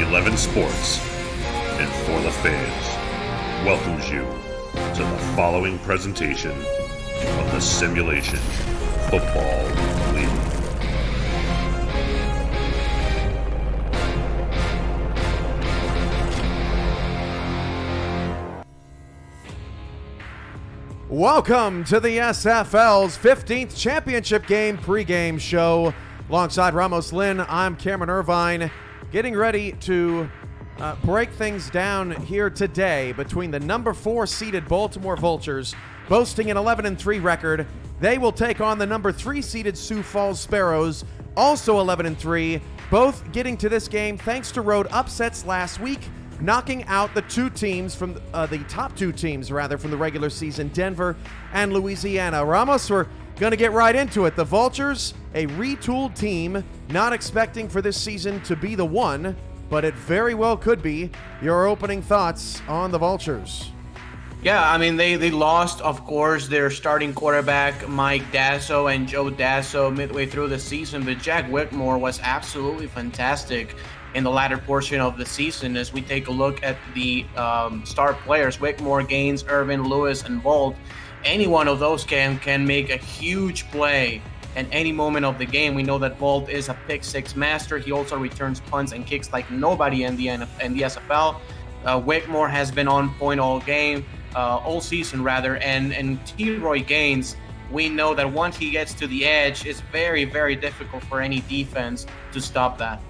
11 Sports and For the Fans welcomes you to the following presentation of the Simulation Football League. Welcome to the SFL's 15th championship game pregame show. Alongside Ramos Lynn, I'm Cameron Irvine, getting ready to break things down here today between the number 4 seeded Baltimore Vultures, boasting an 11-3 record. They will take on the number 3 seeded Sioux Falls Sparrows, also 11-3, both getting to this game thanks to road upsets last week, knocking out the two teams from the top two teams from the regular season, Denver and Louisiana. Ramos, we're going to get right into it. The Vultures, a retooled team, not expecting for this season to be the one, but it very well could be. Your opening thoughts on the Vultures? Yeah, I mean, they lost, of course, their starting quarterback, Mike Dasso and Joe Dasso, midway through the season, but Jack Whitmore was absolutely fantastic in the latter portion of the season. As we take a look at the star players, Whitmore, Gaines, Irvin, Lewis, and Volt, any one of those can make a huge play at any moment of the game. We know that Volt is a pick six master. He also returns punts and kicks like nobody in the SFL. Whitmore has been on point all season, and T-Roy Gaines, we know that once he gets to the edge, it's very, very difficult for any defense to stop that.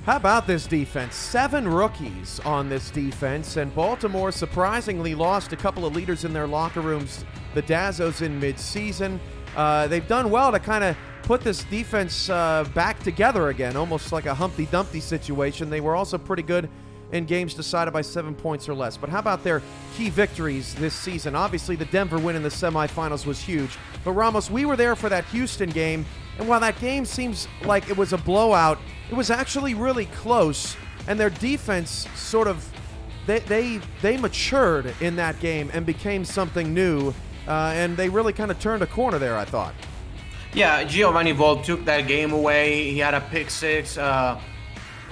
How about this defense? 7 rookies on this defense, and Baltimore surprisingly lost a couple of leaders in their locker rooms, the Dazzos, in mid-season. They've done well to kind of put this defense back together again, almost like a Humpty Dumpty situation. They were also pretty good in games decided by 7 points or less. But how about their key victories this season? Obviously, the Denver win in the semifinals was huge. But Ramos, we were there for that Houston game, and while that game seems like it was a blowout, it was actually really close, and their defense sort of, they matured in that game and became something new, and they really kind of turned a corner there, I thought. Yeah, Giovanni Volt took that game away. He had a pick six. It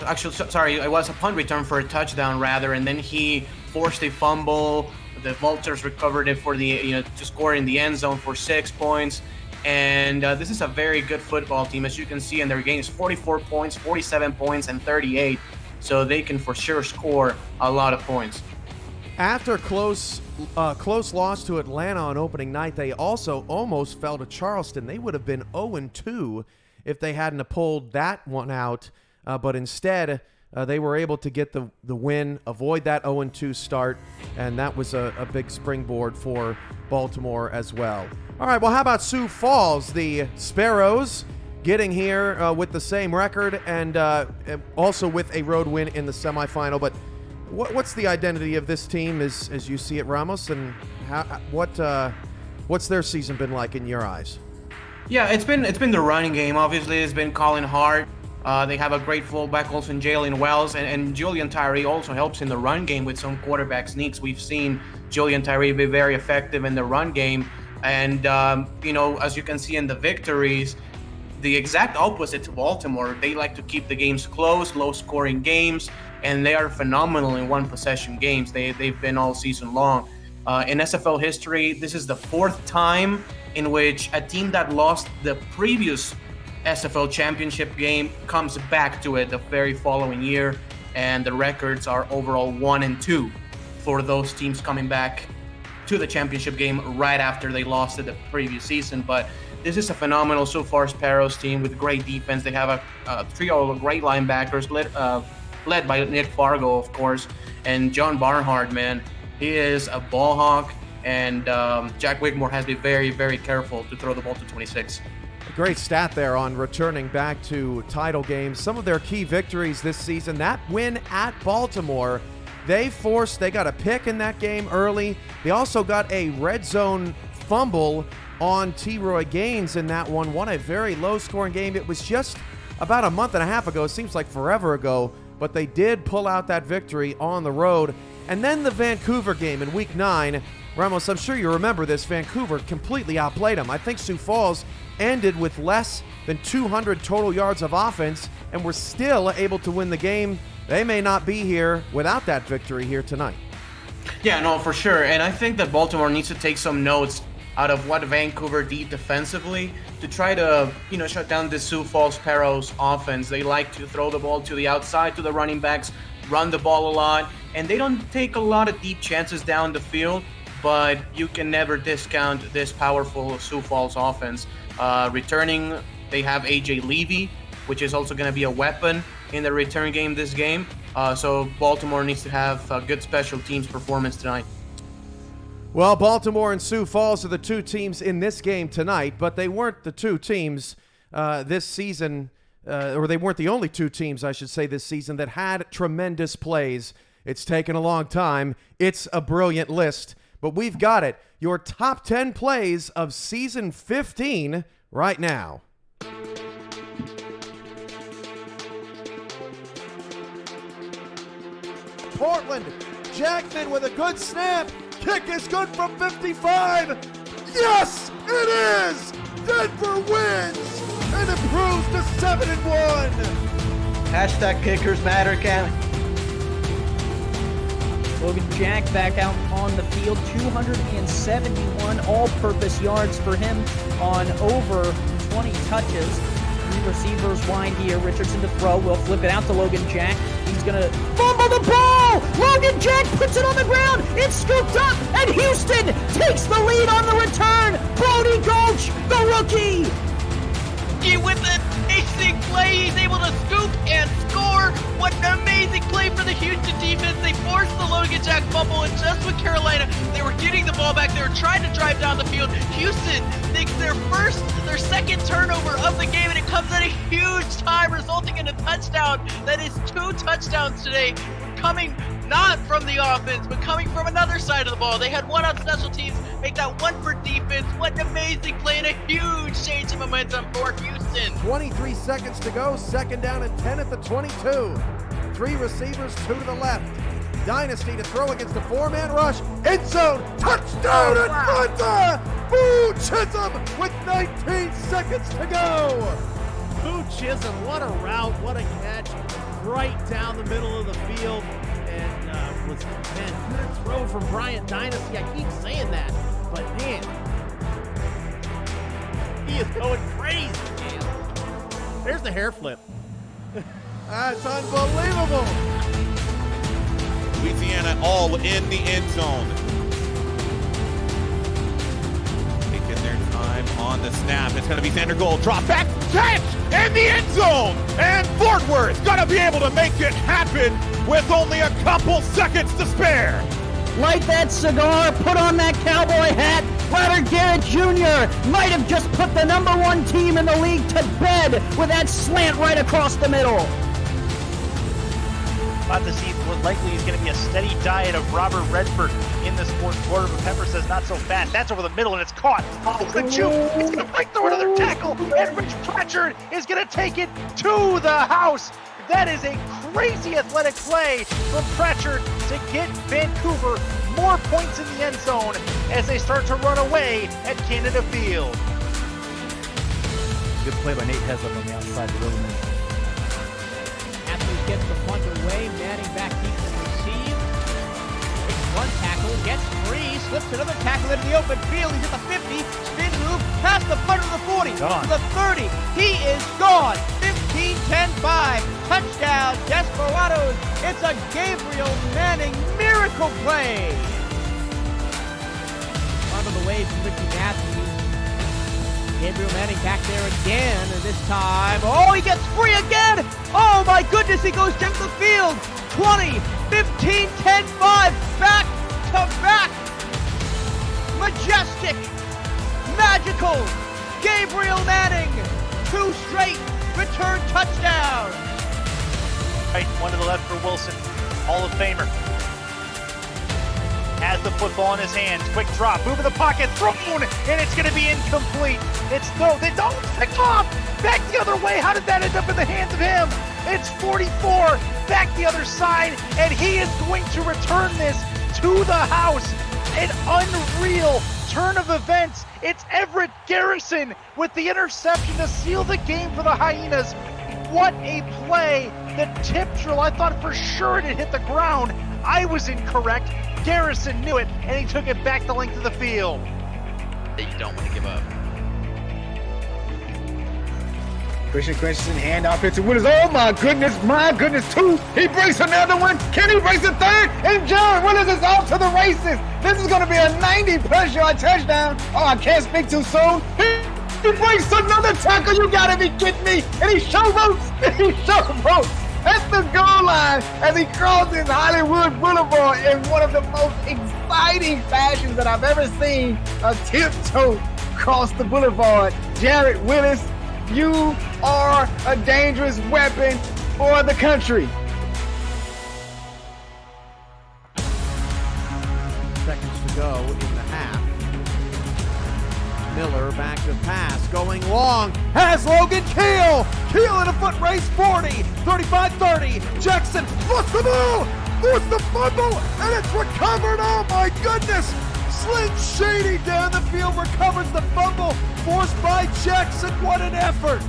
was a punt return for a touchdown, rather, and then he forced a fumble. The Vultures recovered it for to score in the end zone for 6 points. And this is a very good football team, as you can see in their games: 44 points, 47 points, and 38. So they can for sure score a lot of points. After close loss to Atlanta on opening night, they also almost fell to Charleston. They would have been 0-2 if they hadn't pulled that one out. But instead, they were able to get the win, avoid that 0-2 start, and that was a big springboard for Baltimore as well. All right, well, how about Sioux Falls? The Sparrows getting here with the same record and also with a road win in the semifinal. But what's the identity of this team as you see it, Ramos, and what's their season been like in your eyes? Yeah, it's been the running game. Obviously, it's been Colin Hart. They have a great fullback also in Jalen Wells, and Julian Tyree also helps in the run game with some quarterback sneaks. We've seen Julian Tyree be very effective in the run game, and as you can see in the victories, the exact opposite to Baltimore. They like to keep the games close, low-scoring games, and they are phenomenal in one-possession games. They've been all season long. In SFL history, this is the 4th time in which a team that lost the previous SFL championship game comes back to it the very following year, and the records are overall 1-2 for those teams coming back to the championship game right after they lost it the previous season. But this is a phenomenal so far Sparrows team with great defense. They have a trio of great linebackers led by Nick Fargo, of course, and John Barnhart, man. He is a ball hawk, and Jack Whitmore has to be very, very careful to throw the ball to 26. A great stat there on returning back to title games. Some of their key victories this season, that win at Baltimore, they got a pick in that game early. They also got a red zone fumble on T-Roy Gaines in that one. Won a very low-scoring game. It was just about a month and a half ago. It seems like forever ago, but they did pull out that victory on the road. And then the Vancouver game in Week 9. Ramos, I'm sure you remember this. Vancouver completely outplayed them. I think Sioux Falls ended with less than 200 total yards of offense and were still able to win the game they may not be here without that victory here tonight. Yeah, no, for sure. And I think that Baltimore needs to take some notes out of what Vancouver did defensively to try to, shut down the Sioux Falls Sparrows offense. They like to throw the ball to the outside, to the running backs, run the ball a lot, and they don't take a lot of deep chances down the field, but you can never discount this powerful Sioux Falls offense. Returning, they have AJ Levy, which is also going to be a weapon in the return game this game. So Baltimore needs to have a good special teams performance tonight. Well, Baltimore and Sioux Falls are the two teams in this game tonight, but they weren't the two teams this season, or they weren't the only two teams, I should say, this season that had tremendous plays. It's taken a long time. It's a brilliant list, but we've got it. Your top 10 plays of Season 15 right now. Portland, Jackman with a good snap. Kick is good from 55. Yes, it is! Denver wins and improves to 7-1. Hashtag kickers matter, Cam. Logan Jack back out on the field, 271 all-purpose yards for him on over 20 touches. Three receivers wide here. Richardson to throw. Will flip it out to Logan Jack. He's going to fumble the ball. Logan Jack puts it on the ground. It's scooped up, and Houston takes the lead on the return. Brody Gulch, the rookie. With an amazing play, he's able to scoop and score. What an amazing play for the Houston defense. They forced the Logan Jack fumble, and just with Carolina, they were getting the ball back. They were trying to drive down the field. Houston makes their second turnover of the game, and it comes at a huge time, resulting in a touchdown. That is 2 touchdowns today, coming not from the offense, but coming from another side of the ball. They had one on special teams, make that one for defense. What an amazing play and a huge change in momentum for Houston. 23 seconds to go, second down and 10 at the 22. 3 receivers, 2 to the left. Dynasty to throw against the 4-man rush. End zone, touchdown Atlanta! Boo Chisholm with 19 seconds to go. Boo Chisholm, what a route, what a catch, right down the middle of the field. And was good throw from Bryant Dynasty. I keep saying that, but man, he is going crazy, man. There's the hair flip. That's unbelievable. Louisiana all in the end zone. Taking their time on the snap. It's going to be Xander Gold. Drop back, catch in the end zone. And Fort Worth's going to be able to make it happen with only a couple seconds to spare. Light that cigar, put on that cowboy hat. Ryder Garrett Jr. might have just put the #1 team in the league to bed with that slant right across the middle. About to see what likely is going to be a steady diet of Robert Redford in this fourth quarter, but Pepper says not so fast. That's over the middle, and it's caught. It's going to shoot. It's going to break through another tackle, and Rich Pratchard is going to take it to the house. That is a crazy athletic play from Pratchard to get Vancouver more points in the end zone as they start to run away at Canada Field. Good play by Nate Heslop on the outside. Really nice. Matthews gets the punt away. Manning back deep to receive. Takes one tackle, gets free, slips another tackle into the open field. He's at the 50, spin move, past the punter to the 40, Gone. to the 30. He is gone. 15-10-5. Touchdown, Desperados. It's a Gabriel Manning miracle play. Out of the way from Ricky Matthews. Gabriel Manning back there again, and this time, oh, he gets free again! Oh my goodness, he goes down the field! 20, 15, 10, 5, back to back! Majestic, magical, Gabriel Manning, 2 straight return touchdowns! Right, one to the left for Wilson, Hall of Famer. Has the football in his hands, quick drop, move in the pocket, thrown, and it's going to be incomplete. It's thrown, they don't pick off, back the other way. How did that end up in the hands of him? It's 44, back the other side, and he is going to return this to the house. An unreal turn of events. It's Everett Garrison with the interception to seal the game for the Hyenas. What a play The tip drill, I thought for sure it had hit the ground. I was incorrect. Garrison knew it, and he took it back the length of the field. You don't want to give up. Christian Christensen, handoff here to Willis. Oh my goodness, two. He breaks another one. Kenny breaks a third, and John Willis is off to the races. This is going to be a 90-plus yard touchdown. Oh, I can't speak too soon. He breaks another tackle. You got to be kidding me. And he showboats. He showboats at the goal line as he crosses Hollywood Boulevard in one of the most exciting fashions that I've ever seen. A tiptoe across the boulevard. Jarrett Willis, you are a dangerous weapon for the country. Seconds to go in the half. Miller back to pass, going long, has Logan Keel! Keel in a foot race, 40, 35-30, Jackson lost the ball, forced the fumble, and it's recovered, oh my goodness! Sling Shady down the field, recovers the fumble, forced by Jackson, what an effort!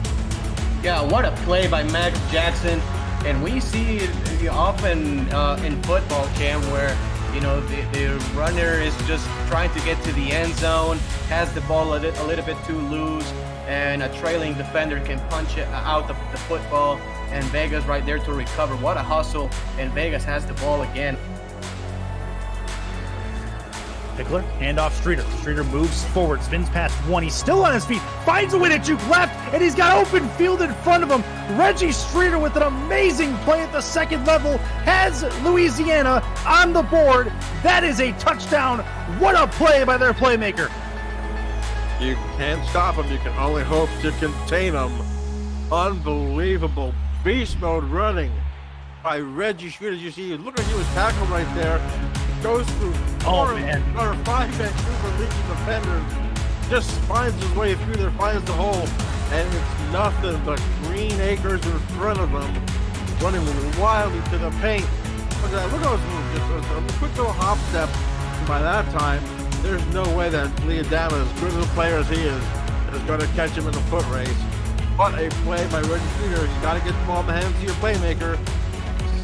Yeah, what a play by Max Jackson. And we see it often in football, Cam, where the runner is just trying to get to the end zone, has the ball a little bit too loose, and a trailing defender can punch it out of the football, and Vegas right there to recover. What a hustle, and Vegas has the ball again. Pickler, handoff Streeter. Streeter moves forward, spins past one. He's still on his feet, finds a way to juke left, and he's got open field in front of him. Reggie Streeter with an amazing play at the second level has Louisiana on the board. That is a touchdown. What a play by their playmaker. You can't stop him. You can only hope to contain him. Unbelievable beast mode running by Reggie Streeter. You see, look at he was tackled right there. Goes through four or five Vancouver leaking defenders, just finds his way through there, finds the hole, and it's nothing but green acres in front of him, running wildly to the paint. Look at that, look at those moves, just a quick little hop step. And by that time, there's no way that Leodama, as good of a player as he is going to catch him in the foot race. What a play by Reggie Streeter. You got to get the ball in the hands of your playmaker.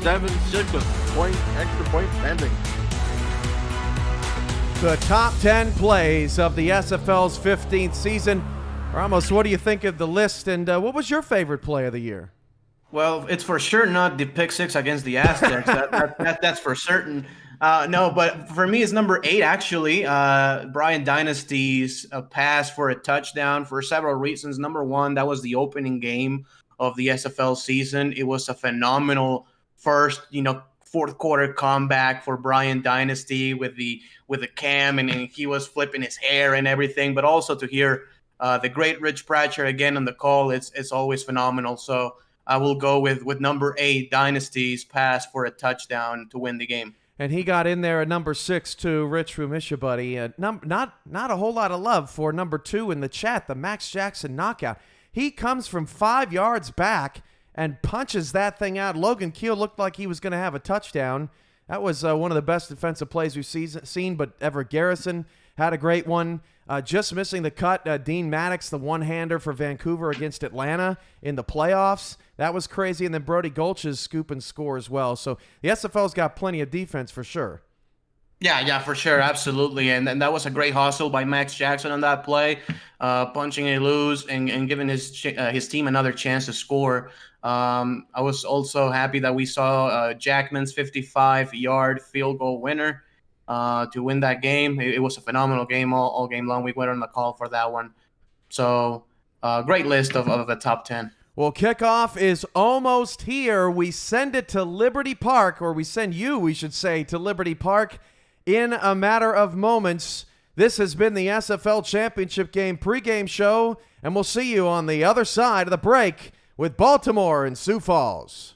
7-6 with extra point pending. The top 10 plays of the SFL's 15th season. Ramos, what do you think of the list, and what was your favorite play of the year? Well, it's for sure not the pick six against the Aztecs. That's for certain. No, but for me, it's number 8, actually. Brian Dynasty's pass for a touchdown for several reasons. Number 1, that was the opening game of the SFL season. It was a phenomenal first, fourth quarter comeback for Brian Dynasty with the cam, and he was flipping his hair and everything. But also to hear the great Rich Pratcher again on the call, it's always phenomenal. So I will go with number 8, Dynasty's pass for a touchdown to win the game. And he got in there at number 6 too. Rich, we miss you, buddy. Not a whole lot of love for number 2 in the chat, the Max Jackson knockout. He comes from 5 yards back and punches that thing out. Logan Keel looked like he was going to have a touchdown. That was one of the best defensive plays we've seen, but Everett Garrison had a great one. Just missing the cut, Dean Maddox, the one-hander for Vancouver against Atlanta in the playoffs. That was crazy. And then Brody Gulch's scoop and score as well. So the SFL's got plenty of defense for sure. Yeah, for sure. Absolutely. And that was a great hustle by Max Jackson on that play, punching a loose and giving his team another chance to score. I was also happy that we saw Jackman's 55-yard field goal winner to win that game. It was a phenomenal game all game long. We went on the call for that one. So great list of the top 10. Well, kickoff is almost here. We send it to Liberty Park, or we send you, we should say, to Liberty Park in a matter of moments. This has been the SFL Championship Game pregame show, and we'll see you on the other side of the break with Baltimore and Sioux Falls.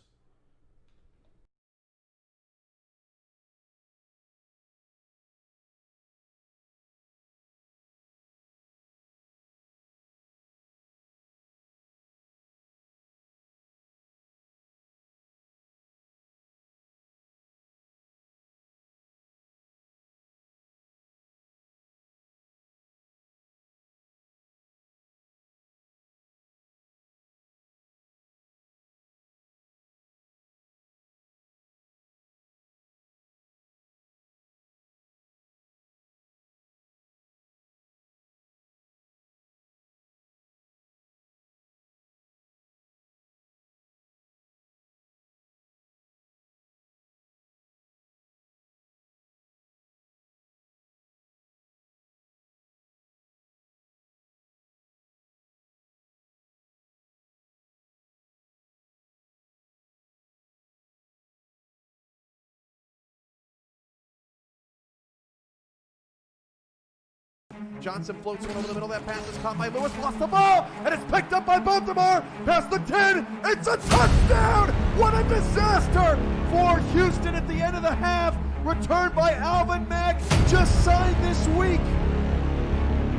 Johnson floats one over the middle. That pass is caught by Lewis. Lost the ball, and it's picked up by Baltimore. Past the 10. It's a touchdown. What a disaster for Houston at the end of the half. Returned by Alvin Mack, just signed this week.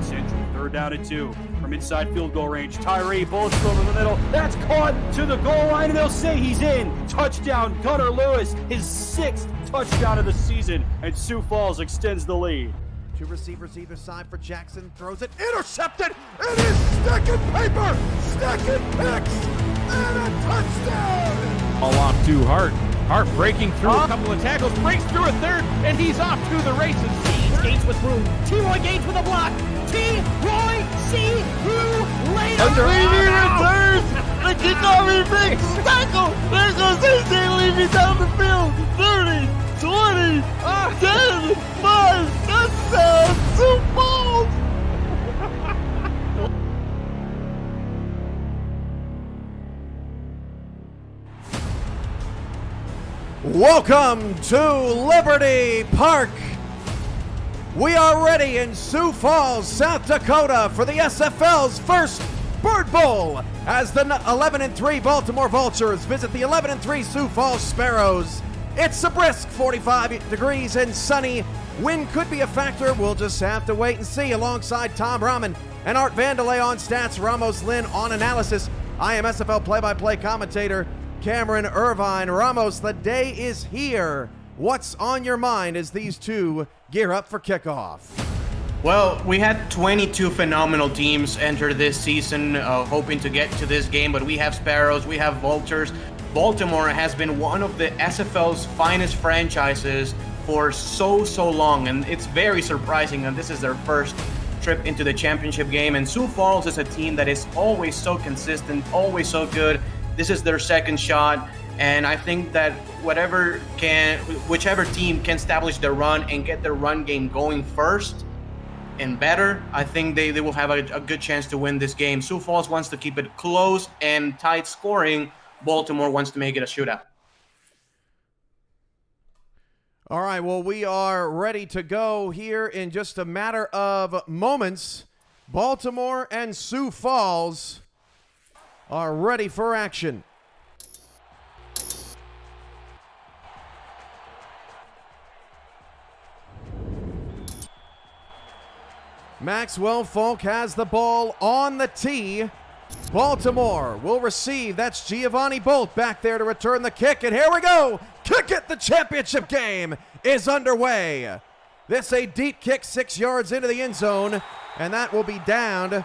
Central, 3rd down and 2 from inside field goal range. Tyree bullets over the middle. That's caught to the goal line, and they'll say he's in. Touchdown, Gunnar Lewis, his 6th touchdown of the season, and Sioux Falls extends the lead. 2 receivers either side for Jackson. Throws it, intercepted. It is stacking paper, stacking picks, and a touchdown. All off to Hart. Hart breaking through a couple of tackles, breaks through a 3rd, and he's off to the races. Gaines with room. T-Roy Gaines with a block. T-Roy C. Who later. returns. The kickoff he makes. Tackle. There goes AJ leaving down the field. 30, 20, 10, 5. Touchdown. Sioux Falls. Welcome to Liberty Park. We are ready in Sioux Falls, South Dakota for the SFL's first Bird Bowl as the 11-3 Baltimore Vultures visit the 11-3 Sioux Falls Sparrows. It's a brisk 45 degrees and sunny. Wind could be a factor. We'll just have to wait and see. Alongside Tom Rahman and Art Vandelay on stats, Ramos Lynn on analysis. I am SFL play-by-play commentator Cameron Irvine. Ramos, the day is here. What's on your mind as these two gear up for kickoff? Well, we had 22 phenomenal teams enter this season, hoping to get to this game, but we have Sparrows, we have Vultures. Baltimore has been one of the SFL's finest franchises for so long, and it's very surprising that this is their first trip into the championship game. And Sioux Falls is a team that is always so consistent, always so good. This is their second shot, and I think that whichever team can establish their run and get their run game going first and better, I think they will have a good chance to win this game. Sioux Falls wants to keep it close and tight scoring. Baltimore wants to make it a shootout. All right, well, we are ready to go here in just a matter of moments. Baltimore and Sioux Falls are ready for action. Maxwell Falk has the ball on the tee. Baltimore will receive. That's Giovanni Bolt back there to return the kick. And here we go. Kick it. The championship game is underway. This a deep kick 6 yards into the end zone. And that will be downed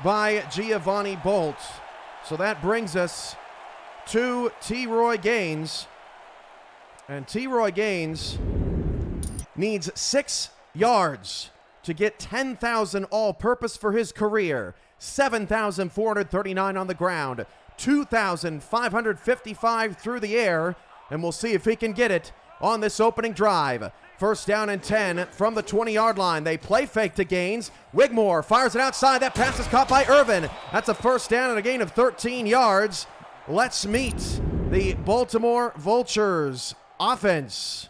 by Giovanni Bolt. So that brings us to T-Roy Gaines. And T-Roy Gaines needs 6 yards to get 10,000 all-purpose for his career. 7,439 on the ground, 2,555 through the air, and we'll see if he can get it on this opening drive. First down and 10 from the 20-yard line. They play fake to Gaines. Wigmore fires it outside. That pass is caught by Irvin. That's a first down and a gain of 13 yards. Let's meet the Baltimore Vultures offense.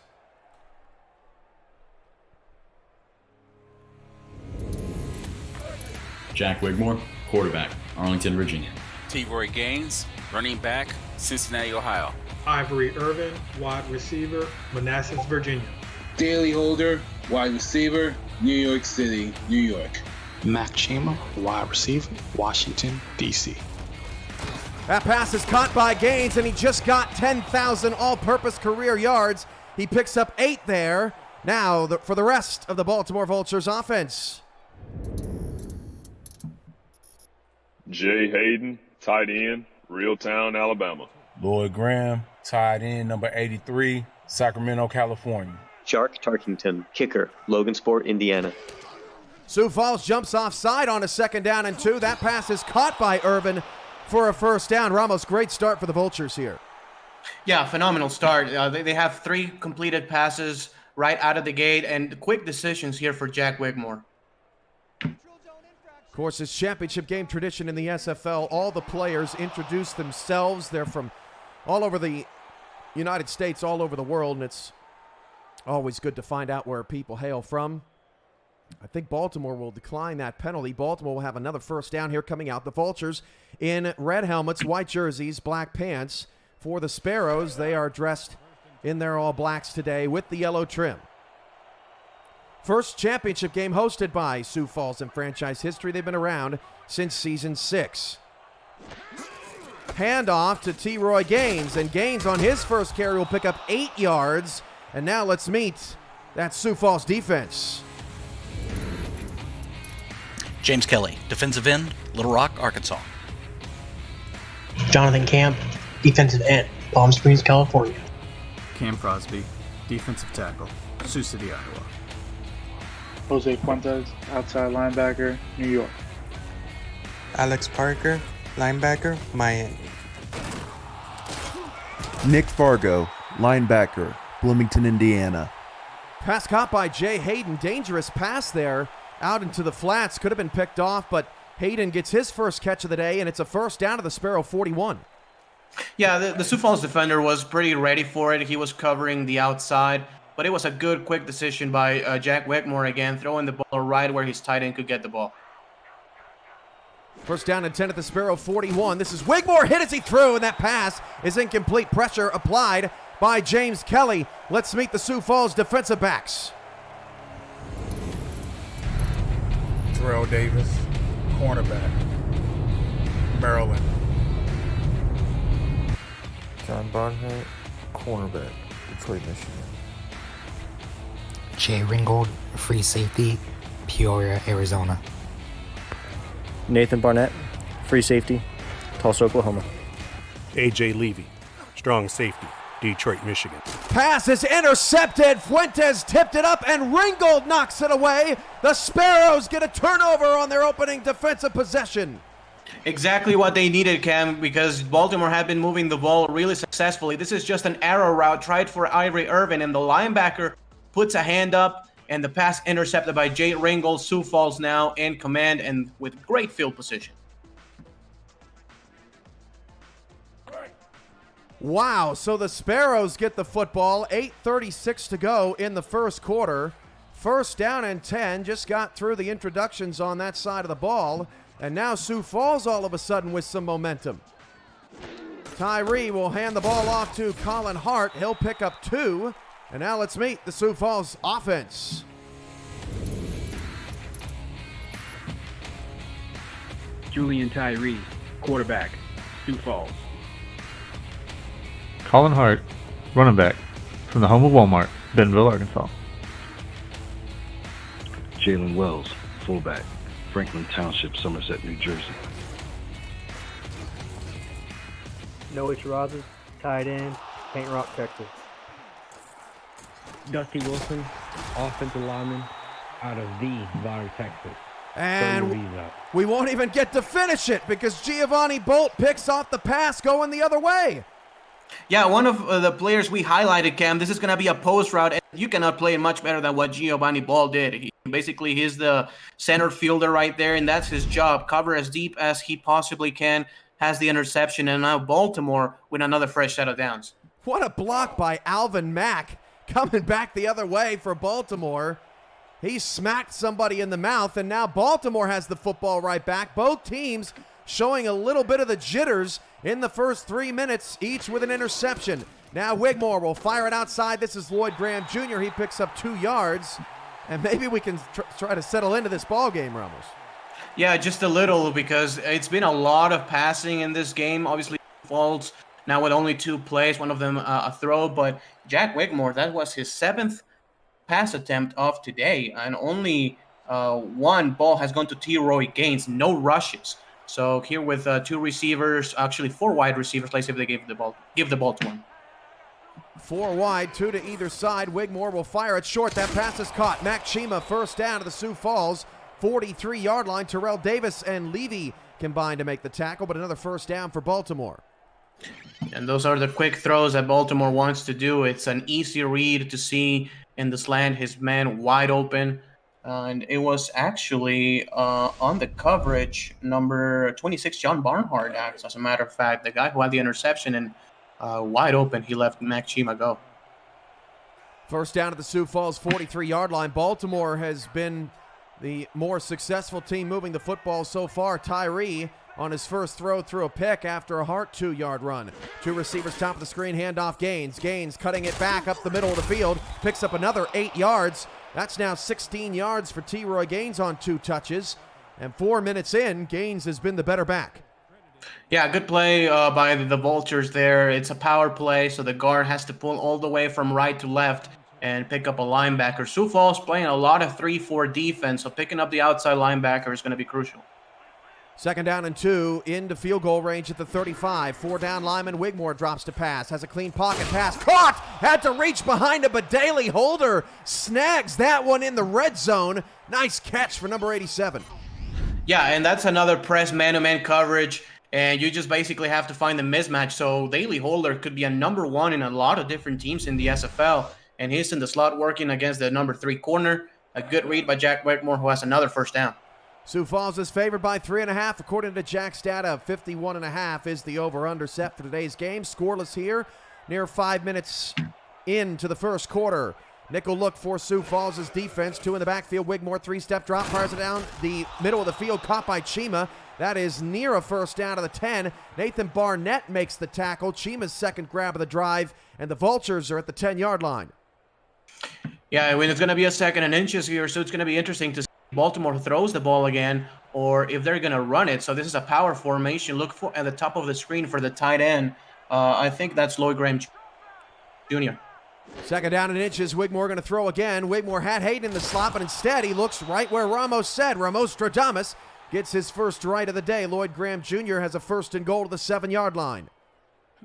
Jack Wigmore, quarterback, Arlington, Virginia. T-Roy Gaines, running back, Cincinnati, Ohio. Ivory Irvin, wide receiver, Manassas, Virginia. Daly Holder, wide receiver, New York City, New York. Matt Chima, wide receiver, Washington, D.C. That pass is caught by Gaines, and he just got 10,000 all-purpose career yards. He picks up 8 there. Now for the rest of the Baltimore Vultures offense. Jay Hayden, tight end, Reeltown, Alabama. Lloyd Graham, tight end, number 83, Sacramento, California. Shark Tarkington, kicker, Logansport, Indiana. Sioux Falls jumps offside on a 2nd down and 2. That pass is caught by Irvin for a first down. Ramos, great start for the Vultures here. Yeah, phenomenal start. They have 3 completed passes right out of the gate, and quick decisions here for Jack Wigmore. Of course, it's championship game tradition in the SFL. All the players introduce themselves. They're from all over the United States, all over the world, and it's always good to find out where people hail from. I think Baltimore will decline that penalty. Baltimore will have another first down here coming out. The Vultures in red helmets, white jerseys, black pants. For the Sparrows, they are dressed in their all blacks today with the yellow trim. First championship game hosted by Sioux Falls in franchise history. They've been around since season 6. Handoff to T. Roy Gaines, and Gaines on his first carry will pick up 8 yards. And now let's meet that Sioux Falls defense. James Kelly, defensive end, Little Rock, Arkansas. Jonathan Camp, defensive end, Palm Springs, California. Cam Crosby, defensive tackle, Sioux City, Iowa. Jose Fuentes, outside linebacker, New York. Alex Parker, linebacker, Miami. Nick Fargo, linebacker, Bloomington, Indiana. Pass caught by Jay Hayden. Dangerous pass there out into the flats. Could have been picked off, but Hayden gets his first catch of the day, and it's a first down to the Sparrow 41. Yeah, the Sioux Falls defender was pretty ready for it. He was covering the outside, but it was a good, quick decision by Jack Wigmore again, throwing the ball right where his tight end could get the ball. First down and 10 at the Sparrow 41. This is Wigmore hit as he threw, and that pass is incomplete. Pressure applied by James Kelly. Let's meet the Sioux Falls defensive backs. Terrell Davis, cornerback, Maryland. John Barnhart, cornerback, Detroit, Michigan. Jay Ringgold, free safety, Peoria, Arizona. Nathan Barnett, free safety, Tulsa, Oklahoma. AJ Levy, strong safety, Detroit, Michigan. Pass is intercepted. Fuentes tipped it up, and Ringgold knocks it away. The Sparrows get a turnover on their opening defensive possession. Exactly what they needed, Cam, because Baltimore had been moving the ball really successfully. This is just an arrow route tried for Ivory Irvin, and the linebacker puts a hand up, and the pass intercepted by Jay Ringgold. Sioux Falls now in command and with great field position. Wow, so the Sparrows get the football, 8:36 to go in the first quarter. First down and 10, just got through the introductions on that side of the ball, and now Sioux Falls all of a sudden with some momentum. Tyree will hand the ball off to Colin Hart. He'll pick up 2, and now let's meet the Sioux Falls offense. Julian Tyree, quarterback, Sioux Falls. Colin Hart, running back, from the home of Walmart, Bentonville, Arkansas. Jalen Wells, fullback, Franklin Township, Somerset, New Jersey. Noah Terrazas, tight end, Paint Rock, Texas. Dusty Wilson, offensive lineman, out of the Var, Texas. And we won't even get to finish it because Giovanni Bolt picks off the pass going the other way. Yeah, one of the players we highlighted, Cam, this is going to be a post route, and you cannot play it much better than what Giovanni Ball did. He's the center fielder right there, and that's his job. Cover as deep as he possibly can, has the interception, and now Baltimore with another fresh set of downs. What a block by Alvin Mack coming back the other way for Baltimore. He smacked somebody in the mouth, and now Baltimore has the football right back. Both teams showing a little bit of the jitters in the first 3 minutes, each with an interception. Now Wigmore will fire it outside. This is Lloyd Graham Jr. He picks up 2 yards, and maybe we can try to settle into this ball game, Ramos. Yeah, just a little, because it's been a lot of passing in this game. Obviously, Falls now with only 2 plays, one of them a throw, but Jack Wigmore, that was his 7th pass attempt of today, and only 1 ball has gone to T. Roy Gaines, no rushes. So here with 2 receivers, actually 4 wide receivers, let's see if they give the ball to him. 4 wide, 2 to either side. Wigmore will fire it short. That pass is caught. Mac Chima first down to the Sioux Falls 43-yard line. Terrell Davis and Levy combined to make the tackle, but another first down for Baltimore. And those are the quick throws that Baltimore wants to do. It's an easy read to see in the slant, his man wide open. And it was actually on the coverage, number 26, John Barnhart, as a matter of fact, the guy who had the interception, and wide open, he let Mac Chima go. First down at the Sioux Falls 43-yard line. Baltimore has been the more successful team moving the football so far. Tyree on his first throw threw a pick after a Hart 2-yard run. Two receivers top of the screen, handoff Gaines. Gaines cutting it back up the middle of the field, picks up another 8 yards. That's now 16 yards for T-Roy Gaines on 2 touches. And 4 minutes in, Gaines has been the better back. Yeah, good play by the Vultures there. It's a power play, so the guard has to pull all the way from right to left and pick up a linebacker. Sioux Falls playing a lot of 3-4 defense, so picking up the outside linebacker is going to be crucial. 2nd down and 2 into field goal range at the 35. 4 down lineman Wigmore drops to pass. Has a clean pocket pass. Caught! Had to reach behind him, but Daly Holder snags that one in the red zone. Nice catch for number 87. Yeah, and that's another press man-to-man coverage, and you just basically have to find the mismatch. So Daly Holder could be a number 1 in a lot of different teams in the SFL, and he's in the slot working against the number 3 corner. A good read by Jack Wigmore, who has another first down. Sioux Falls is favored by 3.5. According to Jack's data, 51.5 is the over-under set for today's game. Scoreless here, near 5 minutes into the first quarter. Nickel look for Sioux Falls' defense. 2 in the backfield. Wigmore 3-step drop, fires it down the middle of the field, caught by Chima. That is near a first down to the 10. Nathan Barnett makes the tackle. Chima's second grab of the drive, and the Vultures are at the 10-yard line. Yeah, I mean, it's going to be a 2nd and inches here, so it's going to be interesting to see if Baltimore throws the ball again or if they're going to run it. So this is a power formation. Look for at the top of the screen for the tight end. I think that's Lloyd Graham Jr. 2nd down and inches. Wigmore going to throw again. Wigmore had Hayden in the slot, but instead he looks right where Ramos said. Ramos Stradamus gets his first right of the day. Lloyd Graham Jr. has a 1st and goal to the 7-yard line.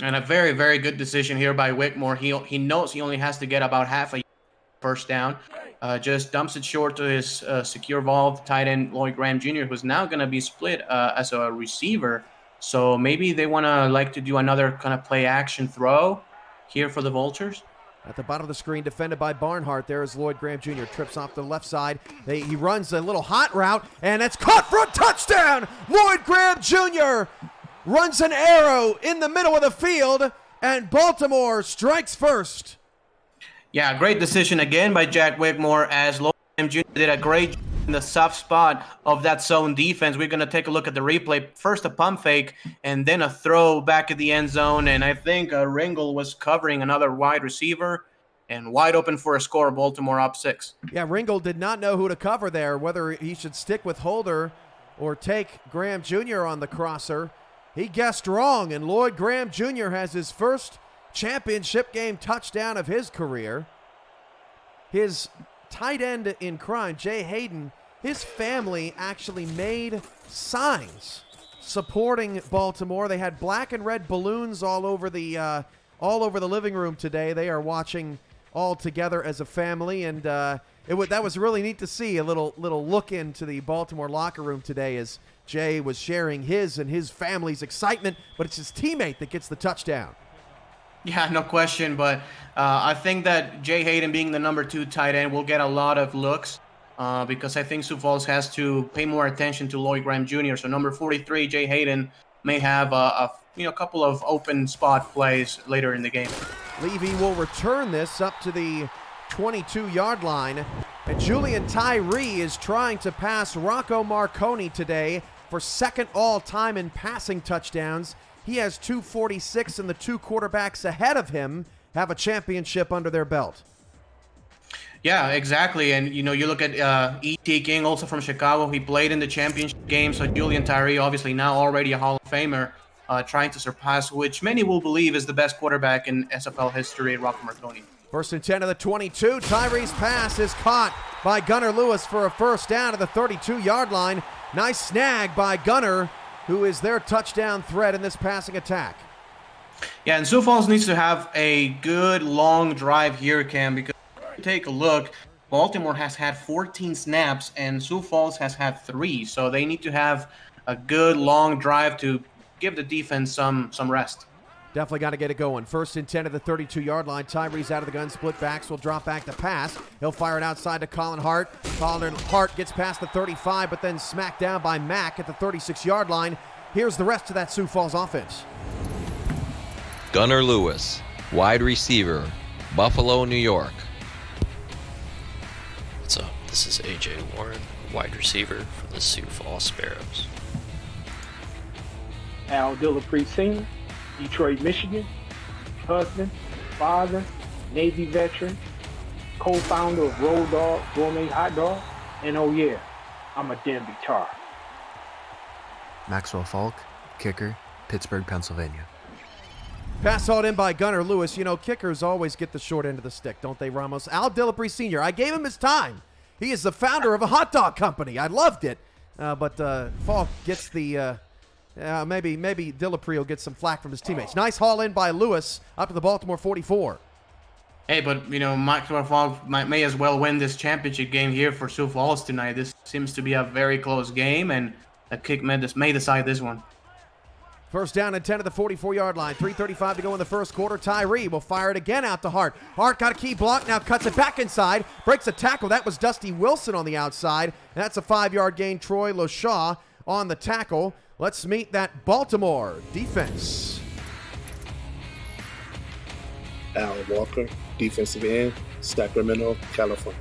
And a very, very good decision here by Wigmore. He knows he only has to get about half a first down. Just dumps it short to his secure vault tight end Lloyd Graham Jr., who's now going to be split as a receiver. So maybe they want to do another kind of play action throw here for the Vultures. At the bottom of the screen, defended by Barnhart. There is Lloyd Graham Jr. Trips off the left side. He runs a little hot route, and it's caught for a touchdown. Lloyd Graham Jr. runs an arrow in the middle of the field, and Baltimore strikes first. Yeah, great decision again by Jack Wigmore, as Lloyd Graham Jr. did a great job in the soft spot of that zone defense. We're going to take a look at the replay. First a pump fake, and then a throw back at the end zone. And I think Ringel was covering another wide receiver, and wide open for a score. Baltimore up 6. Yeah, Ringel did not know who to cover there, whether he should stick with Holder or take Graham Jr. on the crosser. He guessed wrong, and Lloyd Graham Jr. has his first championship game touchdown of his career. His tight end in crime, Jay Hayden, his family actually made signs supporting Baltimore. They had black and red balloons all over the living room today. They are watching all together as a family, and that was really neat to see. A little look into the Baltimore locker room today as Jay was sharing his and his family's excitement, but it's his teammate that gets the touchdown. Yeah, no question, but I think that Jay Hayden being the number 2 tight end will get a lot of looks because I think Sioux Falls has to pay more attention to Lloyd Graham Jr. So number 43, Jay Hayden, may have a couple of open spot plays later in the game. Levy will return this up to the 22-yard line, and Julian Tyree is trying to pass Rocco Marconi today for 2nd all-time in passing touchdowns. He has 246, and the 2 quarterbacks ahead of him have a championship under their belt. Yeah, exactly. And, you look at E.T. King, also from Chicago. He played in the championship game. So Julian Tyree, obviously now already a Hall of Famer, trying to surpass, which many will believe is the best quarterback in SFL history, Rocco Marconi. 1st and 10 of the 22. Tyree's pass is caught by Gunnar Lewis for a first down at the 32-yard line. Nice snag by Gunnar, who is their touchdown threat in this passing attack. Yeah, and Sioux Falls needs to have a good long drive here, Cam, because take a look, Baltimore has had 14 snaps and Sioux Falls has had 3, so they need to have a good long drive to give the defense some rest. Definitely got to get it going. 1st and 10 at the 32-yard line. Tyree's out of the gun. Split backs will drop back to pass. He'll fire it outside to Colin Hart. Colin Hart gets past the 35, but then smacked down by Mack at the 36-yard line. Here's the rest of that Sioux Falls offense. Gunnar Lewis, wide receiver, Buffalo, New York. What's up? This is AJ Warren, wide receiver for the Sioux Falls Sparrows. Al Dillapre Sr., Detroit, Michigan. Husband, father, Navy veteran, co-founder of Road Dog, Gourmet Hot Dog, and oh yeah, I'm a Denby Tar. Maxwell Falk, kicker, Pittsburgh, Pennsylvania. Pass hauled in by Gunnar Lewis. You know, kickers always get the short end of the stick, don't they, Ramos? Al Dillapre Sr., I gave him his time. He is the founder of a hot dog company. I loved it. But Falk gets the... maybe Dillapre will get some flack from his teammates. Nice haul in by Lewis up to the Baltimore 44. Hey, but, you know, Maxwell Falk may as well win this championship game here for Sioux Falls tonight. This seems to be a very close game, and a kick may decide this one. First down and 10 at the 44-yard line. 3:35 to go in the first quarter. Tyree will fire it again out to Hart. Hart got a key block, now cuts it back inside. Breaks a tackle. That was Dusty Wilson on the outside. That's a 5-yard gain. Troy LaShaw on the tackle. Let's meet that Baltimore defense. Alan Walker, defensive end, Sacramento, California.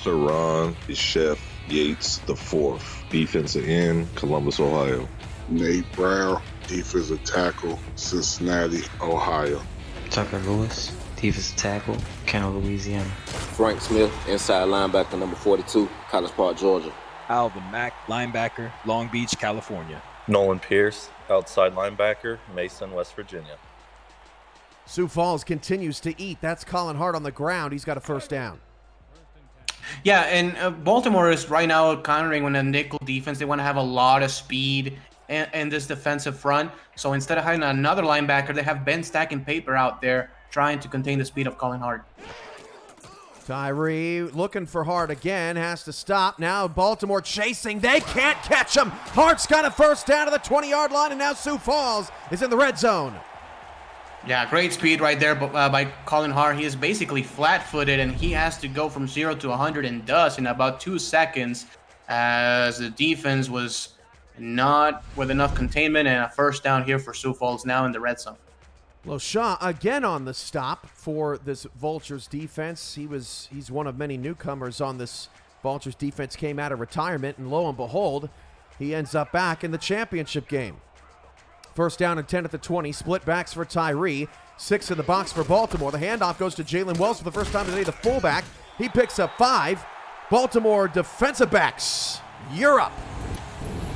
Saron Chef Yates IV, defensive end, Columbus, Ohio. Nate Brown, defensive tackle, Cincinnati, Ohio. Tucker Lewis, defensive tackle, Kendall, Louisiana. Frank Smith, inside linebacker, number 42, College Park, Georgia. Alvin Mack, linebacker, Long Beach, California. Nolan Pierce, outside linebacker, Mason, West Virginia. Sioux Falls continues to eat. That's Colin Hart on the ground. He's got a first down. Yeah, and Baltimore is right now countering on a nickel defense. They want to have a lot of speed in this defensive front. So instead of having another linebacker, they have Ben Stacking Paper out there trying to contain the speed of Colin Hart. Tyree looking for Hart again, has to stop. Now Baltimore chasing. They can't catch him. Hart's got a first down to the 20-yard line, and now Sioux Falls is in the red zone. Yeah, great speed right there by Colin Hart. He is basically flat-footed, and he has to go from 0 to 100 and does in about 2 seconds, as the defense was not with enough containment, and a first down here for Sioux Falls now in the red zone. LaShaw again on the stop for this Vultures defense. He's one of many newcomers on this Vultures defense, came out of retirement, and lo and behold, he ends up back in the championship game. First down and 10 at the 20. Split backs for Tyree. 6 in the box for Baltimore. The handoff goes to Jalen Wells for the first time today, the fullback. He picks up 5. Baltimore defensive backs. You're up.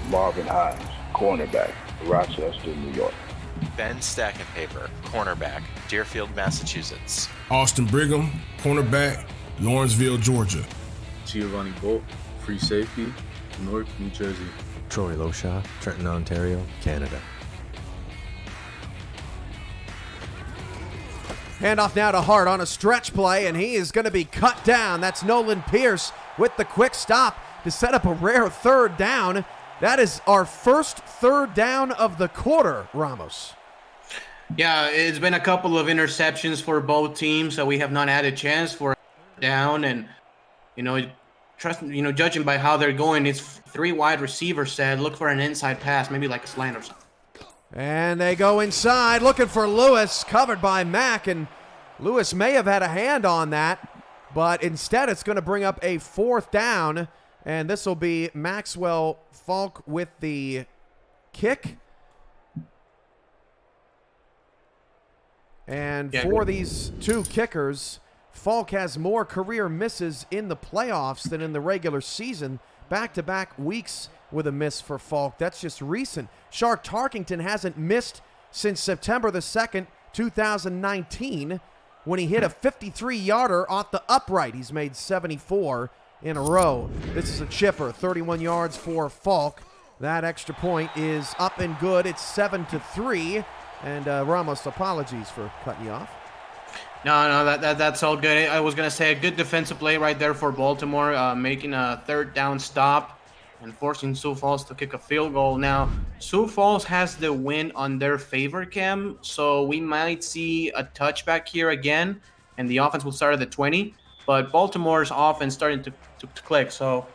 Marvin Hines, cornerback, Rochester, New York. Ben Stacking Paper, cornerback, Deerfield, Massachusetts. Austin Brigham, cornerback, Lawrenceville, Georgia. Giovanni Bolt, free safety, Newark, New Jersey. Troy Loshaw, Trenton, Ontario, Canada. Handoff now to Hart on a stretch play, and he is going to be cut down. That's Nolan Pierce with the quick stop to set up a rare third down. That is our first third down of the quarter, Ramos. Yeah, it's been a couple of interceptions for both teams, so we have not had a chance for a down. And, judging by how they're going, it's 3 wide receivers said, look for an inside pass, maybe like a slant or something. And they go inside, looking for Lewis, covered by Mack, and Lewis may have had a hand on that, but instead it's going to bring up a 4th down, and this will be Maxwell Falk with the kick. And for these 2 kickers, Falk has more career misses in the playoffs than in the regular season. Back-to-back weeks with a miss for Falk. That's just recent. Shark Tarkington hasn't missed since September the 2nd, 2019, when he hit a 53-yarder off the upright. He's made 74 in a row. This is a chipper, 31 yards for Falk. That extra point is up and good. It's 7-3. And Ramos, apologies for cutting you off. No, that's all good. I was going to say a good defensive play right there for Baltimore, making a 3rd down stop and forcing Sioux Falls to kick a field goal. Now, Sioux Falls has the win on their favor, Cam, so we might see a touchback here again, and the offense will start at the 20. But Baltimore's offense starting to click, so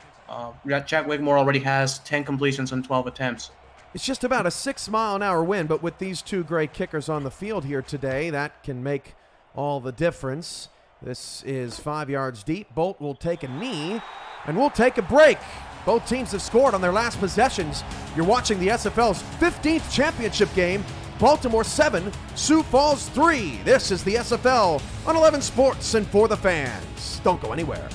Chad Wigmore already has 10 completions on 12 attempts. It's just about a 6-mile-an-hour win, but with these 2 great kickers on the field here today, that can make all the difference. This is 5 yards deep. Bolt will take a knee, and we'll take a break. Both teams have scored on their last possessions. You're watching the SFL's 15th championship game. Baltimore 7, Sioux Falls 3. This is the SFL on 11 Sports and for the fans. Don't go anywhere.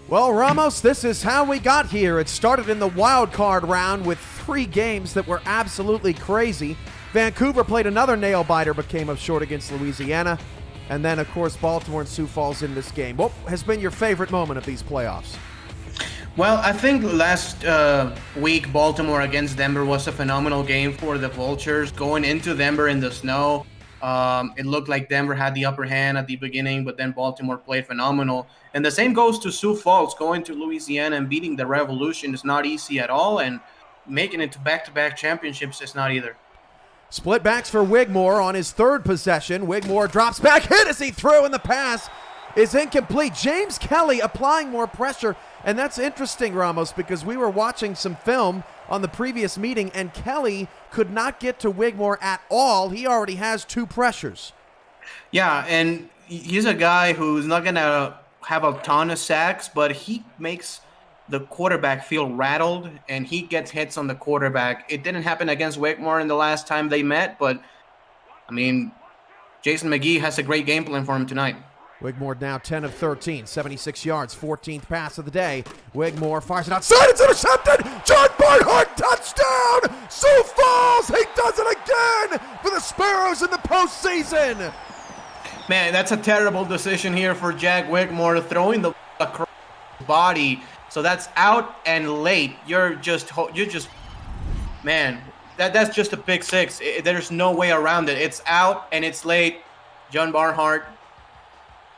Well, Ramos, this is how we got here. It started in the wild card round with 3 games that were absolutely crazy. Vancouver played another nail-biter but came up short against Louisiana. And then, of course, Baltimore and Sioux Falls in this game. What has been your favorite moment of these playoffs? Well, I think last week Baltimore against Denver was a phenomenal game for the Vultures. Going into Denver in the snow, it looked like Denver had the upper hand at the beginning, but then Baltimore played phenomenal. And the same goes to Sioux Falls. Going to Louisiana and beating the Revolution is not easy at all, and making it to back-to-back championships is not either. Split backs for Wigmore on his 3rd possession. Wigmore drops back, hit as he threw, and the pass is incomplete. James Kelly applying more pressure, and that's interesting, Ramos, because we were watching some film on the previous meeting, and Kelly could not get to Wigmore at all. He already has 2 pressures. Yeah, and he's a guy who's not going to have a ton of sacks, but he makes the quarterback feel rattled, and he gets hits on the quarterback. It didn't happen against Wigmore in the last time they met, but, I mean, Jason McGee has a great game plan for him tonight. Wigmore now 10 of 13, 76 yards, 14th pass of the day. Wigmore fires it outside, it's intercepted! John Barnhart, touchdown! Sioux Falls, he does it again for the Sparrows in the postseason! Man, that's a terrible decision here for Jack Wigmore, throwing the body. So that's out and late. You're just man, that's just a pick 6. There's no way around it. It's out and it's late. John Barnhart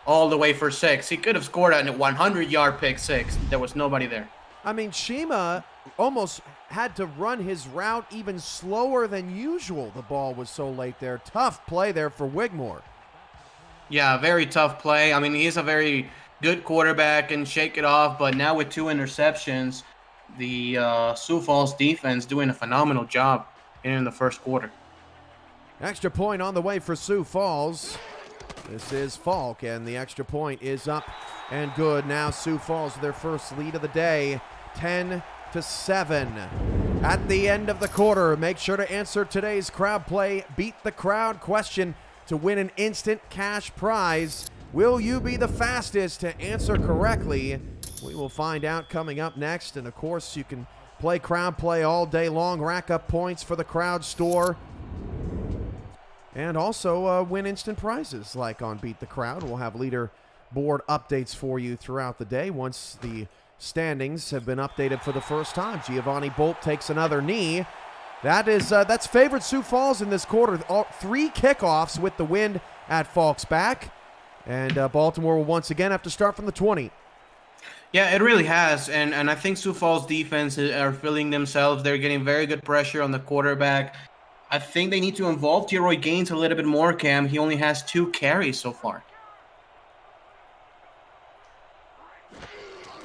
all the way for 6. He could have scored a 100-yard pick 6. There was nobody there. I mean, Shima almost had to run his route even slower than usual. The ball was so late there. Tough play there for Wigmore. Yeah, very tough play. I mean, he's a very good quarterback and shake it off, but now with 2 interceptions, the Sioux Falls defense doing a phenomenal job in the first quarter. Extra point on the way for Sioux Falls. This is Falk, and the extra point is up and good. Now Sioux Falls with their first lead of the day, 10-7. At the end of the quarter, make sure to answer today's crowd play Beat the Crowd question to win an instant cash prize. Will you be the fastest to answer correctly? We will find out coming up next. And of course, you can play crowd play all day long, rack up points for the crowd store, and also win instant prizes like on Beat the Crowd. We'll have leaderboard updates for you throughout the day once the standings have been updated for the first time. Giovanni Bolt takes another knee. That's favored Sioux Falls in this quarter. 3 kickoffs with the wind at Falk's back. And Baltimore will once again have to start from the 20. Yeah, it really has. And I think Sioux Falls defense are feeling themselves. They're getting very good pressure on the quarterback. I think they need to involve Teroy Gaines a little bit more, Cam. He only has 2 carries so far.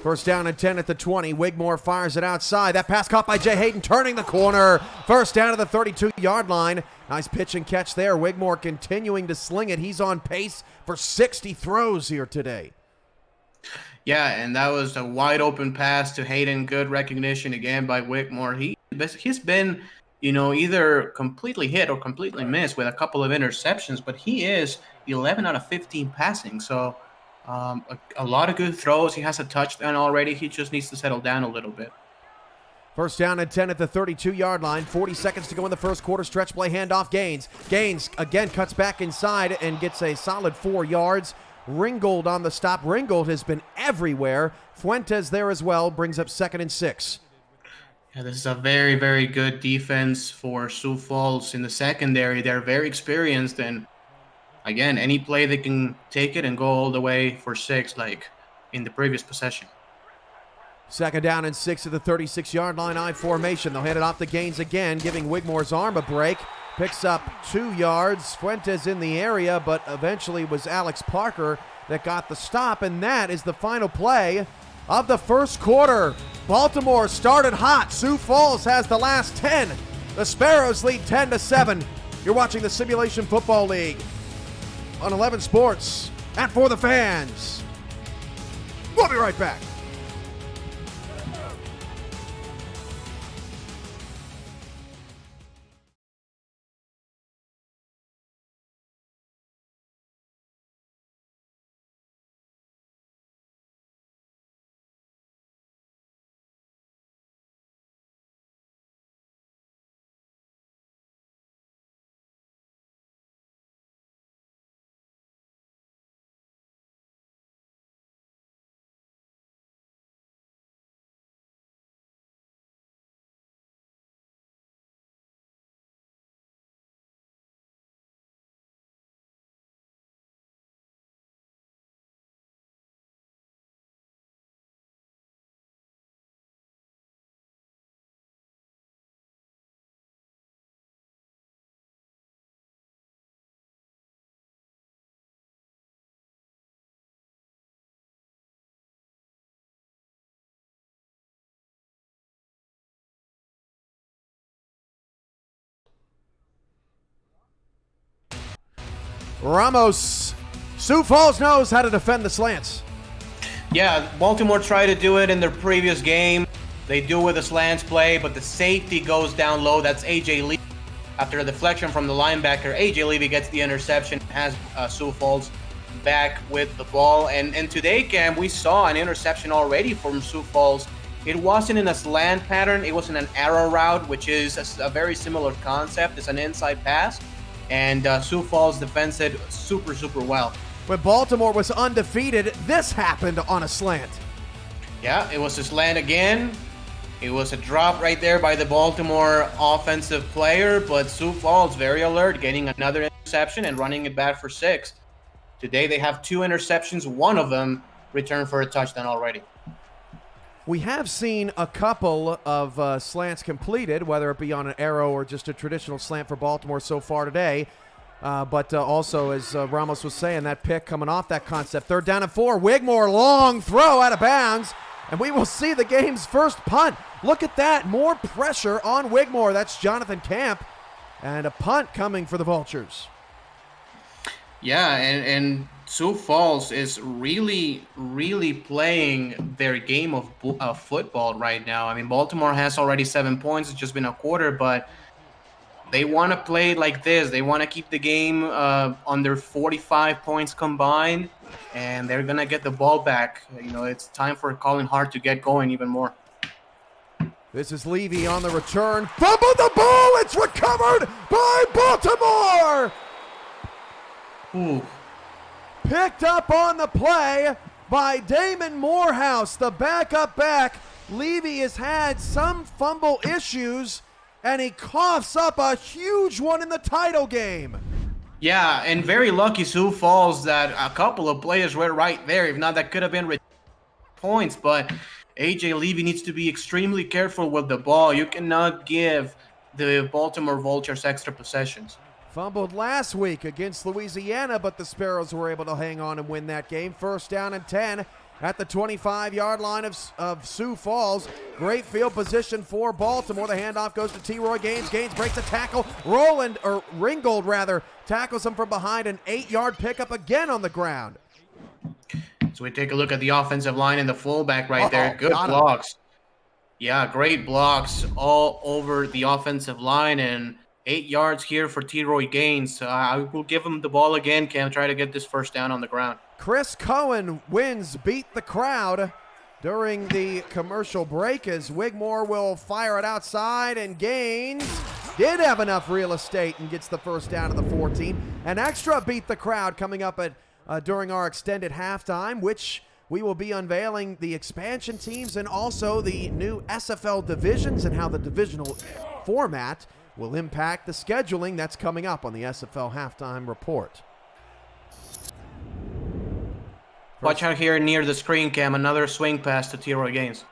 First down and 10 at the 20. Wigmore fires it outside. That pass caught by Jay Hayden, turning the corner. First down to the 32-yard line. Nice pitch and catch there. Wigmore continuing to sling it. He's on pace for 60 throws here today. Yeah, and that was a wide open pass to Hayden. Good recognition again by Wigmore. He's been either completely hit or completely miss with a couple of interceptions, but he is 11 out of 15 passing. So a lot of good throws. He has a touchdown already. He just needs to settle down a little bit. First down and 10 at the 32-yard line. 40 seconds to go in the first quarter. Stretch play handoff. Gaines again cuts back inside and gets a solid 4 yards. Ringgold on the stop. Ringgold has been everywhere. Fuentes there as well. Brings up 2nd and 6. Yeah, this is a very, very good defense for Sioux Falls in the secondary. They're very experienced, and again, any play they can take it and go all the way for 6, like in the previous possession. 2nd down and 6 at the 36-yard line. I formation. They'll hand it off to Gaines again, giving Wigmore's arm a break. Picks up 2 yards. Fuentes in the area, but eventually was Alex Parker that got the stop, and that is the final play of the first quarter. Baltimore started hot. Sioux Falls has the last 10. The Sparrows lead 10-7. You're watching the Simulation Football League on 11 Sports and For the Fans. We'll be right back. Ramos, Sioux Falls knows how to defend the slants. Yeah, Baltimore tried to do it in their previous game. They do with the slants play, but the safety goes down low. That's A.J. Levy. After a deflection from the linebacker, A.J. Levy gets the interception, has Sioux Falls back with the ball. And today, Cam, we saw an interception already from Sioux Falls. It wasn't in a slant pattern. It was in an arrow route, which is a very similar concept. It's an inside pass. And Sioux Falls defends it super, super well. When Baltimore was undefeated, this happened on a slant. Yeah, it was a slant again. It was a drop right there by the Baltimore offensive player, but Sioux Falls very alert, getting another interception and running it back for 6. Today they have 2 interceptions, one of them returned for a touchdown already. We have seen a couple of slants completed, whether it be on an arrow or just a traditional slant for Baltimore so far today. But also, as Ramos was saying, that pick coming off that concept. 3rd down and 4. Wigmore, long throw out of bounds. And we will see the game's first punt. Look at that. More pressure on Wigmore. That's Jonathan Camp. And a punt coming for the Vultures. Yeah, and Sioux Falls is really, really playing their game of football right now. I mean, Baltimore has already 7 points. It's just been a quarter, but they want to play like this. They want to keep the game under 45 points combined, and they're going to get the ball back. It's time for Colin Hart to get going even more. This is Levy on the return. Fumbled the ball. It's recovered by Baltimore. Ooh. Picked up on the play by Damon Morehouse, the backup back. Levy has had some fumble issues, and he coughs up a huge one in the title game. Yeah, and very lucky Sioux Falls that a couple of players were right there. If not, that could have been points, but A.J. Levy needs to be extremely careful with the ball. You cannot give the Baltimore Vultures extra possessions. Fumbled last week against Louisiana, but the Sparrows were able to hang on and win that game. 1st down and 10 at the 25-yard line of Sioux Falls. Great field position for Baltimore. The handoff goes to T-Roy Gaines. Gaines breaks a tackle. Ringgold tackles him from behind. An 8-yard pickup again on the ground. So we take a look at the offensive line and the fullback right there. Good blocks. Yeah, great blocks all over the offensive line, and 8 yards here for T-Roy Gaines. I will give him the ball again, Cam, try to get this first down on the ground. Chris Cohen wins Beat the Crowd during the commercial break as Wigmore will fire it outside, and Gaines did have enough real estate and gets the first down of the 14. An extra Beat the Crowd coming up at during our extended halftime, which we will be unveiling the expansion teams and also the new SFL divisions and how the divisional format will impact the scheduling that's coming up on the SFL halftime report. Watch out here near the screen, Cam. Another swing pass to T-Roy Gaines.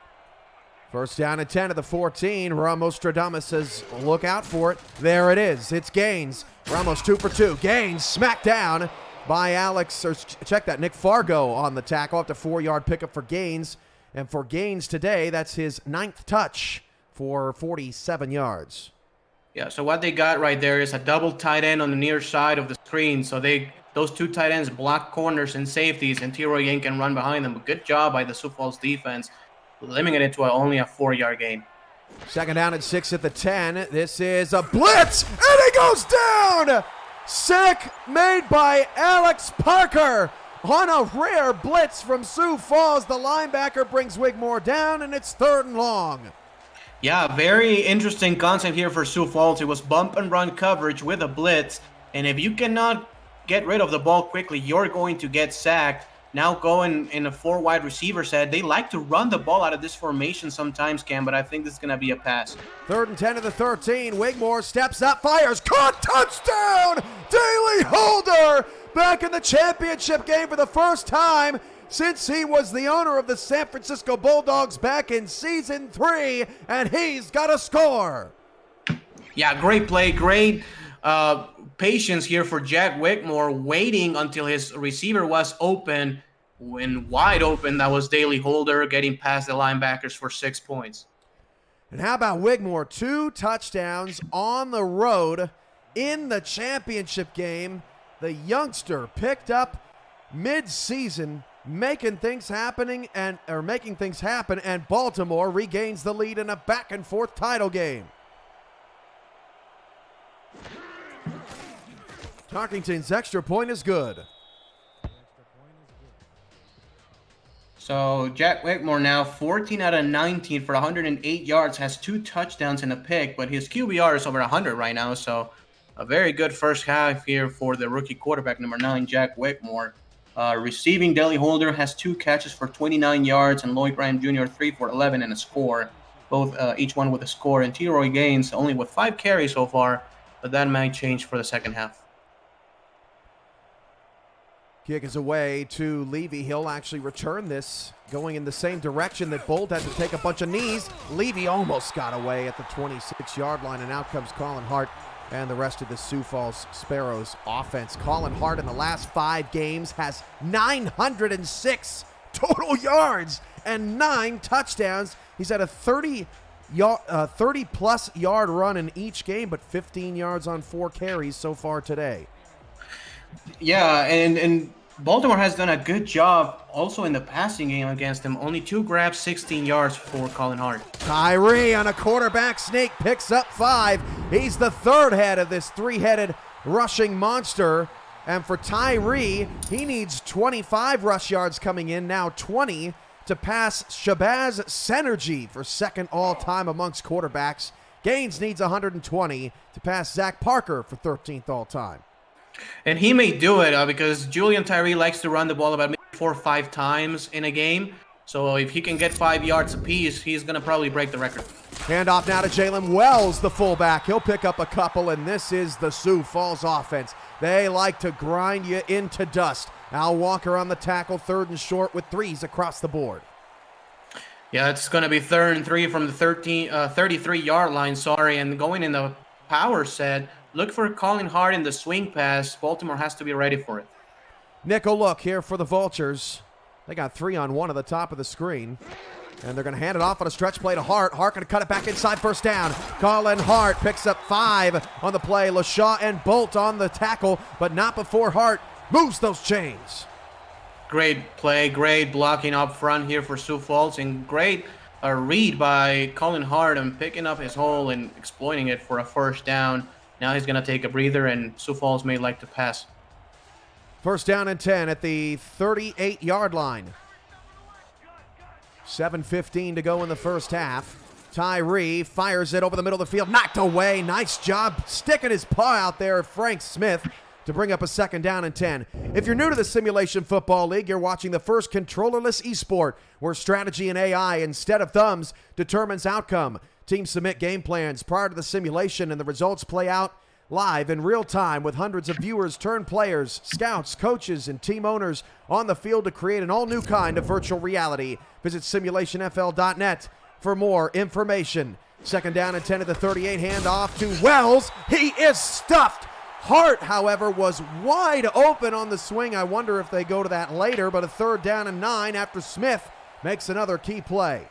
First down and 10 of the 14. Ramos Stradamus says, look out for it. There it is. It's Gaines. Ramos 2 for 2. Gaines smacked down by Alex, or check that, Nick Fargo on the tackle after 4-yard pickup for Gaines. And for Gaines today, that's his 9th touch for 47 yards. Yeah, so what they got right there is a double tight end on the near side of the screen. So those 2 tight ends block corners and safeties, and T-Roy Gaines can run behind them. Good job by the Sioux Falls defense, limiting it to only a 4-yard gain. Second down and 6 at the 10. This is a blitz, and he goes down! Sack made by Alex Parker on a rare blitz from Sioux Falls. The linebacker brings Wigmore down, and it's 3rd and long. Yeah, very interesting concept here for Sioux Falls. It was bump and run coverage with a blitz, and if you cannot get rid of the ball quickly, you're going to get sacked. Now going in a 4 wide receiver set. They like to run the ball out of this formation sometimes, Cam, but I think this is going to be a pass. 3rd and 10 of the 13. Wigmore steps up, fires, caught, touchdown! Daly Holder back in the championship game for the first time since he was the owner of the San Francisco Bulldogs back in season 3, and he's got a score. Yeah, great play, great patience here for Jack Wigmore, waiting until his receiver was open. When wide open, that was Daly Holder getting past the linebackers for 6 points. And how about Wigmore? 2 touchdowns on the road in the championship game. The youngster picked up mid-season, making things happen, and Baltimore regains the lead in a back-and-forth title game. Tarkington's extra point is good. So Jack Wigmore now 14 out of 19 for 108 yards, has 2 touchdowns and a pick, but his QBR is over 100 right now. So a very good first half here for the rookie quarterback, number 9, Jack Wigmore. Receiving, Daly Holder has 2 catches for 29 yards, and Lloyd Graham Jr. 3 for 11 and a score. Both each one with a score. And T-Roy Gaines only with 5 carries so far, but that might change for the second half. Kick is away to Levy. He'll actually return this, going in the same direction that Bolt had to take a bunch of knees. Levy almost got away at the 26-yard line, and out comes Colin Hart and the rest of the Sioux Falls Sparrows offense. Colin Hart in the last 5 games has 906 total yards and 9 touchdowns. He's had a 30-plus yard run in each game, but 15 yards on 4 carries so far today. Yeah, and Baltimore has done a good job also in the passing game against him. Only 2 grabs, 16 yards for Colin Hart. Tyree on a quarterback sneak picks up 5. He's the 3rd head of this 3-headed rushing monster. And for Tyree, he needs 25 rush yards coming in, now 20, to pass Shabazz Synergy for 2nd all-time amongst quarterbacks. Gaines needs 120 to pass Zach Parker for 13th all-time. And he may do it because Julian Tyree likes to run the ball about maybe 4 or 5 times in a game. So if he can get 5 yards apiece, he's going to probably break the record. Handoff now to Jalen Wells, the fullback. He'll pick up a couple, and this is the Sioux Falls offense. They like to grind you into dust. Al Walker on the tackle, 3rd and short with 3s across the board. Yeah, it's going to be 3rd and 3 from the 33-yard line, and going in the power set. Look for Colin Hart in the swing pass. Baltimore has to be ready for it. Nickel look here for the Vultures. They got 3-on-1 at the top of the screen. And they're going to hand it off on a stretch play to Hart. Hart going to cut it back inside, first down. Colin Hart picks up 5 on the play. LaShaw and Bolt on the tackle, but not before Hart moves those chains. Great play, great blocking up front here for Sioux Falls, and great a read by Colin Hart and picking up his hole and exploiting it for a first down. Now he's going to take a breather, and Sioux Falls may like to pass. First down and 10 at the 38-yard line. 7:15 to go in the first half. Tyree fires it over the middle of the field, knocked away. Nice job sticking his paw out there, Frank Smith, to bring up a second down and 10. If you're new to the Simulation Football League, you're watching the first controllerless esport where strategy and AI instead of thumbs determines outcome. Teams submit game plans prior to the simulation, and the results play out live in real time with hundreds of viewers turn players, scouts, coaches, and team owners on the field to create an all-new kind of virtual reality. Visit simulationfl.net for more information. Second down and 10 at the 38, hand off to Wells. He is stuffed. Hart, however, was wide open on the swing. I wonder if they go to that later, but a third down and 9 after Smith makes another key play.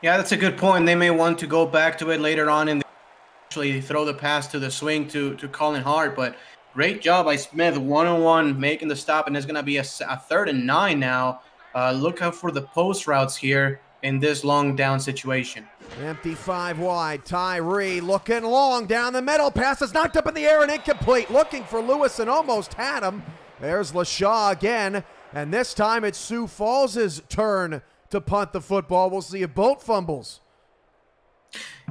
Yeah, that's a good point. They may want to go back to it later on and actually throw the pass to the swing to Colin Hart, but great job by Smith, one-on-one, making the stop, and it's going to be a third and 9 now. Look out for the post routes here in this long down situation. Empty 5 wide. Tyree looking long down the middle. Pass is knocked up in the air and incomplete. Looking for Lewis and almost had him. There's LaShaw again. And this time it's Sioux Falls' turn to punt the football. We'll see if Bolt fumbles.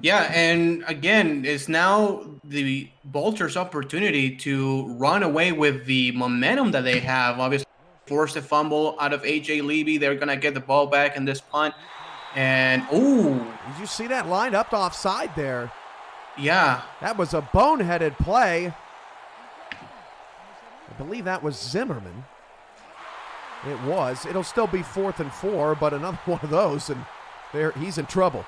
Yeah, and again, it's now the Bolters' opportunity to run away with the momentum that they have. Obviously, forced a fumble out of A.J. Levy. They're going to get the ball back in this punt. And, ooh. Did you see that lined up offside there? Yeah. That was a boneheaded play. I believe that was Zimmerman. It was. It'll still be 4th and 4, but another one of those, and he's in trouble.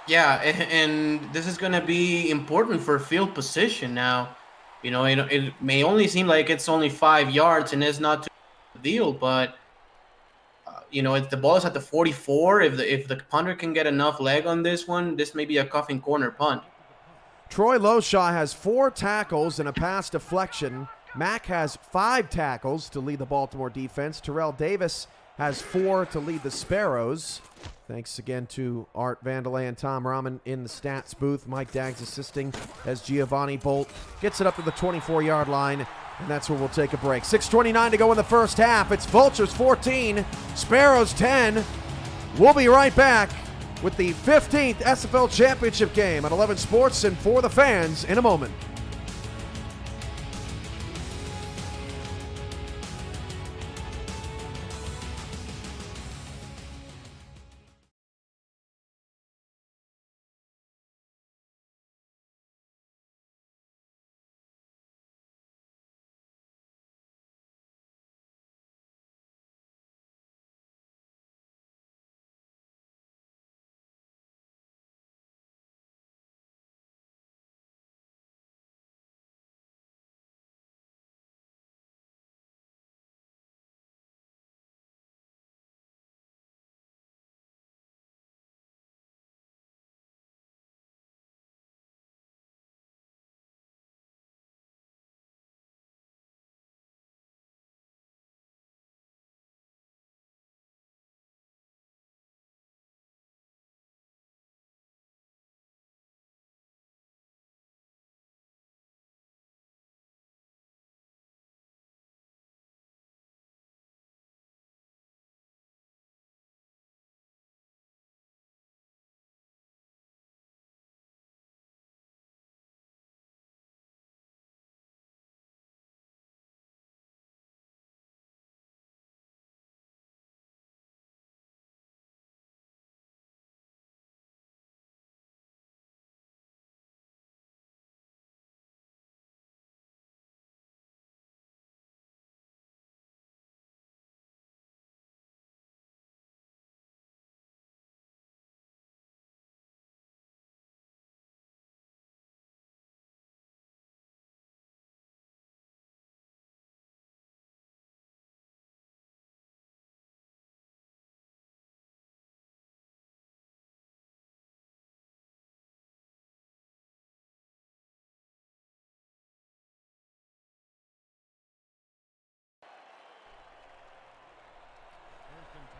Yeah, and this is going to be important for field position now. You know, it may only seem like it's only 5 yards and it's not too big a deal, but you know, if the ball is at the 44, if the punter can get enough leg on this one, this may be a coffin corner punt. Troy Loshaw has 4 tackles and a pass deflection. Mack has 5 tackles to lead the Baltimore defense. Terrell Davis has 4 to lead the Sparrows. Thanks again to Art Vandelay and Tom Rahman in the stats booth. Mike Daggs assisting as Giovanni Bolt gets it up to the 24-yard line. And that's where we'll take a break. 6:29 to go in the first half. It's Vultures 14, Sparrows 10. We'll be right back with the 15th SFL Championship game at 11 Sports and for the fans in a moment.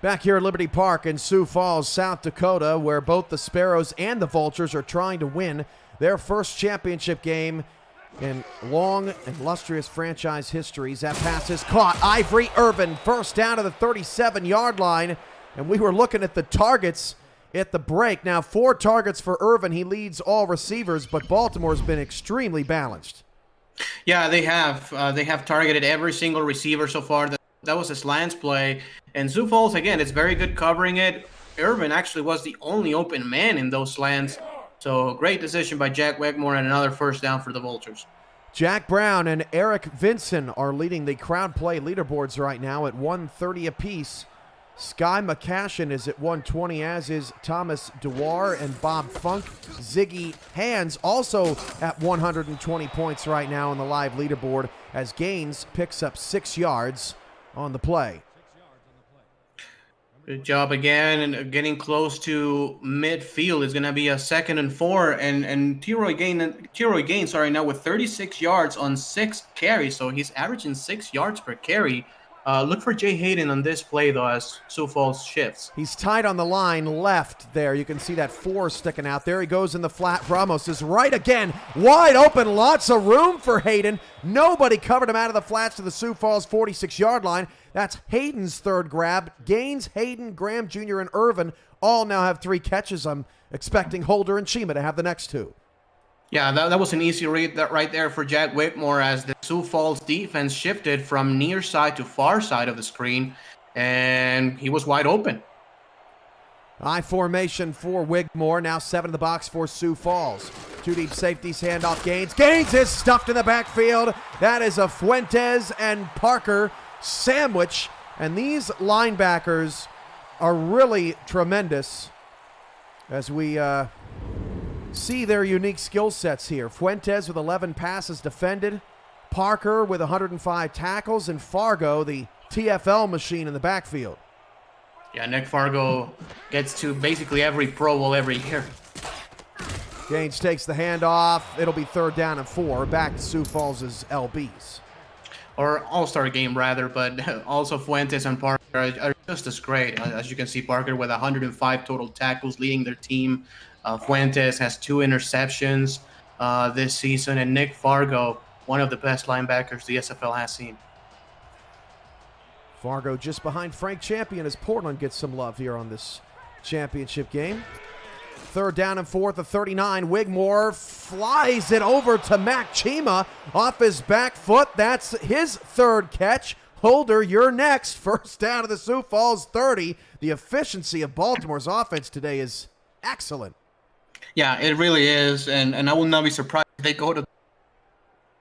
Back here at Liberty Park in Sioux Falls, South Dakota, where both the Sparrows and the Vultures are trying to win their first championship game in long and illustrious franchise histories. That pass is caught. Ivory Irvin, first down to the 37-yard line. And we were looking at the targets at the break. Now, 4 targets for Irvin. He leads all receivers, but Baltimore's been extremely balanced. Yeah, they have. They have targeted every single receiver so far. That was a slants play. And Sioux Falls, again, it's very good covering it. Irvin actually was the only open man in those slants. So great decision by Jack Wegmore and another first down for the Vultures. Jack Brown and Eric Vinson are leading the crowd play leaderboards right now at 130 apiece. Sky McCashin is at 120, as is Thomas Dewar and Bob Funk. Ziggy Hands also at 120 points right now on the live leaderboard as Gaines picks up 6 yards on the play. Good job again, and getting close to midfield is going to be a 2nd and 4, and T-Roy Gaines now with 36 yards on 6 carries, so he's averaging 6 yards per carry. Look for Jay Hayden on this play, though, as Sioux Falls shifts. He's tight on the line left there. You can see that 4 sticking out there. He goes in the flat. Ramos is right again. Wide open. Lots of room for Hayden. Nobody covered him out of the flats to the Sioux Falls 46-yard line. That's Hayden's 3rd grab. Gaines, Hayden, Graham Jr., and Irvin all now have 3 catches. I'm expecting Holder and Chima to have the next 2. Yeah, that was an easy read right there for Jack Whitmore as the Sioux Falls defense shifted from near side to far side of the screen, and he was wide open. I formation for Wigmore, now 7 in the box for Sioux Falls. 2 deep safeties, handoff Gaines. Gaines is stuffed in the backfield. That is a Fuentes and Parker sandwich, and these linebackers are really tremendous as we see their unique skill sets here. Fuentes with 11 passes defended, Parker with 105 tackles, and Fargo, the TFL machine in the backfield. Yeah, Nick Fargo gets to basically every Pro Bowl every year. Gaines takes the handoff. It'll be 3rd down and 4. Back to Sioux Falls' LBs. Or All-Star game, rather, but also Fuentes and Parker are just as great. As you can see, Parker with 105 total tackles leading their team. Fuentes has 2 interceptions this season, and Nick Fargo, one of the best linebackers the SFL has seen. Fargo just behind Frank Champion as Portland gets some love here on this championship game. 3rd down and 4 at the 39. Wigmore flies it over to Mac Chima off his back foot. That's his 3rd catch. Holder, you're next. First down to the Sioux Falls 30. The efficiency of Baltimore's offense today is excellent. Yeah, it really is, and I will not be surprised if they go to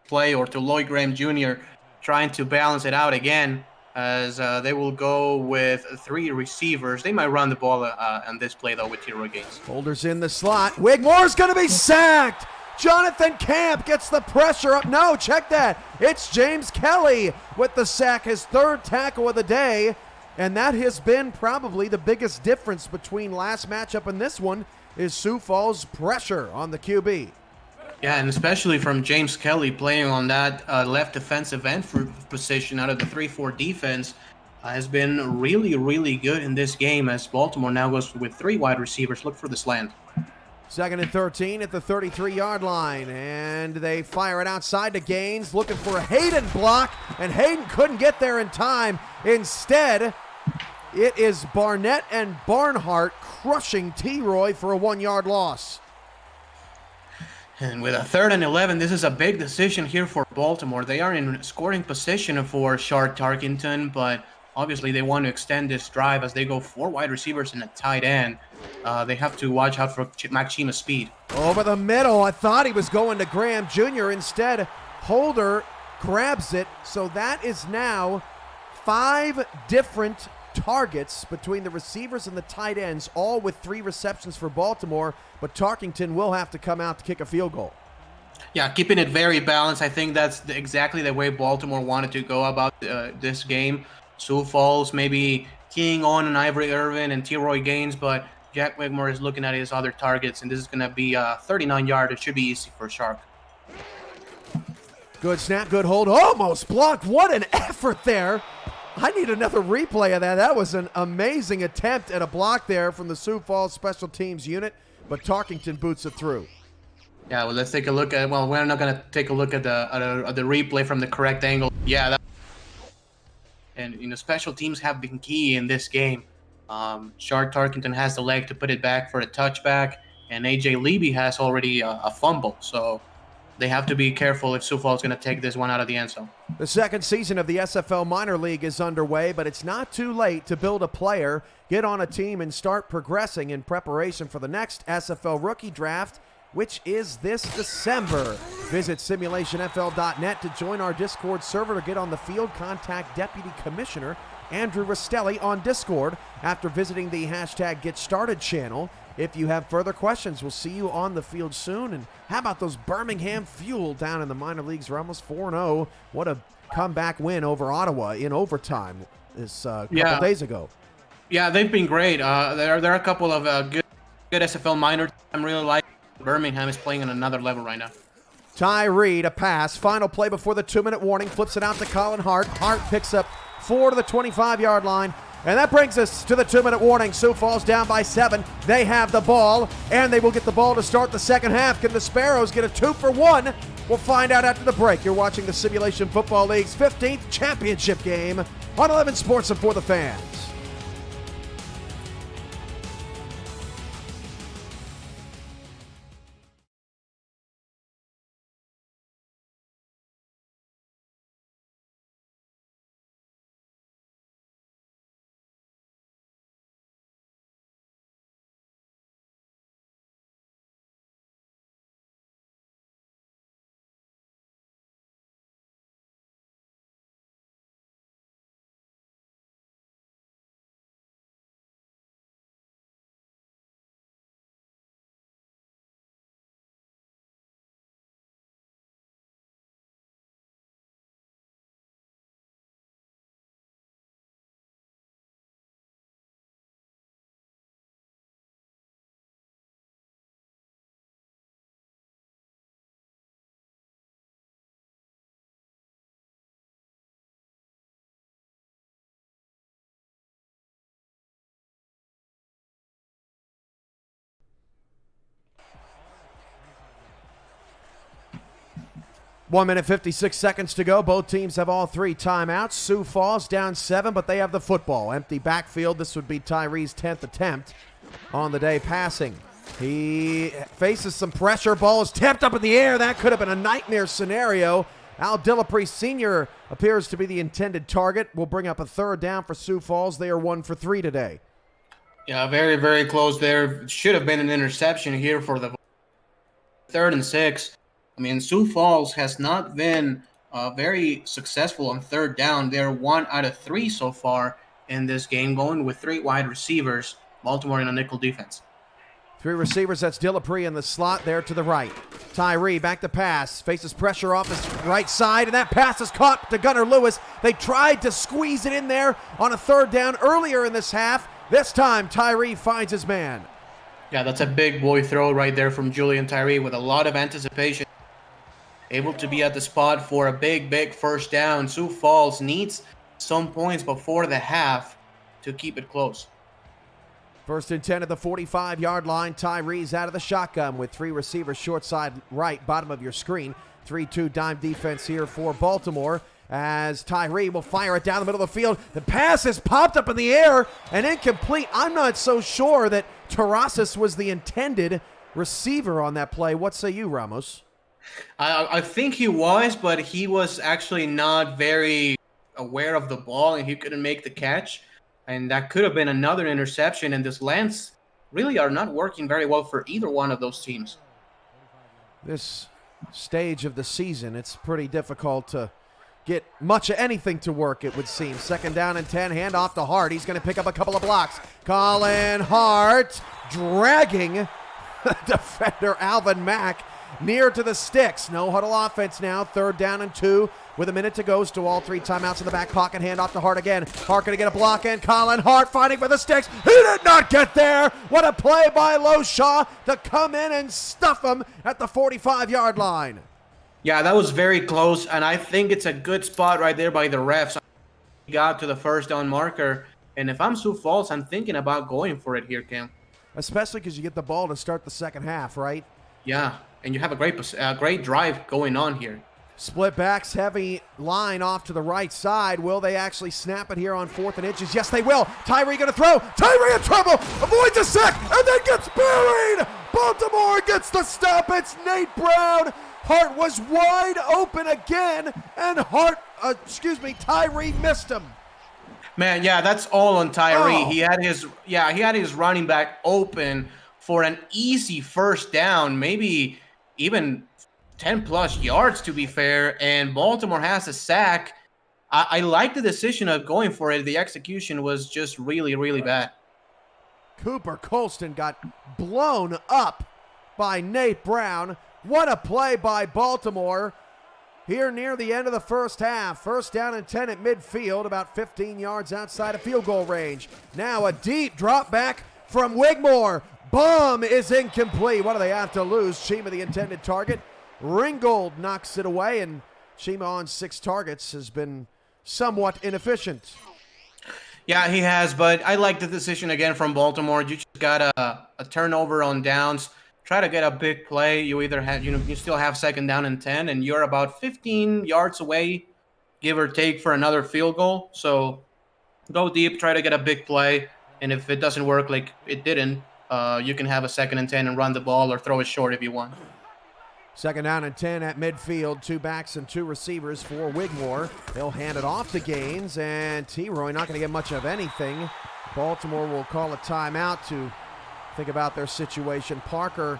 play or to Lloyd Graham Jr. trying to balance it out again, as they will go with 3 receivers. They might run the ball on this play, though, with T-Roy Gaines. Holder's in the slot. Wigmore's going to be sacked. Jonathan Camp gets the pressure up. No, check that. It's James Kelly with the sack, his 3rd tackle of the day, and that has been probably the biggest difference between last matchup and this one is Sioux Falls' pressure on the QB. Yeah, and especially from James Kelly playing on that left defensive end position out of the 3-4 defense has been really, really good in this game as Baltimore now goes with 3 wide receivers. Look for the slant. 2nd and 13 at the 33-yard line, and they fire it outside to Gaines, looking for a Hayden block, and Hayden couldn't get there in time. Instead, it is Barnett and Barnhart crushing T-Roy for a 1-yard loss. And with a 3rd and 11, this is a big decision here for Baltimore. They are in scoring position for Shard Tarkington, but obviously they want to extend this drive as they go 4 wide receivers and a tight end. They have to watch out for Mac Chima's speed. Over the middle, I thought he was going to Graham Jr. Instead, Holder grabs it, so that is now 5 different targets between the receivers and the tight ends, all with 3 receptions for Baltimore, but Tarkington will have to come out to kick a field goal. Yeah, keeping it very balanced. I think that's exactly the way Baltimore wanted to go about this game. Sioux Falls maybe keying on an Ivory Irvin and T-Roy Gaines, but Jack Wigmore is looking at his other targets, and this is going to be a 39-yard. It should be easy for Shark. Good snap, good hold, almost blocked. What an effort there I need another replay of that. That was an amazing attempt at a block there from the Sioux Falls special teams unit, but Tarkington boots it through. Yeah, well, let's take a look at. Well, we're not gonna take a look at the replay from the correct angle. Yeah, and special teams have been key in this game. Shark Tarkington has the leg to put it back for a touchback, and AJ Levy has already a fumble. So they have to be careful if Sioux Falls is going to take this one out of the end zone. The second season of the SFL Minor League is underway, but it's not too late to build a player, get on a team, and start progressing in preparation for the next SFL Rookie Draft, which is this December. Visit simulationfl.net to join our Discord server to get on the field. Contact Deputy Commissioner Andrew Rastelli on Discord after visiting the #GetStarted channel. If you have further questions, we'll see you on the field soon. And how about those Birmingham Fuel down in the minor leagues? We're almost 4-0. What a comeback win over Ottawa in overtime this couple days ago. Yeah, they've been great. There are a couple of good SFL minor. I'm really like Birmingham is playing on another level right now. Tyree to pass. Final play before the 2-minute warning. Flips it out to Colin Hart. Hart picks up 4 to the 25-yard line. And that brings us to the 2-minute warning. Sioux Falls down by 7. They have the ball, and they will get the ball to start the second half. Can the Sparrows get a 2-for-1? We'll find out after the break. You're watching the Simulation Football League's 15th championship game on 11 Sports and for the fans. One minute, 56 seconds to go. Both teams have all 3 timeouts. Sioux Falls down 7, but they have the football. Empty backfield. This would be Tyree's 10th attempt on the day passing. He faces some pressure. Ball is tipped up in the air. That could have been a nightmare scenario. Al Dillapre Sr. appears to be the intended target. Will bring up a 3rd down for Sioux Falls. They are 1 for 3 today. Yeah, very, very close there. Should have been an interception here for the 3rd and 6. I mean, Sioux Falls has not been very successful on 3rd down. They're 1 out of 3 so far in this game, going with 3 wide receivers. Baltimore in a nickel defense. 3 receivers. That's Dillapre in the slot there to the right. Tyree back to pass. Faces pressure off his right side, and that pass is caught to Gunnar Lewis. They tried to squeeze it in there on a 3rd down earlier in this half. This time, Tyree finds his man. Yeah, that's a big boy throw right there from Julian Tyree with a lot of anticipation. Able to be at the spot for a big, big 1st down. Sioux Falls needs some points before the half to keep it close. 1st and 10 at the 45-yard line. Tyree's out of the shotgun with 3 receivers short side right, bottom of your screen. 3-2 dime defense here for Baltimore as Tyree will fire it down the middle of the field. The pass is popped up in the air and incomplete. I'm not so sure that Terrasas was the intended receiver on that play. What say you, Ramos? I think he was, but he was actually not very aware of the ball, and he couldn't make the catch. And that could have been another interception, and this Lance really are not working very well for either one of those teams. This stage of the season, it's pretty difficult to get much of anything to work, it would seem. 2nd down and 10, hand off to Hart. He's going to pick up a couple of blocks. Colin Hart dragging defender Alvin Mack near to the sticks. No huddle offense now. 3rd down and 2 with a minute to go. Still all 3 timeouts in the back pocket. Hand off to Hart again. Hart going to get a block in. Colin Hart fighting for the sticks. He did not get there. What a play by Loshaw to come in and stuff him at the 45-yard line. Yeah, that was very close, and I think it's a good spot right there by the refs. got to the first down marker. And if I'm Sioux Falls, I'm thinking about going for it here, Cam. Especially because you get the ball to start the second half, right? Yeah, and you have a great drive going on here. Split backs, heavy line off to the right side. Will they actually snap it here on 4th and inches? Yes, they will. Tyree going to throw. Tyree in trouble. Avoids a sack and then gets buried. Baltimore gets the stop. It's Nate Brown. Hart was wide open again, and Tyree missed him. Man, yeah, that's all on Tyree. Oh. He had his running back open for an easy first down, maybe even 10+ yards to be fair, and Baltimore has a sack. I like the decision of going for it. The execution was just really, really bad. Cooper Colston got blown up by Nate Brown. What a play by Baltimore here near the end of the first half. First down and 10 at midfield, about 15 yards outside of field goal range. Now a deep drop back from Wigmore. Bomb is incomplete. What do they have to lose? Chima, the intended target. Ringgold knocks it away, and Chima on 6 targets has been somewhat inefficient. Yeah, he has, but I like the decision again from Baltimore. You just got a turnover on downs. Try to get a big play. You either have, you still have second down and 10, and you're about 15 yards away, give or take, for another field goal. So go deep, try to get a big play, and if it doesn't work like it didn't, you can have a 2nd and 10 and run the ball or throw it short if you want. Second down and 10 at midfield. 2 backs and 2 receivers for Wigmore. They'll hand it off to Gaines, and T-Roy not going to get much of anything. Baltimore will call a timeout to think about their situation. Parker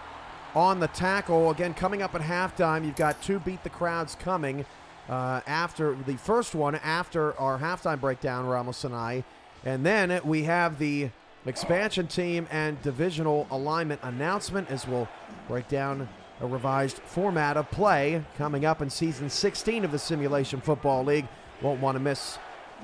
on the tackle. Again, coming up at halftime, you've got 2 beat the crowds coming after the first one, after our halftime breakdown, Ramos and I. And then we have the expansion team and divisional alignment announcement as we'll break down a revised format of play coming up in Season 16 of the Simulation Football League. Won't want to miss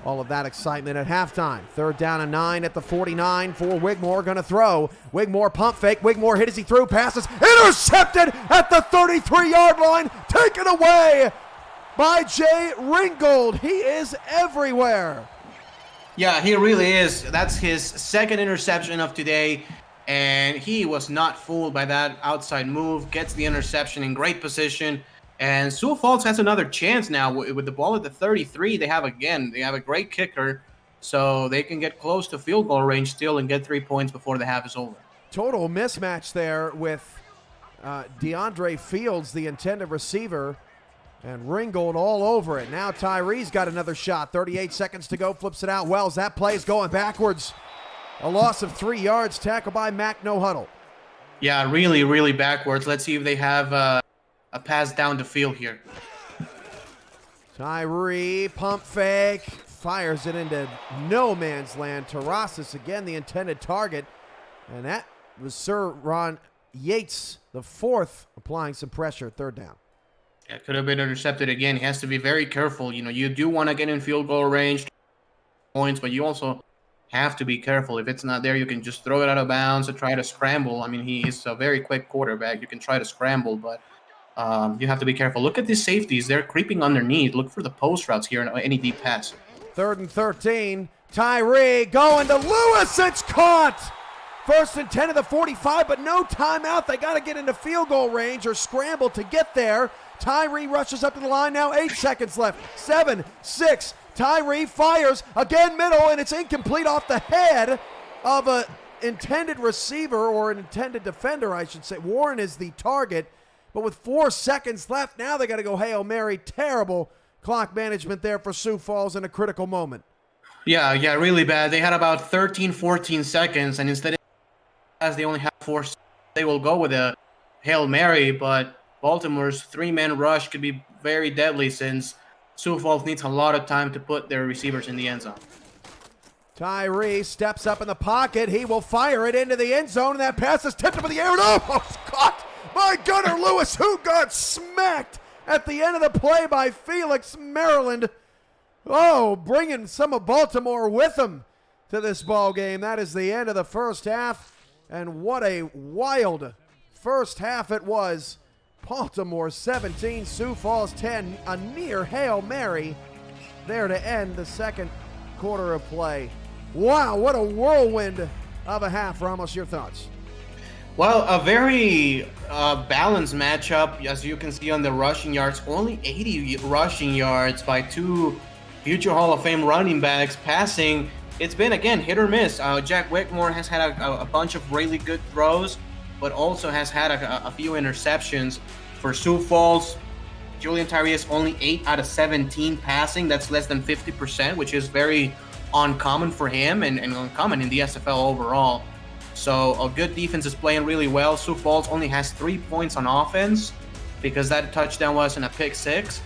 all of that excitement at halftime. 3rd down and 9 at the 49 for Wigmore. Going to throw. Wigmore pump fake. Wigmore hit as he threw. Passes. Intercepted at the 33-yard line. Taken away by Jay Ringgold. He is everywhere. Yeah, he really is. That's his 2nd interception of today. And he was not fooled by that outside move. Gets the interception in great position. And Sioux Falls has another chance now with the ball at the 33. They have a great kicker. So they can get close to field goal range still and get 3 points before the half is over. Total mismatch there with DeAndre Fields, the intended receiver, and Ringgold all over it. Now Tyree's got another shot. 38 seconds to go. Flips it out. Wells, that play is going backwards. A loss of 3 yards, tackled by Mac, no huddle. Yeah, really, really backwards. Let's see if they have a pass down the field here. Tyree, pump fake, fires it into no man's land. Terrasas, again, the intended target. And that was Sir Ron Yates, the 4th, applying some pressure. 3rd down. Yeah, could have been intercepted again. He has to be very careful. You do want to get in field goal range points, but you also have to be careful. If it's not there, you can just throw it out of bounds and try to scramble. I mean, he is a very quick quarterback. You can try to scramble, but you have to be careful. Look at these safeties. They're creeping underneath. Look for the post routes here and any deep pass. 3rd and 13. Tyree going to Lewis. It's caught. 1st and 10 of the 45, but no timeout. They got to get into field goal range or scramble to get there. Tyree rushes up to the line now. 8 seconds left. 7, 6. Tyree fires again middle, and it's incomplete off the head of an intended receiver, or an intended defender, I should say. Warren is the target, but with 4 seconds left, now they got to go Hail Mary. Terrible clock management there for Sioux Falls in a critical moment. Yeah, really bad. They had about 13, 14 seconds, and instead, as they only have 4 seconds, they will go with a Hail Mary, but Baltimore's 3-man rush could be very deadly since Sioux Falls needs a lot of time to put their receivers in the end zone. Tyree steps up in the pocket. He will fire it into the end zone, and that pass is tipped up in the air and almost caught by Gunnar Lewis, who got smacked at the end of the play by Felix Maryland. Oh, bringing some of Baltimore with him to this ball game. That is the end of the first half, and what a wild first half it was. Baltimore 17, Sioux Falls 10, a near Hail Mary there to end the second quarter of play. Wow, what a whirlwind of a half. Ramos, your thoughts? Well, a very balanced matchup, as you can see on the rushing yards. Only 80 rushing yards by two future Hall of Fame running backs. Passing, it's been, again, hit or miss. Jack Whitmore has had a bunch of really good throws, but also has had a few interceptions. For Sioux Falls, Julian Tyree is only 8 out of 17 passing. That's less than 50%, which is very uncommon for him and uncommon in the SFL overall. So a good defense is playing really well. Sioux Falls only has 3 points on offense because that touchdown was in a pick six.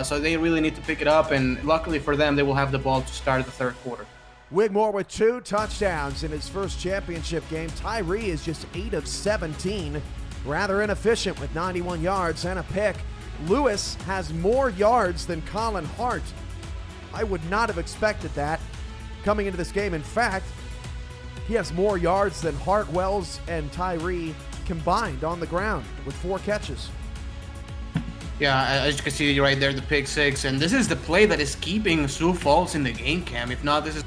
So they really need to pick it up, and luckily for them, they will have the ball to start the third quarter. Whitmore with 2 touchdowns in his first championship game. Tyree is just 8 of 17, rather inefficient with 91 yards and a pick. Lewis has more yards than Colin Hart. I would not have expected that coming into this game. In fact, he has more yards than Hart, Wells, and Tyree combined on the ground with 4 catches. Yeah, as you can see right there, the pick six. And this is the play that is keeping Sioux Falls in the game, Cam. If not, this is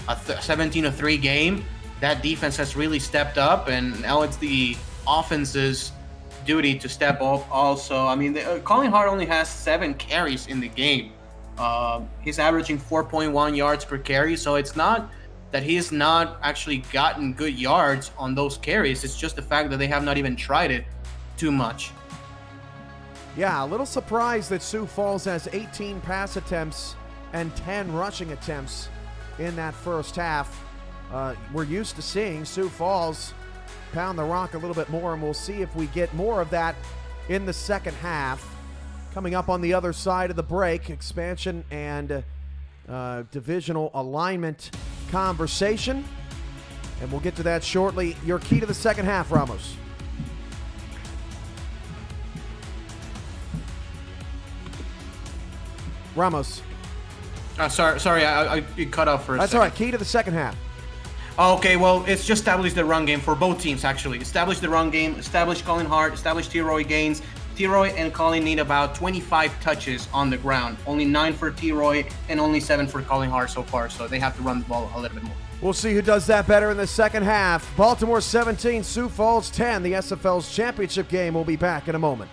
a 17-3 game. That defense has really stepped up, and now it's the offense's duty to step up also. I mean, Colin Hart only has 7 carries in the game. He's averaging 4.1 yards per carry, so it's not that he's not actually gotten good yards on those carries. It's just the fact that they have not even tried it too much. Yeah, a little surprised that Sioux Falls has 18 pass attempts and 10 rushing attempts in that first half. We're used to seeing Sioux Falls pound the rock a little bit more, and we'll see if we get more of that in the second half. Coming up on the other side of the break, expansion and divisional alignment conversation, and we'll get to that shortly. Your key to the second half, Ramos. Ramos. Sorry, I cut off for a second. That's all right. Key to the second half. Okay, well, it's just establish the run game for both teams, actually. Establish the run game, establish Colin Hart, establish T-Roy Gaines. T-Roy and Colin need about 25 touches on the ground. Only 9 for T-Roy and only 7 for Colin Hart so far, so they have to run the ball a little bit more. We'll see who does that better in the second half. Baltimore 17, Sioux Falls 10. The SFL's championship game will be back in a moment.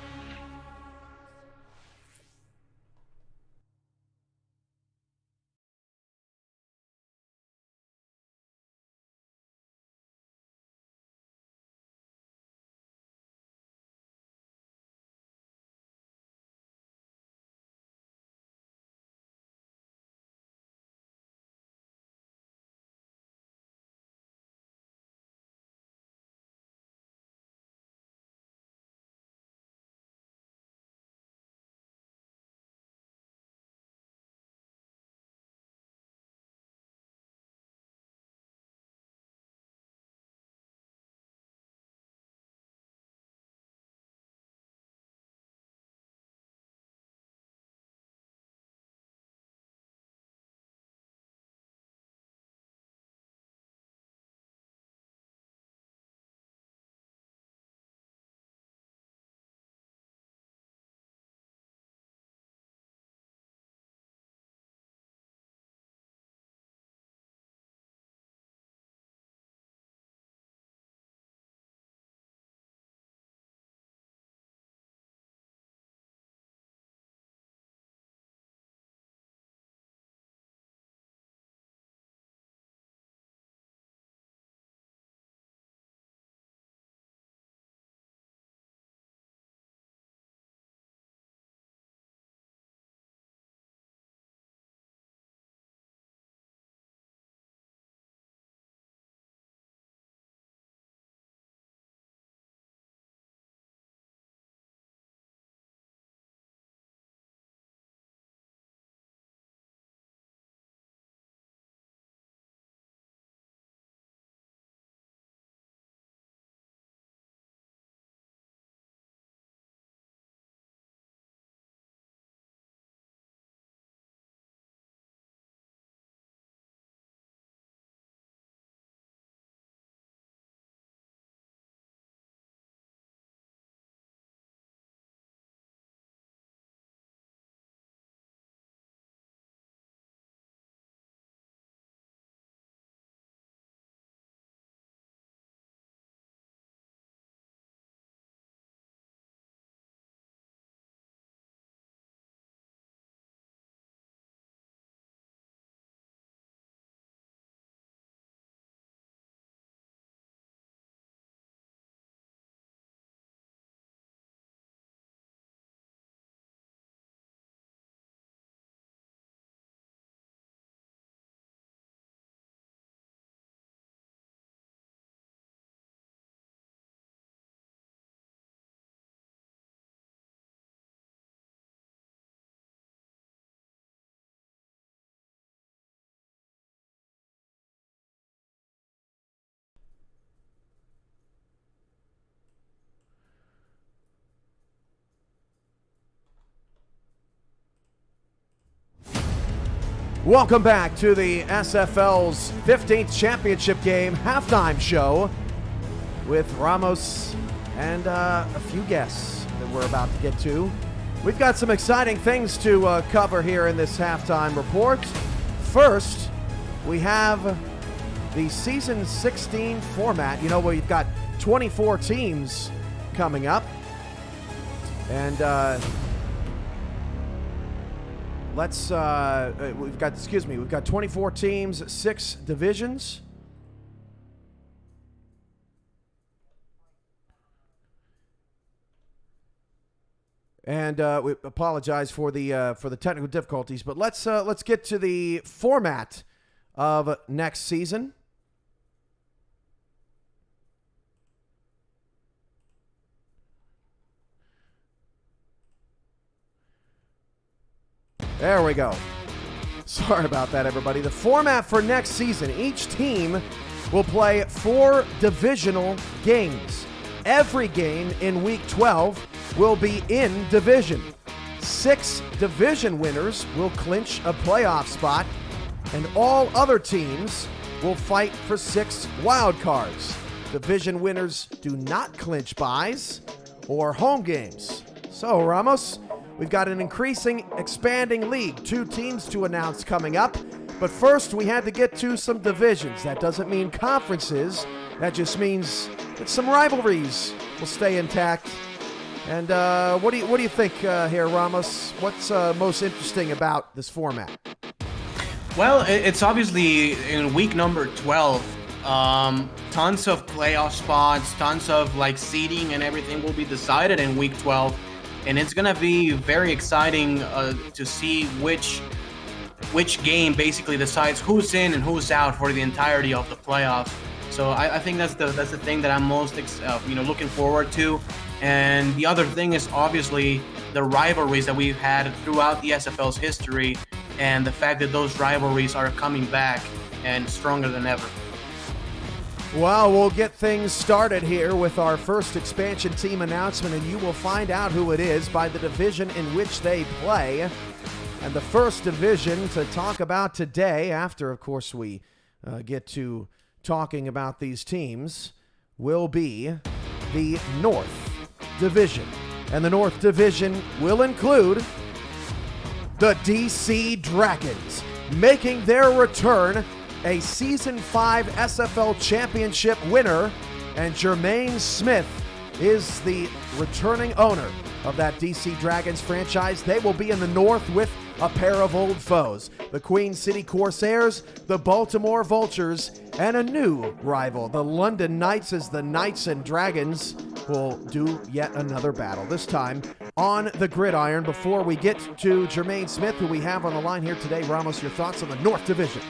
Welcome back to the SFL's 15th championship game halftime show with Ramos and a few guests that we're about to get to. We've got some exciting things to cover here in this halftime report. First, we have the Season 16 format. You know, we've got 24 teams coming up. And we've got 24 teams, 6 divisions. And we apologize for the technical difficulties, but let's get to the format of next season. There we go. Sorry about that, everybody. The format for next season, each team will play 4 divisional games. Every game in Week 12 will be in division. 6 division winners will clinch a playoff spot, and all other teams will fight for 6 wild cards. Division winners do not clinch buys or home games. So, Ramos, we've got an expanding league. 2 teams to announce coming up. But first, we had to get to some divisions. That doesn't mean conferences. That just means that some rivalries will stay intact. And what do you think here, Ramos? What's most interesting about this format? Well, it's obviously in week number 12. Tons of playoff spots, tons of seeding and everything will be decided in week 12. And it's going to be very exciting to see which game basically decides who's in and who's out for the entirety of the playoffs. So I think that's the thing that I'm most looking forward to. And the other thing is obviously the rivalries that we've had throughout the SFL's history, and the fact that those rivalries are coming back and stronger than ever. Well, we'll get things started here with our first expansion team announcement, and you will find out who it is by the division in which they play. And the first division to talk about today, after, of course, we get to talking about these teams, will be the North Division. And the North Division will include the DC Dragons, making their return, a Season 5 SFL Championship winner, and Jermaine Smith is the returning owner of that DC Dragons franchise. They will be in the North with a pair of old foes, the Queen City Corsairs, the Baltimore Vultures, and a new rival, the London Knights, as the Knights and Dragons will do yet another battle, this time on the gridiron. Before we get to Jermaine Smith, who we have on the line here today, Ramos, your thoughts on the North Division?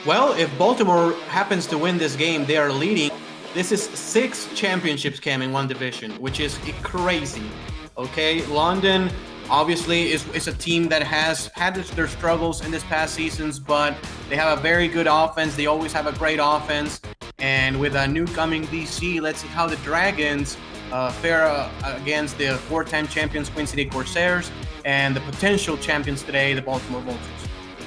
Well, if Baltimore happens to win this game, they are leading. This is 6 championships, Cam, in one division, which is crazy. Okay, London obviously is a team that has had their struggles in this past seasons, but they have a very good offense. They always have a great offense. And with a new coming DC, let's see how the Dragons fare against the 4-time champions Queen City Corsairs and the potential champions today, the Baltimore Vultures.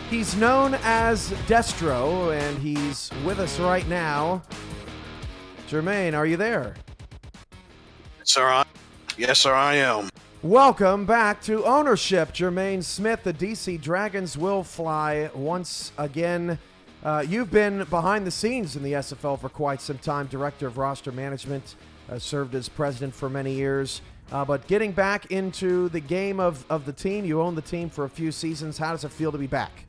He's known as Destro, and he's with us right now. Jermaine, are you there? Yes, sir, I am. Welcome back to ownership, Jermaine Smith. The DC Dragons will fly once again. You've been behind the scenes in the SFL for quite some time, director of roster management, served as president for many years. But getting back into the game of the team, you owned the team for a few seasons. How does it feel to be back?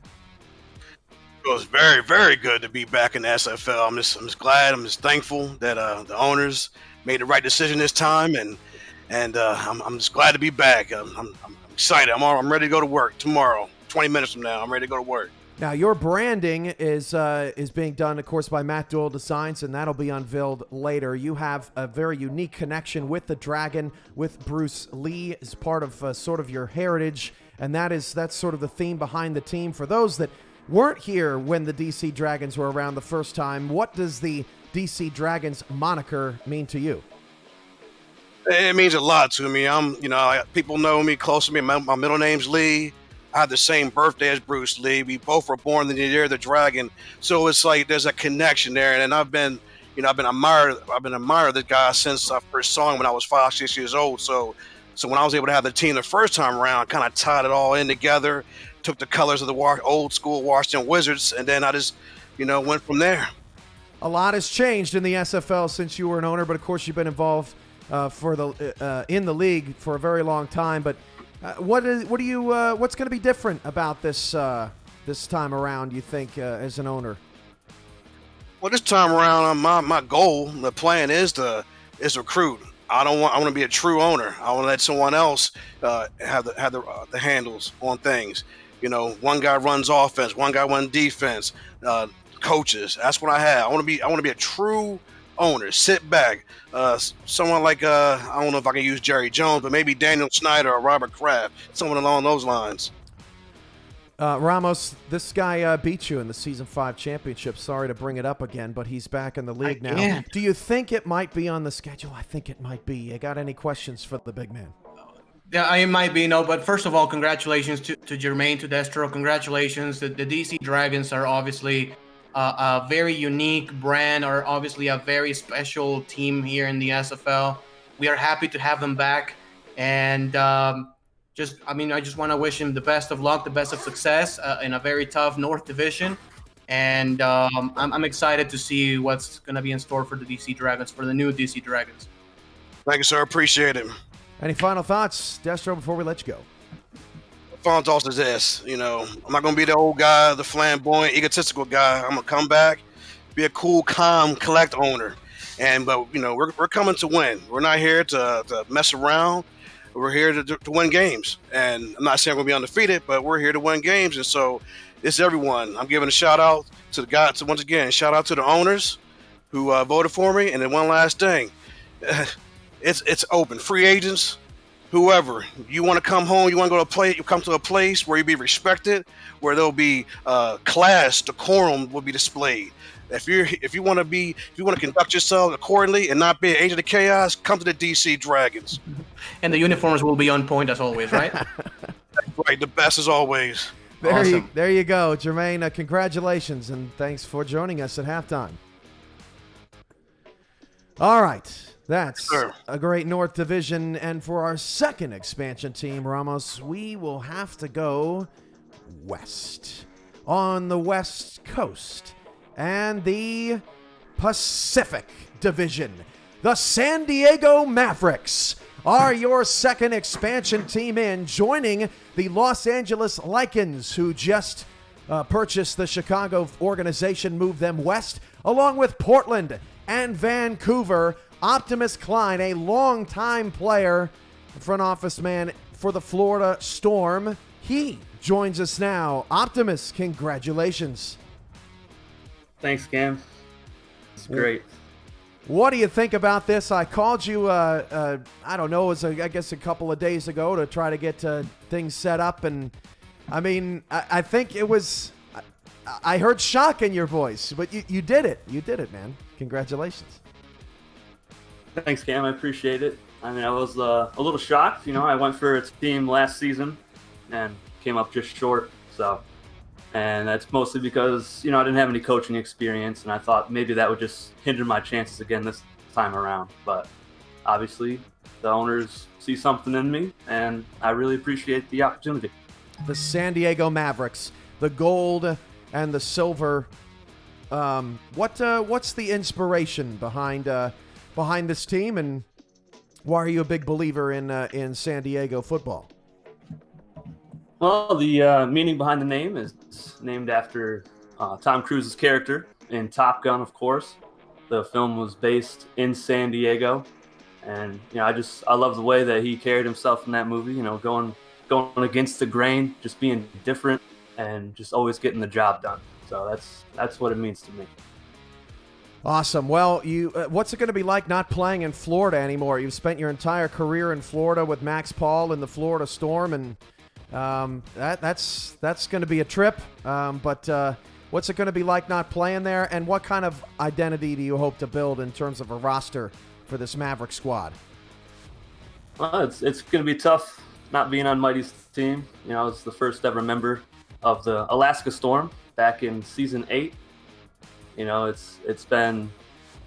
It was very, very good to be back in the SFL. I'm just glad. I'm just thankful that the owners made the right decision this time, and I'm just glad to be back. I'm excited. I'm ready to go to work tomorrow. 20 minutes from now, I'm ready to go to work. Now, your branding is being done, of course, by Matt Doyle Designs, and that'll be unveiled later. You have a very unique connection with the Dragon, with Bruce Lee, as part of sort of your heritage, and that's sort of the theme behind the team. For those that weren't here when the DC Dragons were around the first time, what does the DC Dragons moniker mean to you? It means a lot to me. People know me close to me. My middle name's Lee. I have the same birthday as Bruce Lee. We both were born in the year of the dragon. So it's like there's a connection there. And I've been admired of this guy since I first saw him when I was 5, 6 years old. So when I was able to have the team the first time around, kind of tied it all in together, took the colors of the old school Washington Wizards, and then I just, went from there. A lot has changed in the SFL since you were an owner, but of course you've been involved in the league for a very long time. But what's going to be different about this time around, you think, as an owner? Well, this time around, my goal, the plan is recruit. I want to be a true owner. I want to let someone else have the handles on things. One guy runs offense, one guy runs defense, coaches. That's what I have. I want to be a true owner. Sit back. Someone like I don't know if I can use Jerry Jones, but maybe Daniel Snyder or Robert Kraft, someone along those lines. Ramos, this guy beat you in the Season 5 championship. Sorry to bring it up again, but he's back in the league now. Do you think it might be on the schedule? I think it might be. You got any questions for the big man? Yeah, it might be, no, but first of all, congratulations to Jermaine, to Destro. Congratulations. The DC Dragons are obviously a very unique brand, or obviously a very special team here in the SFL. We are happy to have them back. And I just want to wish him the best of luck, the best of success in a very tough North Division. And I'm excited to see what's going to be in store for the DC Dragons, for the new DC Dragons. Thank you, sir. Appreciate it. Any final thoughts, Destro, before we let you go? Final thoughts is this. I'm not going to be the old guy, the flamboyant, egotistical guy. I'm going to come back, be a cool, calm, collect owner. But we're coming to win. We're not here to mess around. We're here to win games. And I'm not saying we're going to be undefeated, but we're here to win games. And so it's everyone. I'm giving a shout out to the guys. Once again, shout out to the owners who voted for me. And then one last thing. It's open. Free agents, whoever. You want to come home, you want to come to a place where you be respected, where there'll be class, decorum will be displayed. If you want to conduct yourself accordingly and not be an agent of chaos, come to the DC Dragons. And the uniforms will be on point as always, right? That's right, the best as always. There you go, Jermaine. Congratulations, and thanks for joining us at halftime. All right. That's a great North Division. And for our second expansion team, Ramos, we will have to go west. On the West Coast and the Pacific Division, the San Diego Mavericks are your second expansion team in, joining the Los Angeles Lycans, who just purchased the Chicago organization, moved them west, along with Portland and Vancouver. Optimus Klein, a longtime player, front office man for the Florida Storm, he joins us now. Optimus, congratulations. Thanks, Cam. It's great. What do you think about this? I called you, I don't know, it was, I guess, a couple of days ago to try to get things set up. And, I think it was, I heard shock in your voice, but you did it. You did it, man. Congratulations. Thanks, Cam. I appreciate it. I was a little shocked. I went for a team last season and came up just short. And that's mostly because, I didn't have any coaching experience, and I thought maybe that would just hinder my chances again this time around. But obviously, the owners see something in me, and I really appreciate the opportunity. The San Diego Mavericks, the gold and the silver. What's the inspiration behind this team, and why are you a big believer in San Diego football? Well, the meaning behind the name is named after Tom Cruise's character in Top Gun, of course. The film was based in San Diego, and I love the way that he carried himself in that movie. Going against the grain, just being different, and just always getting the job done. So that's what it means to me. Awesome. Well, what's it going to be like not playing in Florida anymore? You've spent your entire career in Florida with Max Paul in the Florida Storm, and that's going to be a trip. But what's it going to be like not playing there, and what kind of identity do you hope to build in terms of a roster for this Maverick squad? Well, it's going to be tough not being on Mighty's team. You know, I was the first ever member of the Alaska Storm back in season 8. You know, it's been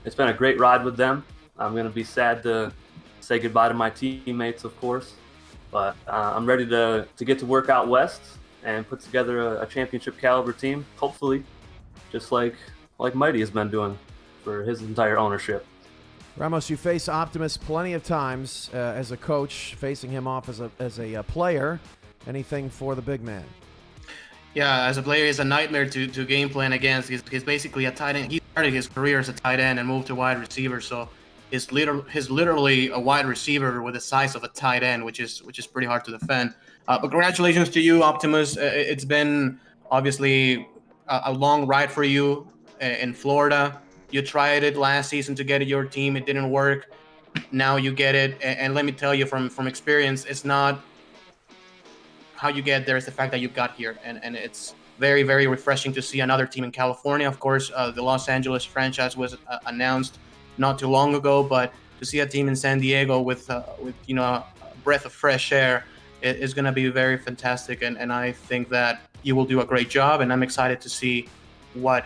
a great ride with them. I'm gonna be sad to say goodbye to my teammates, of course, but I'm ready to get to work out west and put together a championship caliber team, hopefully, just like Mighty has been doing for his entire ownership. Ramos, you face Optimus plenty of times as a coach, facing him off as a player. Anything for the big man? Yeah, as a player, he's a nightmare to game plan against. He's basically a tight end. He started his career as a tight end and moved to wide receiver, so he's literally a wide receiver with the size of a tight end, which is pretty hard to defend. But congratulations to you, Optimus. It's been obviously a long ride for you in Florida. You tried it last season to get your team. It didn't work. Now you get it. And let me tell you from experience, it's not how you get there, it's the fact that you got here. And it's very, very refreshing to see another team in California. Of course, the Los Angeles franchise was announced not too long ago, but to see a team in San Diego with you know, a breath of fresh air is going to be very fantastic. And I think that you will do a great job. And I'm excited to see what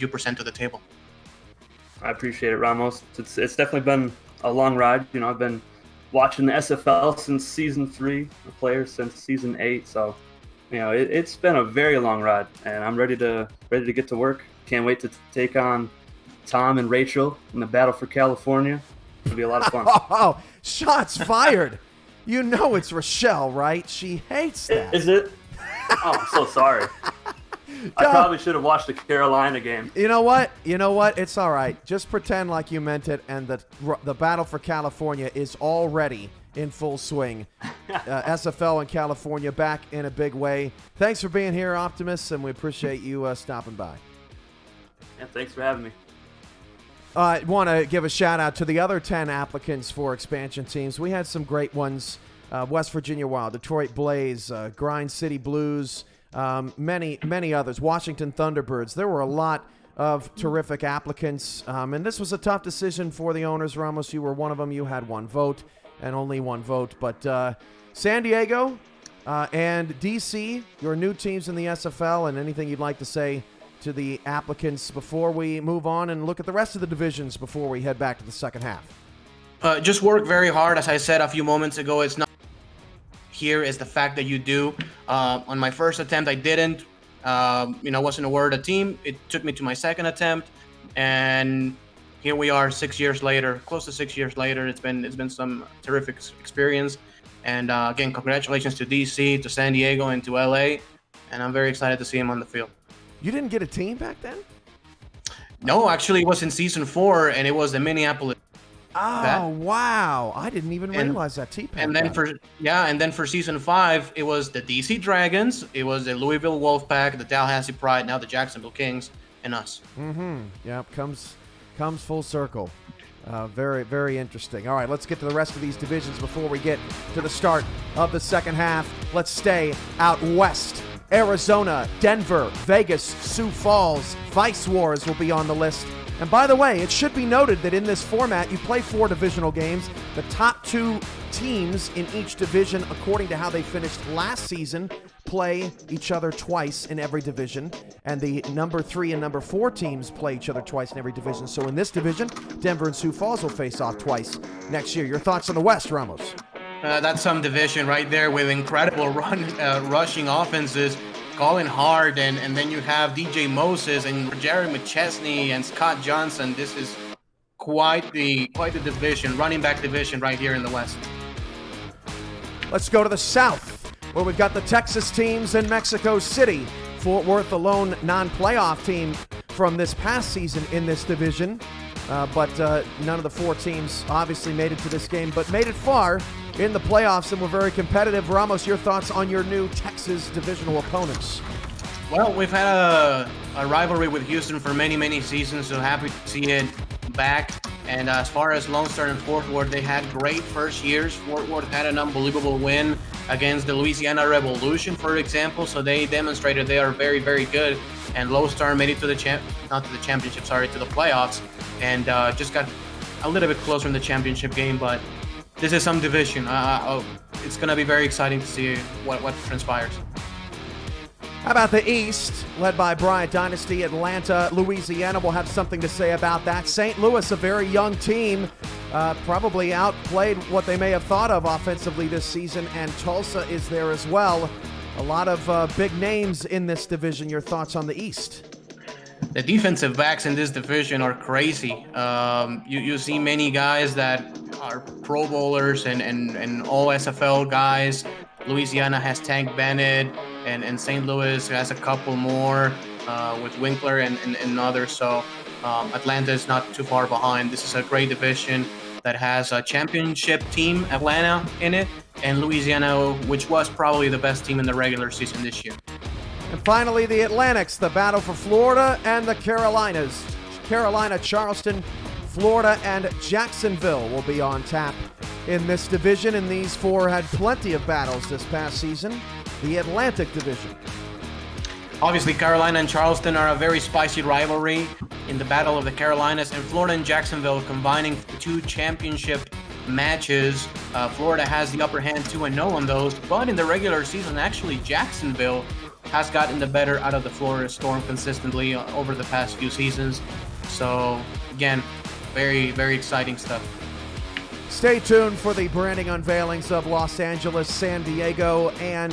you present to the table. I appreciate it, Ramos. It's definitely been a long ride. You know, I've been watching the SFL since season 3, the players since season 8. So, you know, it's been a very long ride, and I'm ready to get to work. Can't wait to take on Tom and Rachel in the battle for California. It'll be a lot of fun. Oh, shots fired! You know it's Rochelle, right? She hates that. Is it? Oh, I'm so sorry. I probably should have watched the Carolina game. You know what? It's all right. Just pretend like you meant it, and the battle for California is already in full swing. SFL in California back in a big way. Thanks for being here, Optimus, and we appreciate you stopping by. Yeah, thanks for having me. I want to give a shout-out to the other 10 applicants for expansion teams. We had some great ones. West Virginia Wild, Detroit Blaze, Grind City Blues, many others, Washington Thunderbirds. There were a lot of terrific applicants, and this was a tough decision for the owners. Ramos, you were one of them. You had one vote and only one vote. But San Diego and DC, your new teams in the SFL, and anything you'd like to say to the applicants before we move on and look at the rest of the divisions before we head back to the second half. Just work very hard. As I said a few moments ago, it's not here is the fact that you do. On my first attempt, I didn't. Wasn't awarded a team. It took me to my second attempt, and here we are 6 years later, close to 6 years later. It's been some terrific experience, and again, congratulations to DC, to San Diego, and to LA, and I'm very excited to see him on the field. You didn't get a team back then? No, actually, it was in season 4, and it was the Minneapolis. Oh, wow. I didn't even realize that T-Pack. And then for season 5, it was the DC Dragons, it was the Louisville Wolfpack, the Tallahassee Pride, now the Jacksonville Kings, and us. Mm-hmm. Yep, comes full circle. Very, very interesting. All right, let's get to the rest of these divisions before we get to the start of the second half. Let's stay out west. Arizona, Denver, Vegas, Sioux Falls, Vice Wars will be on the list. And by the way, it should be noted that in this format, you play 4 divisional games. The top 2 teams in each division, according to how they finished last season, play each other twice in every division. And the number 3 and number 4 teams play each other twice in every division. So in this division, Denver and Sioux Falls will face off twice next year. Your thoughts on the West, Ramos? That's some division right there with incredible rushing offenses, calling hard, and then you have DJ Moses and Jerry McChesney and Scott Johnson. This is quite the division, running back division right here in the West. Let's go to the South, where we've got the Texas teams and Mexico City. Fort Worth, the lone non-playoff team from this past season in this division. But none of the 4 teams obviously made it to this game, but made it far in the playoffs and were very competitive. Ramos, your thoughts on your new Texas divisional opponents? Well, we've had a rivalry with Houston for many, many seasons, so happy to see it back. And as far as Lone Star and Fort Worth, they had great first years. Fort Worth had an unbelievable win against the Louisiana Revolution, for example, so they demonstrated they are very, very good. And Lone Star made it to the to the playoffs, and just got a little bit closer in the championship game, but this is some division. it's going to be very exciting to see what transpires. How about the East, led by Bryant Dynasty? Atlanta, Louisiana will have something to say about that. St. Louis, a very young team, probably outplayed what they may have thought of offensively this season, and Tulsa is there as well. A lot of big names in this division. Your thoughts on the East? The defensive backs in this division are crazy. You see many guys that are Pro Bowlers and all SFL guys. Louisiana has Tank Bennett, and St. Louis has a couple more with Winkler and others. So Atlanta is not too far behind. This is a great division that has a championship team, Atlanta, in it, and Louisiana, which was probably the best team in the regular season this year. And finally, the Atlantics, the battle for Florida and the Carolinas. Carolina, Charleston, Florida, and Jacksonville will be on tap in this division, and these four had plenty of battles this past season. The Atlantic Division. Obviously, Carolina and Charleston are a very spicy rivalry in the Battle of the Carolinas, and Florida and Jacksonville combining two championship matches. Florida has the upper hand 2-0 on those, but in the regular season, actually, Jacksonville has gotten the better out of the Florida Storm consistently over the past few seasons. So, again, very, very exciting stuff. Stay tuned for the branding unveilings of Los Angeles, San Diego, and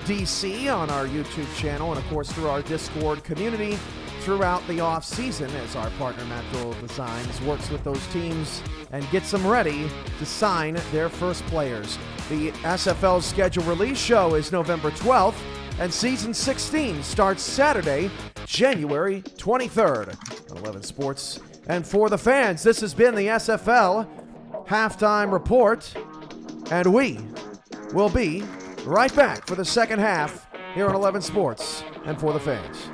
DC on our YouTube channel, and of course through our Discord community throughout the off season, as our partner Matt Doyle Designs works with those teams and gets them ready to sign their first players. The SFL schedule release show is November 12th, and season 16 starts Saturday, January 23rd on 11 Sports. And for the fans, this has been the SFL Halftime Report, and we will be right back for the second half here on 11 Sports and for the fans.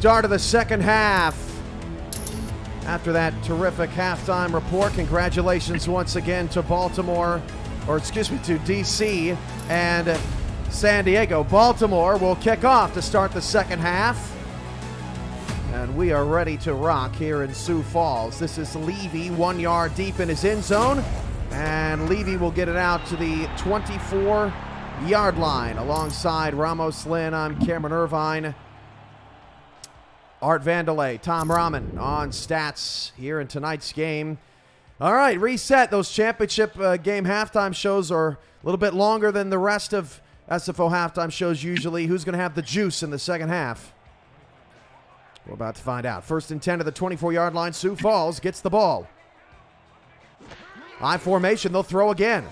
start of the second half. After that terrific halftime report, congratulations once again to Baltimore, or excuse me, to DC and San Diego. Baltimore will kick off to start the second half. And we are ready to rock here in Sioux Falls. This is Levy, 1 yard deep in his end zone. And Levy will get it out to the 24-yard line. Alongside Ramos Lynn, I'm Cameron Irvine. Art Vandelay, Tom Rahman on stats here in tonight's game. All right, reset. Those championship game halftime shows are a little bit longer than the rest of SFO halftime shows usually. Who's going to have the juice in the second half? We're about to find out. First and 10 to the 24-yard line. Sioux Falls gets the ball. I formation, they'll throw again.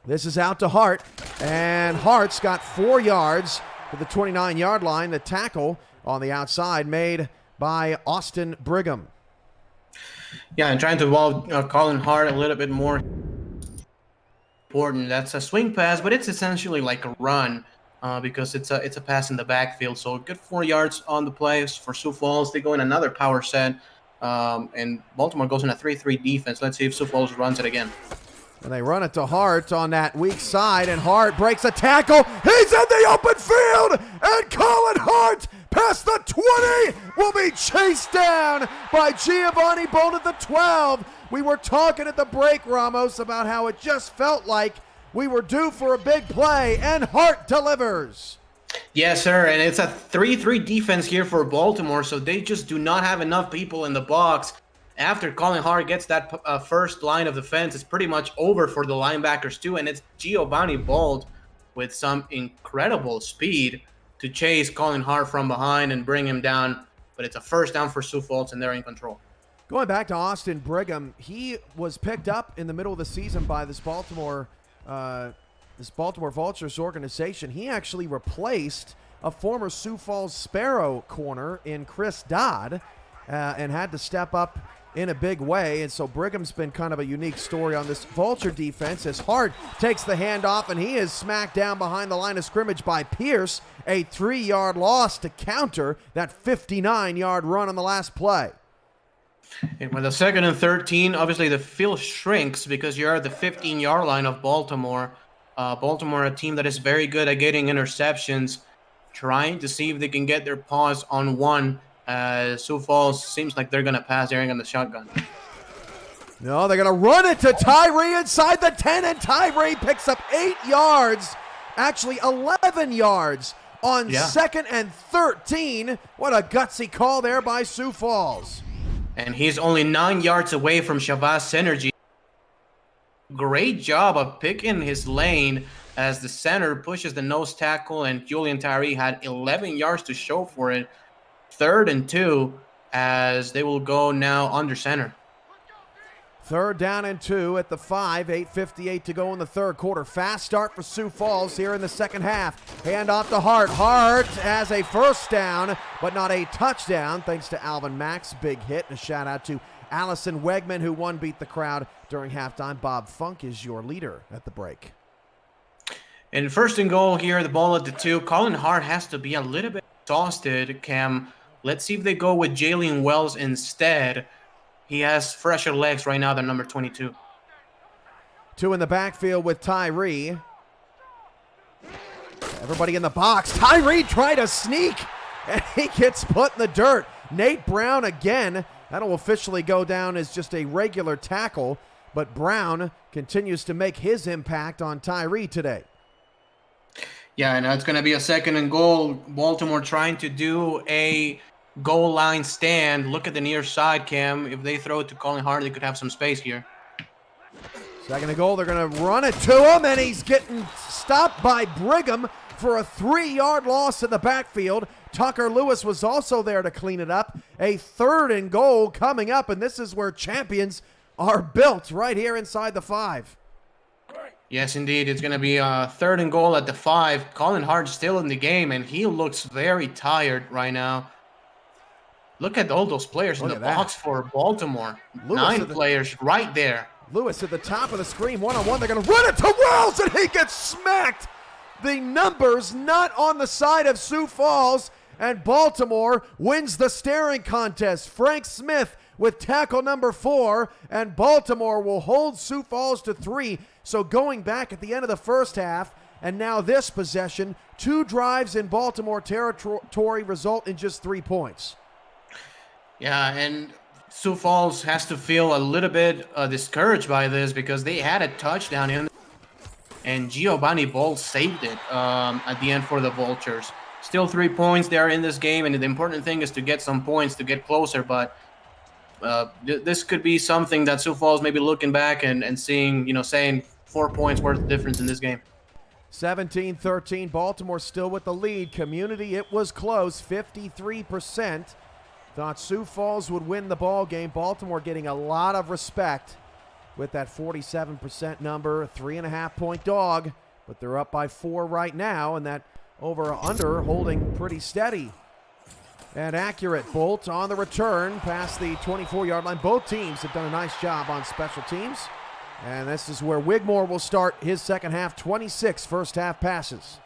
This is out to Hart, and Hart's got 4 yards to the 29-yard line. The tackle on the outside made by Austin Brigham. Yeah, and trying to involve Colin Hart a little bit more important. That's a swing pass, but it's essentially like a run because it's a pass in the backfield. So good 4 yards on the play for Sioux Falls. They go in another power set, and Baltimore goes in a 3-3 defense. Let's see if Sioux Falls runs it again. And they run it to Hart on that weak side, and Hart breaks a tackle. He's in the open field, and Colin Hart past the 20 will be chased down by Giovanni Bone at the 12. We were talking at the break, Ramos, about how it just felt like we were due for a big play, and Hart delivers. Yes, sir, and it's a 3-3 defense here for Baltimore, so they just do not have enough people in the box. After Colin Hart gets that first line of defense, it's pretty much over for the linebackers too, and it's Giovanni Bald with some incredible speed to chase Colin Hart from behind and bring him down. But it's a first down for Sioux Falls, and they're in control. Going back to Austin Brigham, he was picked up in the middle of the season by this Baltimore Vultures organization. He actually replaced a former Sioux Falls Sparrow corner in Chris Dodd and had to step up in a big way, and so Brigham's been kind of a unique story on this Vulture defense as Hart takes the handoff, and he is smacked down behind the line of scrimmage by Pierce. A 3-yard loss to counter that 59-yard run on the last play. And with a 2nd and 13, obviously the field shrinks because you're at the 15-yard line of Baltimore. Baltimore, a team that is very good at getting interceptions, trying to see if they can get their paws on one. Sioux Falls seems like they're going to pass airing on the shotgun. No, they're going to run it to Tyree inside the 10, and Tyree picks up 8 yards, actually 11 yards on 2nd and 13. What a gutsy call there by Sioux Falls. And he's only 9 yards away from Shabazz Synergy. Great job of picking his lane as the center pushes the nose tackle, and Julian Tyree had 11 yards to show for it. 3rd and 2 as they will go now under center. 3rd down and 2 at the 5, 8:58 to go in the third quarter. Fast start for Sioux Falls here in the second half. Hand off to Hart. Hart has a first down, but not a touchdown, thanks to Alvin Mack's big hit. And a shout out to Allison Wegman, who won Beat the Crowd during halftime. Bob Funk is your leader at the break. And 1st and goal here, the ball at the 2. Colin Hart has to be a little bit exhausted, Cam. Let's see if they go with Jalen Wells instead. He has fresher legs right now than number 22. 2 in the backfield with Tyree. Everybody in the box. Tyree tried to sneak, and he gets put in the dirt. Nate Brown again. That'll officially go down as just a regular tackle, but Brown continues to make his impact on Tyree today. Yeah, and it's going to be a 2nd and goal. Baltimore trying to do a goal line stand. Look at the near side, Cam. If they throw it to Colin Hart, they could have some space here. 2nd and goal. They're going to run it to him, and he's getting stopped by Brigham for a 3-yard loss in the backfield. Tucker Lewis was also there to clean it up. A 3rd and goal coming up, and this is where champions are built, right here inside the 5. Yes, indeed. It's going to be a 3rd and goal at the 5. Colin Hart still in the game, and he looks very tired right now. Look at all those players in the box for Baltimore. 9 players right there. Lewis at the top of the screen, one-on-one. They're going to run it to Wells, and he gets smacked. The numbers not on the side of Sioux Falls and Baltimore wins the staring contest. Frank Smith with tackle number 4, and Baltimore will hold Sioux Falls to 3. So going back at the end of the first half, and now this possession, 2 drives in Baltimore territory result in just 3 points. Yeah, and Sioux Falls has to feel a little bit discouraged by this because they had a touchdown in, and Giovanni Bolt saved it at the end for the Vultures. Still 3 points there in this game, and the important thing is to get some points to get closer, but this could be something that Sioux Falls may be looking back and seeing, saying 4 points worth of difference in this game. 17-13, Baltimore still with the lead. Community, it was close, 53%. Thought Sioux Falls would win the ball game. Baltimore getting a lot of respect with that 47% number, 3.5-point dog, but they're up by 4 right now, and that over/under holding pretty steady and accurate. Bolt on the return past the 24-yard line. Both teams have done a nice job on special teams, and this is where Wigmore will start his second half. 26 first half passes.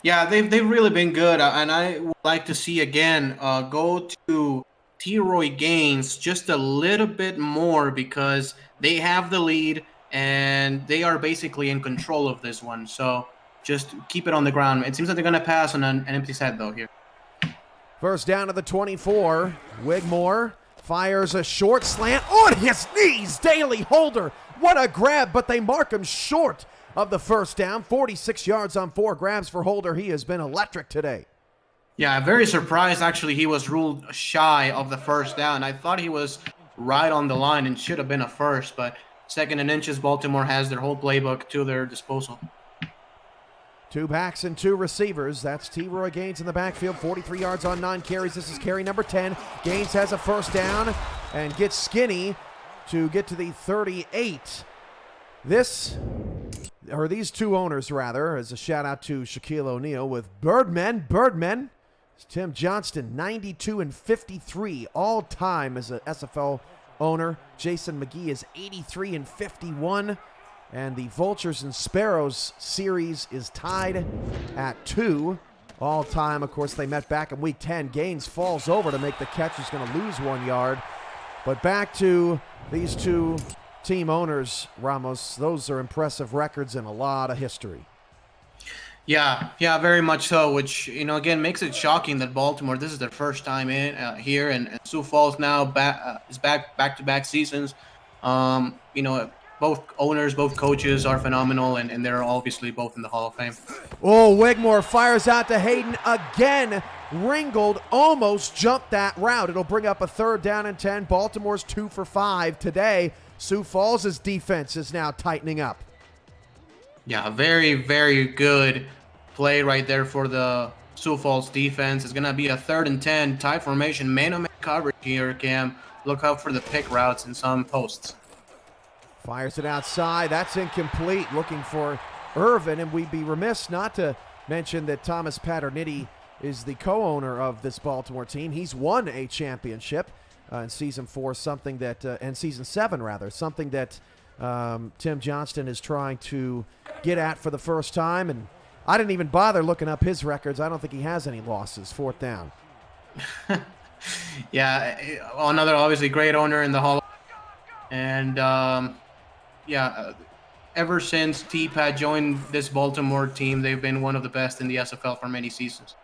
Yeah, they've really been good, and I would like to see again go to T-Roy Gaines just a little bit more because they have the lead and they are basically in control of this one. So just keep it on the ground. It seems like they're going to pass on an empty set though here. First down to the 24. Wigmore fires a short slant on his knees. Daly Holder, what a grab, but they mark him short of the first down. 46 yards on 4 grabs for Holder. He has been electric today. Yeah, very surprised actually he was ruled shy of the first down. I thought he was right on the line and should have been a first, but 2nd and inches, Baltimore has their whole playbook to their disposal. 2 backs and 2 receivers. That's T-Roy Gaines in the backfield. 43 yards on 9 carries. This is carry number 10. Gaines has a first down and gets skinny to get to the 38. These 2 owners, rather, as a shout out to Shaquille O'Neal with Birdmen. Tim Johnston, 92 and 53 all time as a SFL owner. Jason McGee is 83 and 51. And the Vultures and Sparrows series is tied at 2 all time. Of course, they met back in week 10. Gaines falls over to make the catch. He's going to lose 1 yard. But back to these 2 team owners, Ramos. Those are impressive records and a lot of history. Yeah, very much so, which, again, makes it shocking that Baltimore, this is their first time in here, and Sioux Falls now is back-to-back seasons. Both owners, both coaches are phenomenal, and they're obviously both in the Hall of Fame. Oh, Wigmore fires out to Hayden again. Ringgold almost jumped that route. It'll bring up a 3rd down and 10. Baltimore's 2 for 5 today. Sioux Falls' defense is now tightening up. Yeah, very, very good play right there for the Sioux Falls defense. It's going to be a 3rd and 10, tight formation, man-on-man coverage here, Cam. Look out for the pick routes in some posts. Fires it outside. That's incomplete. Looking for Irvin, and we'd be remiss not to mention that Thomas Paternitti is the co-owner of this Baltimore team. He's won a championship in Season 4, and Season 7, rather, something that Tim Johnston is trying to get at for the first time, and I didn't even bother looking up his records. I don't think he has any losses. 4th down. Yeah, another obviously great owner in the Hall. And ever since T-Pat joined this Baltimore team, they've been one of the best in the SFL for many seasons.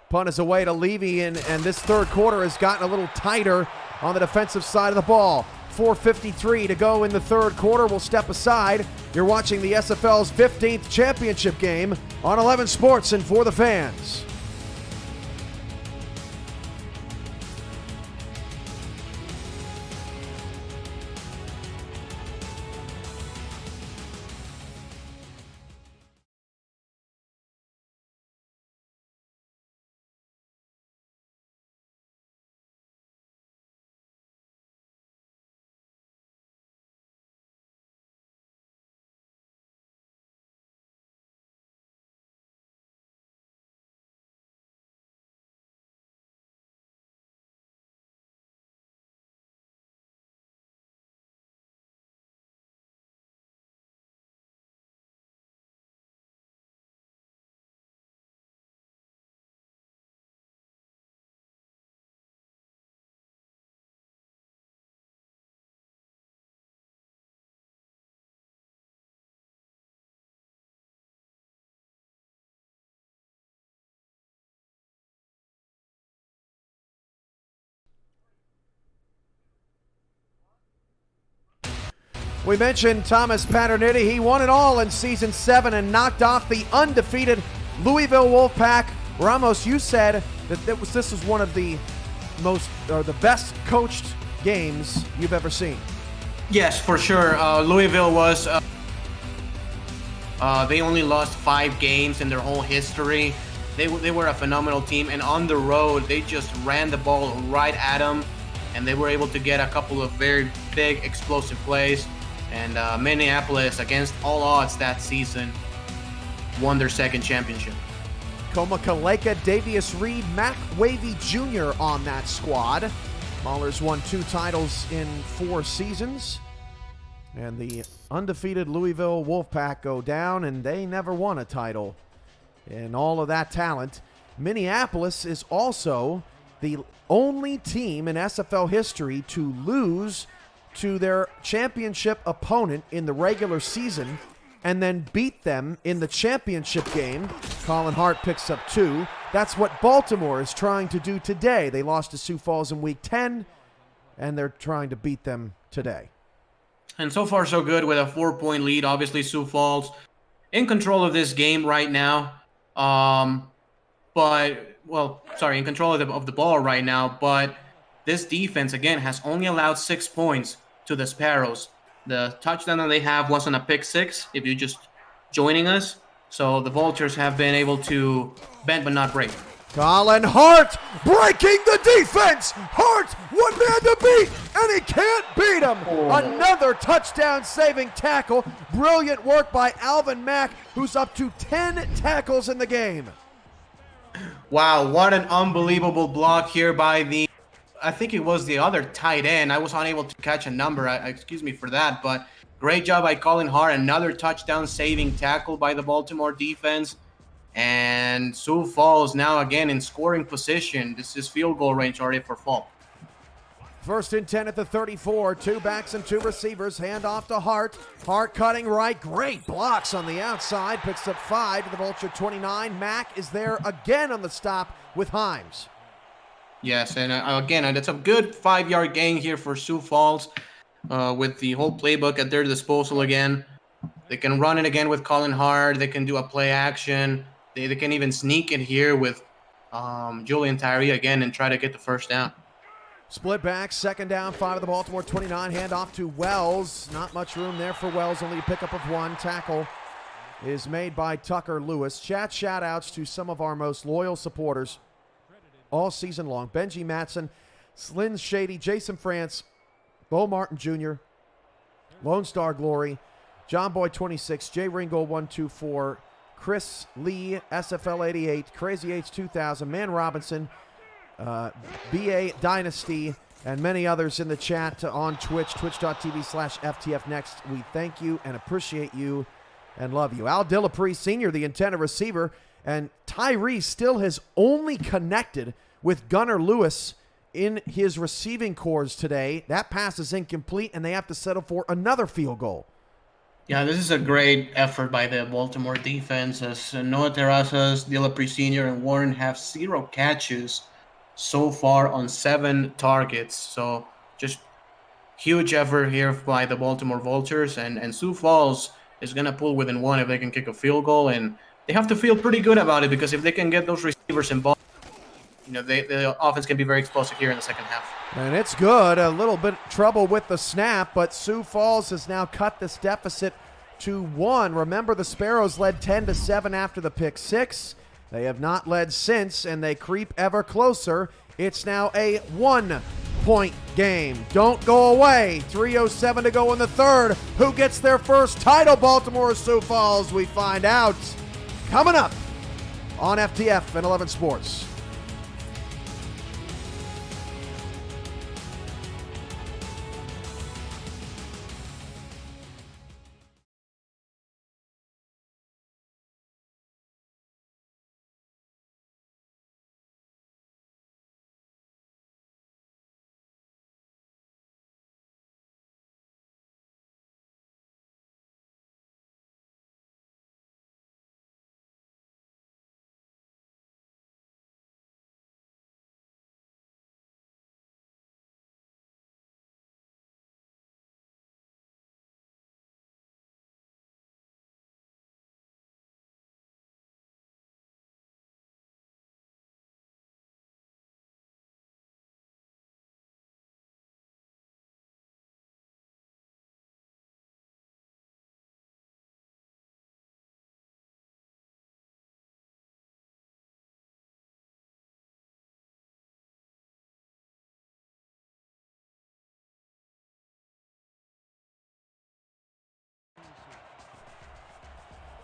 Punt is away to Levy, and this 3rd quarter has gotten a little tighter on the defensive side of the ball. 4:53 to go in the 3rd quarter. We'll step aside. You're watching the SFL's 15th championship game on 11 Sports and for the fans. We mentioned Thomas Paternity. He won it all in Season 7 and knocked off the undefeated Louisville Wolfpack. Ramos, you said that this was one of the the best coached games you've ever seen. Yes, for sure. Louisville was... they only lost 5 games in their whole history. They were a phenomenal team, and on the road, they just ran the ball right at them, and they were able to get a couple of very big, explosive plays. And Minneapolis, against all odds that season, won their second championship. Kaleka, Davius Reed, Mac Wavy Jr. on that squad. Maulers won 2 titles in 4 seasons. And the undefeated Louisville Wolfpack go down, and they never won a title. And all of that talent. Minneapolis is also the only team in SFL history to lose to their championship opponent in the regular season and then beat them in the championship game. Colin Hart picks up 2. That's what Baltimore is trying to do today. They lost to Sioux Falls in Week 10, and they're trying to beat them today. And so far, so good with a 4-point lead. Obviously, Sioux Falls in control of this game right now. In control of the ball right now. But this defense, again, has only allowed 6 points to the Sparrows. The touchdown that they have was on a pick 6, if you're just joining us. So the Vultures have been able to bend but not break. Colin Hart breaking the defense. Hart, one man to beat, and he can't beat him. Another touchdown-saving tackle. Brilliant work by Alvin Mack, who's up to 10 tackles in the game. Wow, what an unbelievable block here by I think it was the other tight end. I was unable to catch a number. Excuse me for that, but great job by Colin Hart. Another touchdown-saving tackle by the Baltimore defense. And Sioux Falls now again in scoring position. This is field goal range already for Fall. 1st and 10 at the 34. 2 backs and 2 receivers. Hand off to Hart. Hart cutting right. Great blocks on the outside. Picks up 5 to the Vulture 29. Mack is there again on the stop with Himes. Yes, and again, it's a good 5-yard gain here for Sioux Falls with the whole playbook at their disposal again. They can run it again with Colin Hart. They can do a play action. They can even sneak it here with Julian Tyree again and try to get the first down. Split back, 2nd down, 5 of the Baltimore 29. Hand off to Wells. Not much room there for Wells, only a pickup of 1. Tackle is made by Tucker Lewis. Shout-outs to some of our most loyal supporters all season long. Benji Matson, Slyn Shady, Jason France, Bo Martin Jr., Lone Star Glory, John Boy 26, Jay Ringgold 124, Chris Lee, SFL 88, Crazy H 2000, Man Robinson, BA Dynasty, and many others in the chat on Twitch, twitch.tv/FTF Next. We thank you and appreciate you and love you. Al Dillapre Sr., the intended receiver, and Tyree still has only connected with Gunnar Lewis in his receiving cores today. That pass is incomplete, and they have to settle for another field goal. Yeah, this is a great effort by the Baltimore defense, as Noah Terrazas, Dillapre Sr., and Warren have 0 catches so far on 7 targets. So just huge effort here by the Baltimore Vultures, and Sioux Falls is going to pull within 1 if they can kick a field goal, and they have to feel pretty good about it, because if they can get those receivers involved, the offense can be very explosive here in the second half. And it's good. A little bit trouble with the snap, but Sioux Falls has now cut this deficit to 1. Remember, the Sparrows led 10-7 after the pick 6. They have not led since, and they creep ever closer. It's now a 1-point game. Don't go away. 3:07 to go in the third. Who gets their first title, Baltimore or Sioux Falls? We find out coming up on FTF and 11 Sports.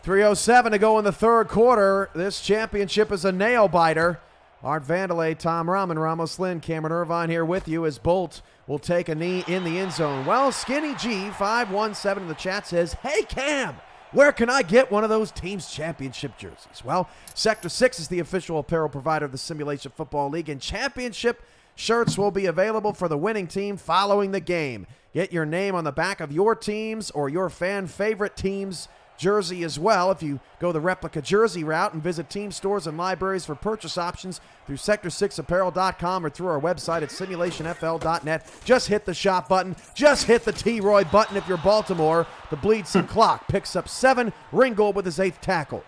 3:07 to go in the third quarter. This championship is a nail-biter. Art Vandelay, Tom Rahman, Ramos Lynn, Cameron Irvine here with you as Bolt will take a knee in the end zone. Well, Skinny G, 517 in the chat says, "Hey, Cam, where can I get one of those team's championship jerseys?" Well, Sector 6 is the official apparel provider of the Simulation Football League, and championship shirts will be available for the winning team following the game. Get your name on the back of your team's or your fan favorite team's jersey as well if you go the replica jersey route and visit team stores and libraries for purchase options through sector6apparel.com or through our website at simulationfl.net. Just hit the shop button. Just hit the T-Roy button if you're Baltimore. The bleed some clock picks up 7. Ringgold with his 8th tackle.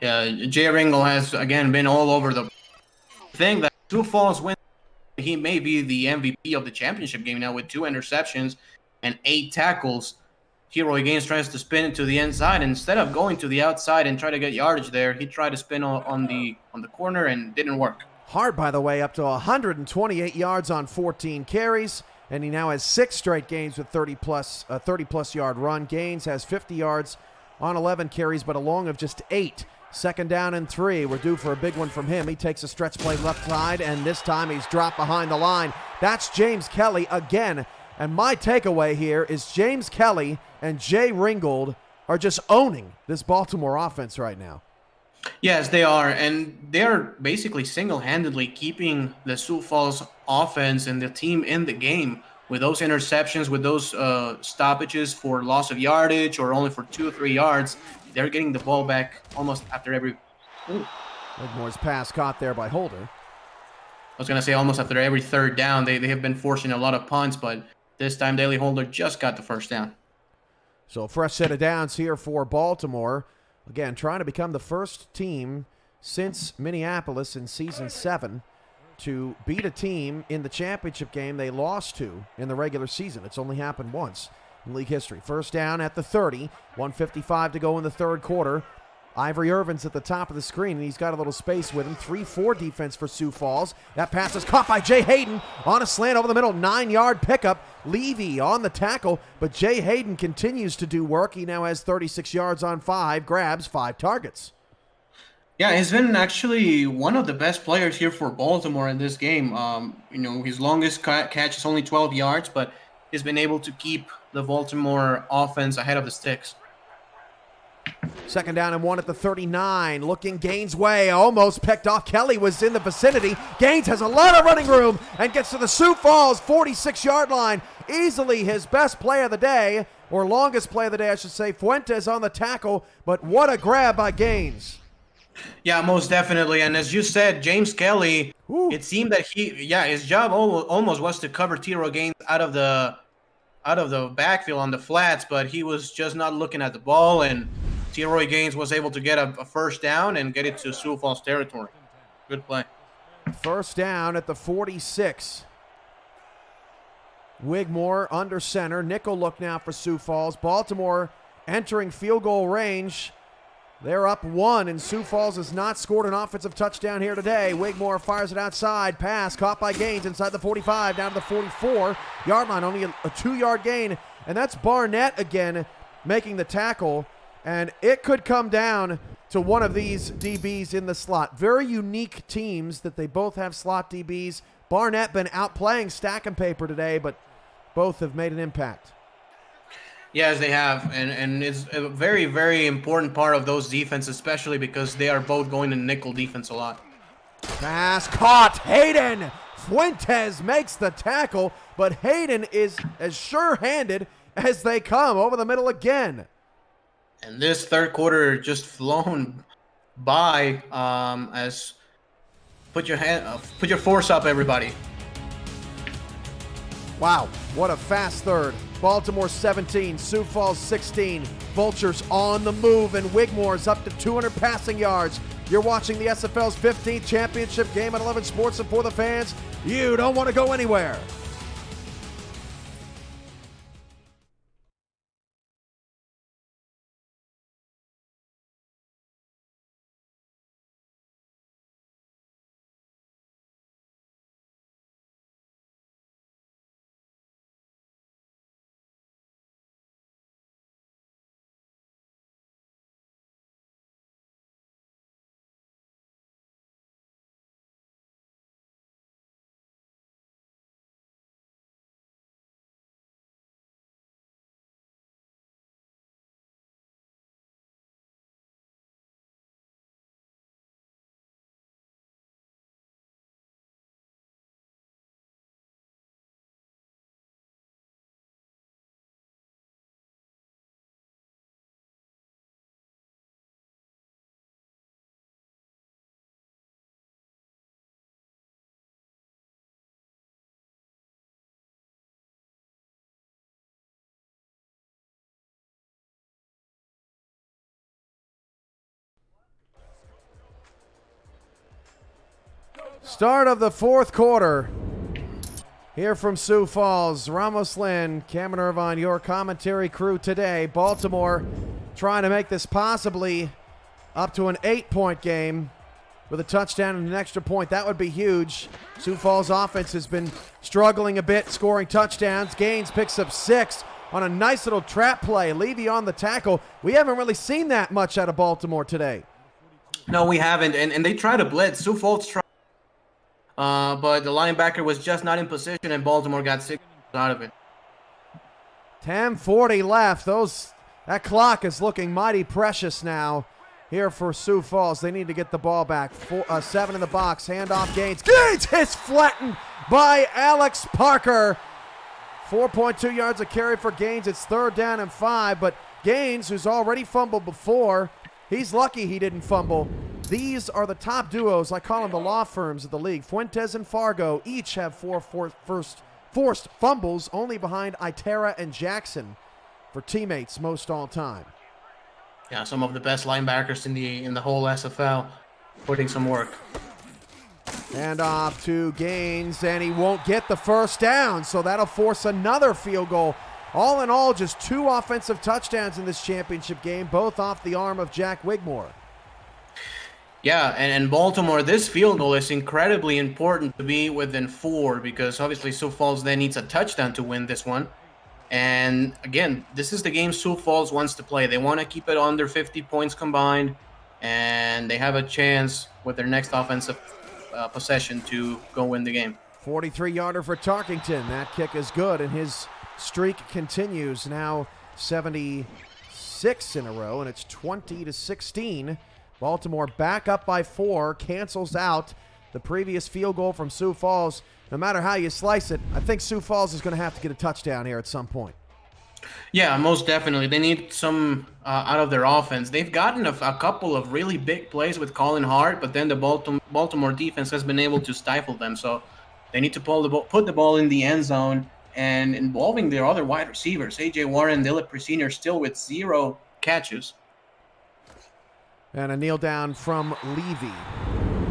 Yeah, Jay Ringgold has, again, been all over the thing. That Sioux Falls win. He may be the MVP of the championship game now with 2 interceptions and 8 tackles. T-Roy Gaines tries to spin it to the inside. Instead of going to the outside and try to get yardage there, he tried to spin on the corner and didn't work. Hart, by the way, up to 128 yards on 14 carries, and he now has 6 straight games with 30-plus yard run. Gaines has 50 yards on 11 carries, but a long of just 8. Second down and 3. We're due for a big one from him. He takes a stretch play left side, and this time he's dropped behind the line. That's James Kelly again. And my takeaway here is James Kelly and Jay Ringgold are just owning this Baltimore offense right now. Yes, they are. And they're basically single-handedly keeping the Sioux Falls offense and the team in the game with those interceptions, with those stoppages for loss of yardage or only for 2 or 3 yards. They're getting the ball back almost after every... Wigmore's pass caught there by Holder. I was going to say almost after every third down. They have been forcing a lot of punts, but this time Daly Holder just got the first down. So fresh set of downs here for Baltimore. Again, trying to become the first team since Minneapolis in Season 7 to beat a team in the championship game they lost to in the regular season. It's only happened once in league history. First down at the 30, 1:55 to go in the third quarter. Ivory Irvin's at the top of the screen, and he's got a little space with him. 3-4 defense for Sioux Falls. That pass is caught by Jay Hayden on a slant over the middle. 9-yard pickup. Levy on the tackle, but Jay Hayden continues to do work. He now has 36 yards on 5 grabs, 5 targets. Yeah, he's been actually one of the best players here for Baltimore in this game. His longest catch is only 12 yards, but he's been able to keep the Baltimore offense ahead of the sticks. Second down and 1 at the 39. Looking Gaines' way. Almost picked off. Kelly was in the vicinity. Gaines has a lot of running room and gets to the Sioux Falls 46-yard line. Easily his best play of the day, or longest play of the day, I should say. Fuentes on the tackle, but what a grab by Gaines. Yeah, most definitely. And as you said, James Kelly, it seemed that his job almost was to cover T-Roy Gaines out of the backfield on the flats, but he was just not looking at the ball, and T-Roy Gaines was able to get a first down and get it to Sioux Falls territory. Good play. First down at the 46. Wigmore under center. Nickel look now for Sioux Falls. Baltimore entering field goal range. They're up 1, and Sioux Falls has not scored an offensive touchdown here today. Wigmore fires it outside. Pass caught by Gaines inside the 45, down to the 44-yard line. Only a 2-yard gain, and that's Barnett again making the tackle. And it could come down to one of these DBs in the slot. Very unique teams that they both have slot DBs. Barnett been outplaying Stack and Paper today, but both have made an impact. Yes, they have, and it's a very, very important part of those defenses, especially because they are both going to nickel defense a lot. Pass caught. Hayden. Fuentes makes the tackle, but Hayden is as sure-handed as they come over the middle again. And this third quarter just flown by. As put your force up, everybody. Wow, what a fast third. Baltimore 17, Sioux Falls 16. Vultures on the move, and Wigmore's up to 200 passing yards. You're watching the SFL's 15th championship game at 11 Sports, and for the fans, you don't want to go anywhere. Start of the fourth quarter. Here from Sioux Falls, Ramos Lynn, Cameron Irvine, your commentary crew today. Baltimore trying to make this possibly up to an 8-point game with a touchdown and an extra point. That would be huge. Sioux Falls offense has been struggling a bit, scoring touchdowns. Gaines picks up 6 on a nice little trap play. Levy on the tackle. We haven't really seen that much out of Baltimore today. No, we haven't, and they try to blitz. Sioux Falls tried. But the linebacker was just not in position, and Baltimore got 6 out of it. 10:40 left. That clock is looking mighty precious now here for Sioux Falls. They need to get the ball back. 7 in the box. Handoff Gaines. Gaines is flattened by Alex Parker. 4.2 yards a carry for Gaines. It's 3rd down and 5. But Gaines, who's already fumbled before, he's lucky he didn't fumble. These are the top duos. I call them the law firms of the league. Fuentes and Fargo each have 4 forced fumbles, only behind Itera and Jackson for teammates most all time. Yeah, some of the best linebackers in the whole SFL putting some work. And off to Gaines, and he won't get the first down, so that'll force another field goal. All in all, just 2 offensive touchdowns in this championship game, both off the arm of Jack Wigmore. Yeah, and Baltimore, this field goal is incredibly important to be within 4 because obviously Sioux Falls then needs a touchdown to win this one. And again, this is the game Sioux Falls wants to play. They want to keep it under 50 points combined, and they have a chance with their next offensive possession to go win the game. 43-yarder for Tarkington. That kick is good, and his streak continues. Now 76 in a row, and it's 20-16. Baltimore back up by 4, cancels out the previous field goal from Sioux Falls. No matter how you slice it, I think Sioux Falls is going to have to get a touchdown here at some point. Yeah, most definitely. They need some out of their offense. They've gotten a couple of really big plays with Colin Hart, but then the Baltimore defense has been able to stifle them. So they need to put the ball in the end zone and involving their other wide receivers. A.J. Warren, Dilip Sr. still with 0 catches. And a kneel down from Levy.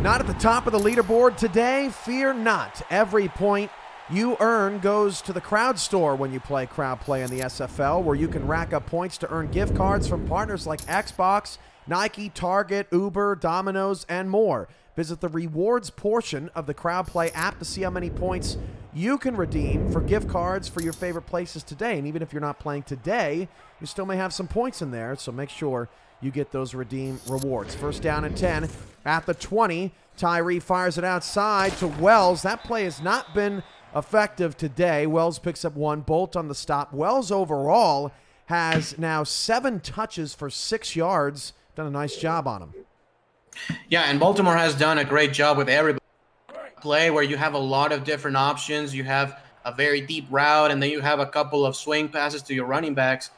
Not at the top of the leaderboard today. Fear not. Every point you earn goes to the Crowd Store when you play Crowd Play in the SFL, where you can rack up points to earn gift cards from partners like Xbox, Nike, Target, Uber, Domino's, and more. Visit the rewards portion of the Crowd Play app to see how many points you can redeem for gift cards for your favorite places today. And even if you're not playing today, you still may have some points in there, so make sure you get those redeem rewards. 1st down and 10 at the 20. Tyree fires it outside to Wells. That play has not been effective today. Wells picks up 1. Bolt on the stop. Wells overall has now 7 touches for 6 yards. Done a nice job on him. Yeah, and Baltimore has done a great job with every play where you have a lot of different options. You have a very deep route, and then you have a couple of swing passes to your running backs.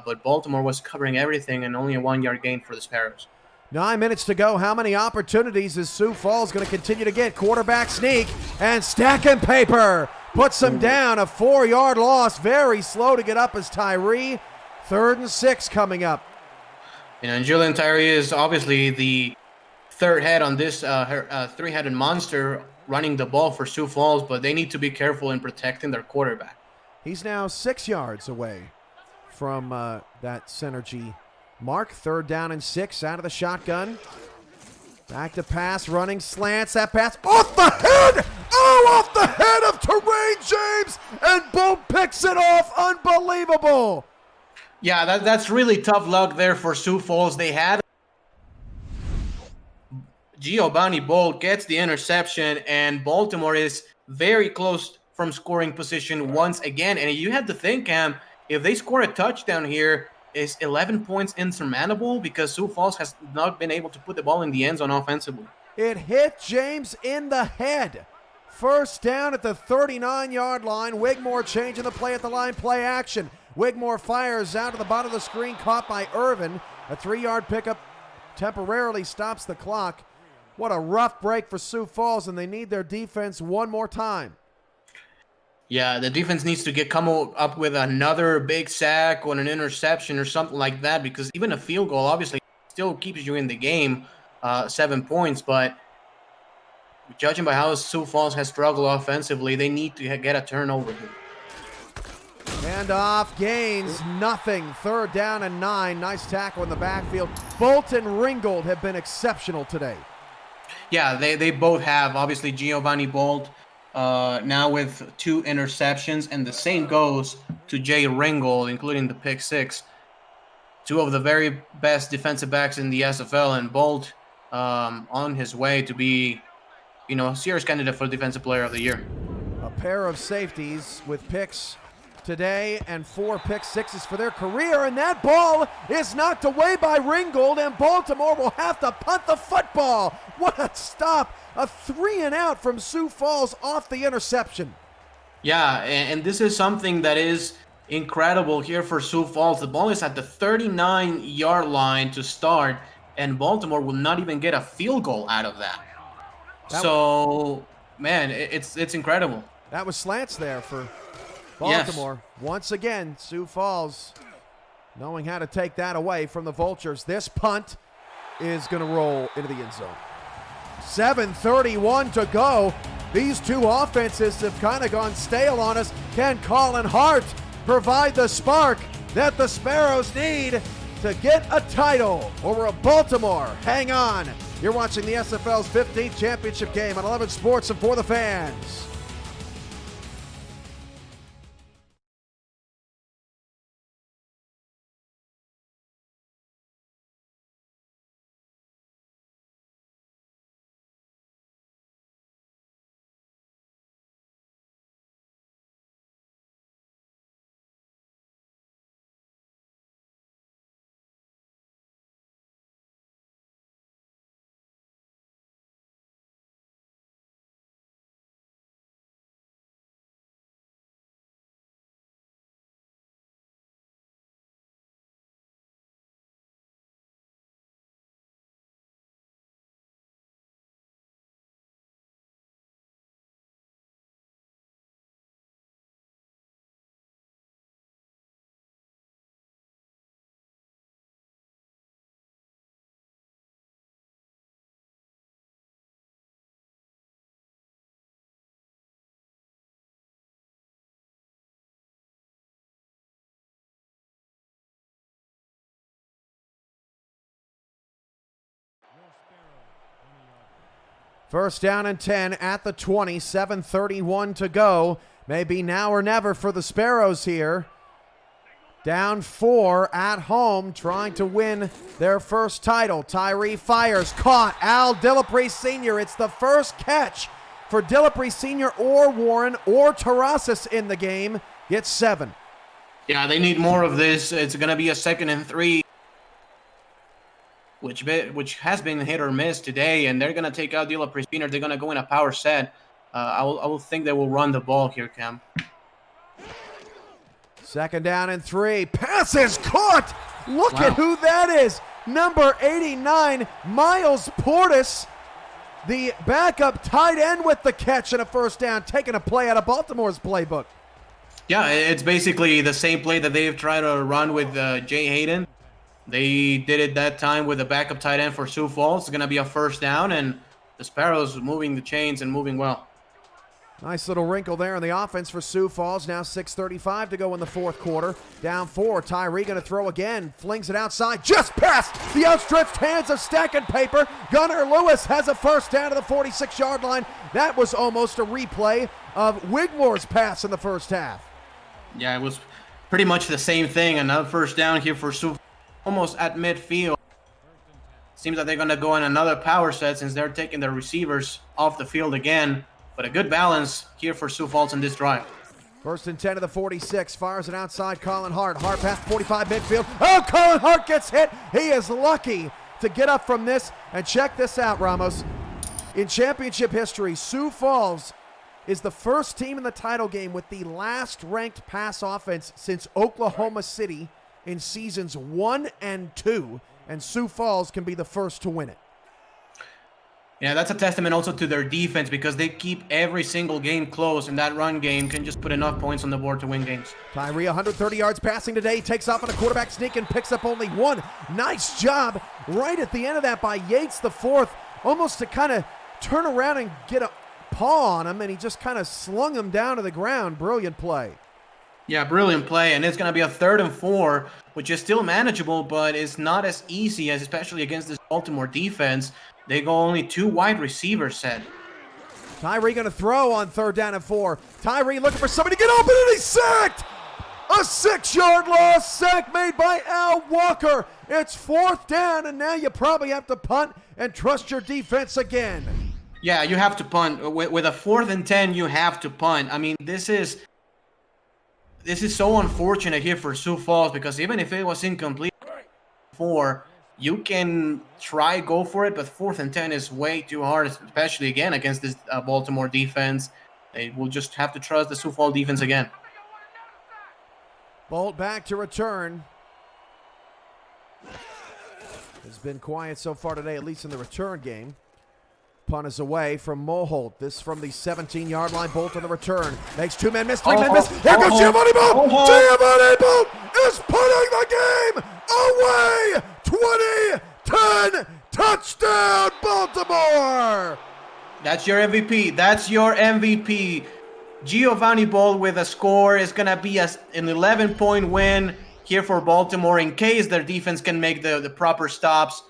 But Baltimore was covering everything and only a 1-yard gain for the Sparrows. 9 minutes to go. How many opportunities is Sioux Falls going to continue to get? Quarterback sneak and stacking paper. Puts him down. A 4-yard loss. Very slow to get up as Tyree. 3rd and 6 coming up. And Julian Tyree is obviously the third head on this three-headed monster running the ball for Sioux Falls, but they need to be careful in protecting their quarterback. He's now 6 yards away from that synergy mark. 3rd down and 6 out of the shotgun. Back to pass, running slants. That pass off the head! Oh, off the head of Terrain James! And Bo picks it off. Unbelievable! Yeah, that's really tough luck there for Sioux Falls. They had Giovanni Bolt gets the interception, and Baltimore is very close from scoring position once again. And you have to think, Cam, if they score a touchdown here, is 11 points insurmountable because Sioux Falls has not been able to put the ball in the end zone offensively. It hit James in the head. 1st down at the 39-yard line. Wigmore changing the play at the line. Play action. Wigmore fires out to the bottom of the screen, caught by Irvin. A 3-yard pickup temporarily stops the clock. What a rough break for Sioux Falls, and they need their defense one more time. Yeah, the defense needs to come up with another big sack or an interception or something like that, because even a field goal obviously still keeps you in the game, 7 points. But judging by how Sioux Falls has struggled offensively, they need to get a turnover here. Handoff gains nothing. 3rd down and 9. Nice tackle in the backfield. Bolt and Ringgold have been exceptional today. Yeah, they both have. Obviously, Giovanni Bolt now with 2 interceptions, and the same goes to Jay Ringgold, including the pick 6. 2 of the very best defensive backs in the SFL, and Bolt on his way to be, a serious candidate for Defensive Player of the Year. A pair of safeties with picks today and 4 pick 6s for their career, and that ball is knocked away by Ringgold, and Baltimore will have to punt the football. What a stop. A 3-and-out from Sioux Falls off the interception. Yeah, and this is something that is incredible here for Sioux Falls. The ball is at the 39-yard line to start, and Baltimore will not even get a field goal out of that. Man, it's incredible. That was slants there for Baltimore. Yes. Once again, Sioux Falls knowing how to take that away from the Vultures. This punt is going to roll into the end zone. 7:31 to go. These 2 offenses have kind of gone stale on us. Can Colin Hart provide the spark that the Sparrows need to get a title? Or will Baltimore hang on? You're watching the SFL's 15th championship game on 11 Sports and For the Fans. First down and 10 at the 20, 7:31 to go. Maybe now or never for the Sparrows here. Down 4 at home, trying to win their first title. Tyree fires, caught. Al Dillapre Sr. It's the first catch for Dillapre Sr. or Warren or Terrasas in the game. Gets 7. Yeah, they need more of this. It's going to be a 2nd and 3. Which has been hit or miss today, and they're going to take out Dillapre Sr. They're going to go in a power set. I will think they will run the ball here, Cam. 2nd down and 3. Pass is caught. Look at who that is. Number 89, Miles Portis, the backup tight end with the catch and a first down, taking a play out of Baltimore's playbook. Yeah, it's basically the same play that they've tried to run with Jay Hayden. They did it that time with a backup tight end for Sioux Falls. It's going to be a first down, and the Sparrows moving the chains and moving well. Nice little wrinkle there in the offense for Sioux Falls. Now 6:35 to go in the 4th quarter. Down 4. Tyree going to throw again. Flings it outside. Just past the outstretched hands of Stacking Paper. Gunnar Lewis has a first down to the 46-yard line. That was almost a replay of Wigmore's pass in the first half. Yeah, it was pretty much the same thing. Another first down here for Sioux, almost at midfield. Seems like they're going to go in another power set since they're taking their receivers off the field again. But a good balance here for Sioux Falls in this drive. 1st and 10 to the 46. Fires it outside. Colin Hart. Hart past 45 midfield. Oh, Colin Hart gets hit. He is lucky to get up from this. And check this out, Ramos. In championship history, Sioux Falls is the first team in the title game with the last ranked pass offense since Oklahoma City in seasons 1 and 2. And Sioux Falls can be the first to win it. Yeah, that's a testament also to their defense because they keep every single game close, and that run game can just put enough points on the board to win games. Tyree, 130 yards passing today, takes off on a quarterback sneak and picks up only 1. Nice job right at the end of that by Yates, the 4th, almost to kind of turn around and get a paw on him, and he just kind of slung him down to the ground. Brilliant play. Yeah, brilliant play, and it's going to be a 3rd and 4, which is still manageable, but it's not as easy as, especially against this Baltimore defense. They go only 2 wide receivers set. Tyree going to throw on 3rd down and 4. Tyree looking for somebody to get open, and he's sacked! A 6-yard loss, sack made by Al Walker. It's 4th down, and now you probably have to punt and trust your defense again. Yeah, you have to punt. With a 4th and 10, you have to punt. I mean, this is so unfortunate here for Sioux Falls, because even if it was incomplete 4, you can go for it, but 4th and 10 is way too hard, especially again against this Baltimore defense. They will just have to trust the Sioux Falls defense again. Bolt back to return. It's been quiet so far today, at least in the return game. Punt is away from Moholt. This from the 17-yard line. Bolt on the return. Makes 2 men miss, 3 men miss. Here goes Giovanni Bolt. Giovanni Bolt is putting the game away. 20-10 touchdown Baltimore. That's your MVP. That's your MVP. Giovanni Bolt with a score is going to be an 11-point win here for Baltimore in case their defense can make the proper stops,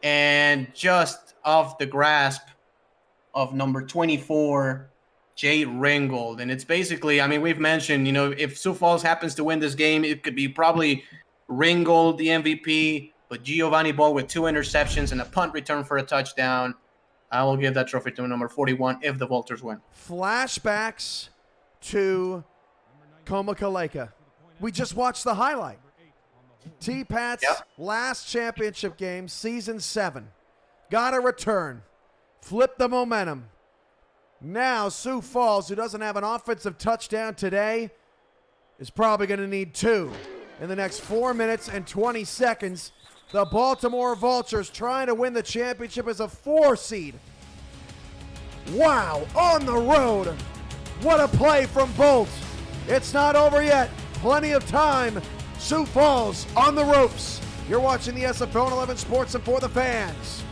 and just off the grasp of number 24, Jay Ringgold. And it's basically, I mean, we've mentioned, if Sioux Falls happens to win this game, it could be probably Ringgold, the MVP, but Giovanni Bolt with 2 interceptions and a punt return for a touchdown. I will give that trophy to number 41 if the Vultures win. Flashbacks to Comakaleka. We just watched the highlight. T-Pat's last championship game, season 7. Got a return. Flip the momentum. Now Sioux Falls, who doesn't have an offensive touchdown today, is probably going to need 2 in the next 4 minutes and 20 seconds. The Baltimore Vultures trying to win the championship as a 4 seed. Wow, on the road. What a play from Bolt. It's not over yet. Plenty of time. Sioux Falls on the ropes. You're watching the SFL 11 Sports and for the fans.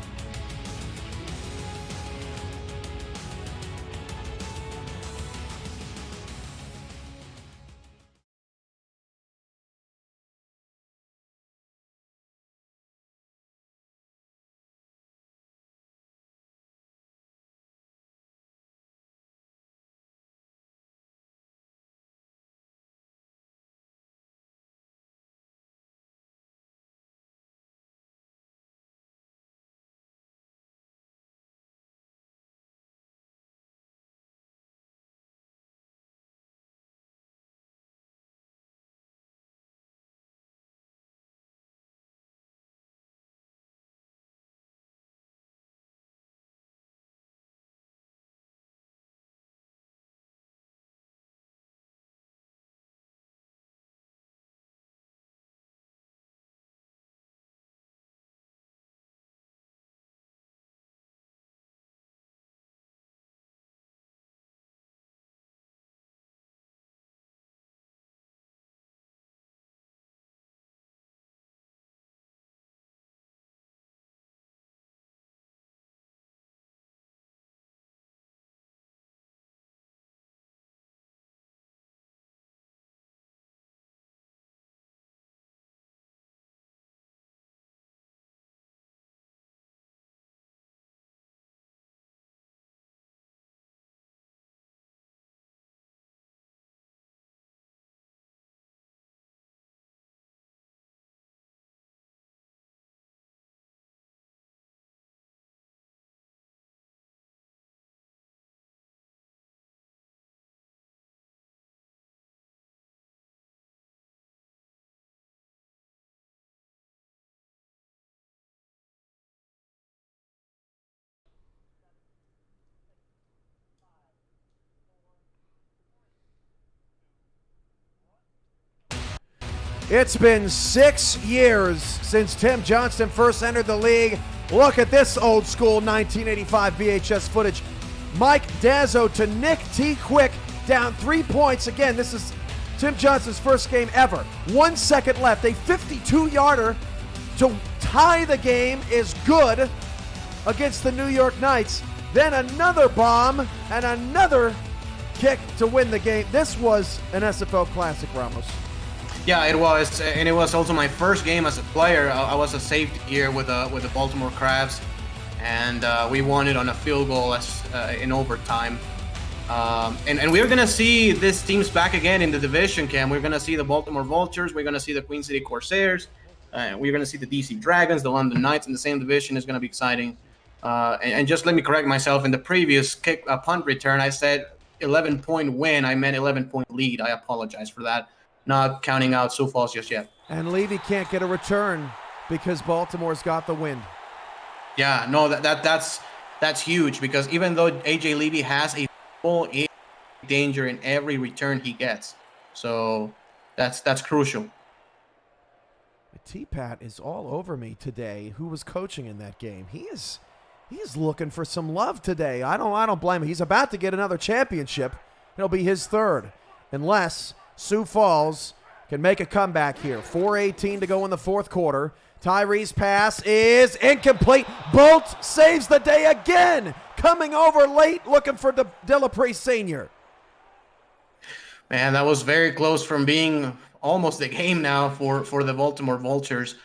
It's been 6 years since Tim Johnston first entered the league. Look at this old school 1985 VHS footage. Mike Dazzo to Nick T. Quick, down 3 points. Again, this is Tim Johnston's first game ever. 1 second left. A 52-yarder to tie the game is good against the New York Knights. then another bomb, and another kick to win the game. This was an SFL Classic, Ramos. Yeah, it was, and it was also my first game as a player. I was a safety here with the Baltimore Crabs, and we won it on a field goal in overtime. And we're gonna see this teams back again in the division, Cam. We're gonna see the Baltimore Vultures. We're gonna see the Queen City Corsairs. We're gonna see the DC Dragons, the London Knights in the same division. Is gonna be exciting. And just let me correct myself. In the previous punt return, I said 11-point win. I meant 11-point lead. I apologize for that. Not counting out Sioux Falls just yet. And Levy can't get a return because Baltimore's got the win. Yeah, no, that's huge, because even though AJ Levy has a full danger in every return he gets, so that's crucial. T-Pat is all over me today. Who was coaching in that game? He is looking for some love today. I don't blame him. He's about to get another championship. It'll be his third, unless Sioux Falls can make a comeback here. 4:18 to go in the fourth quarter. Tyree's pass is incomplete. Bolt saves the day again. Coming over late, looking for Delapre Sr. Man, that was very close from being almost the game now for the Baltimore Vultures.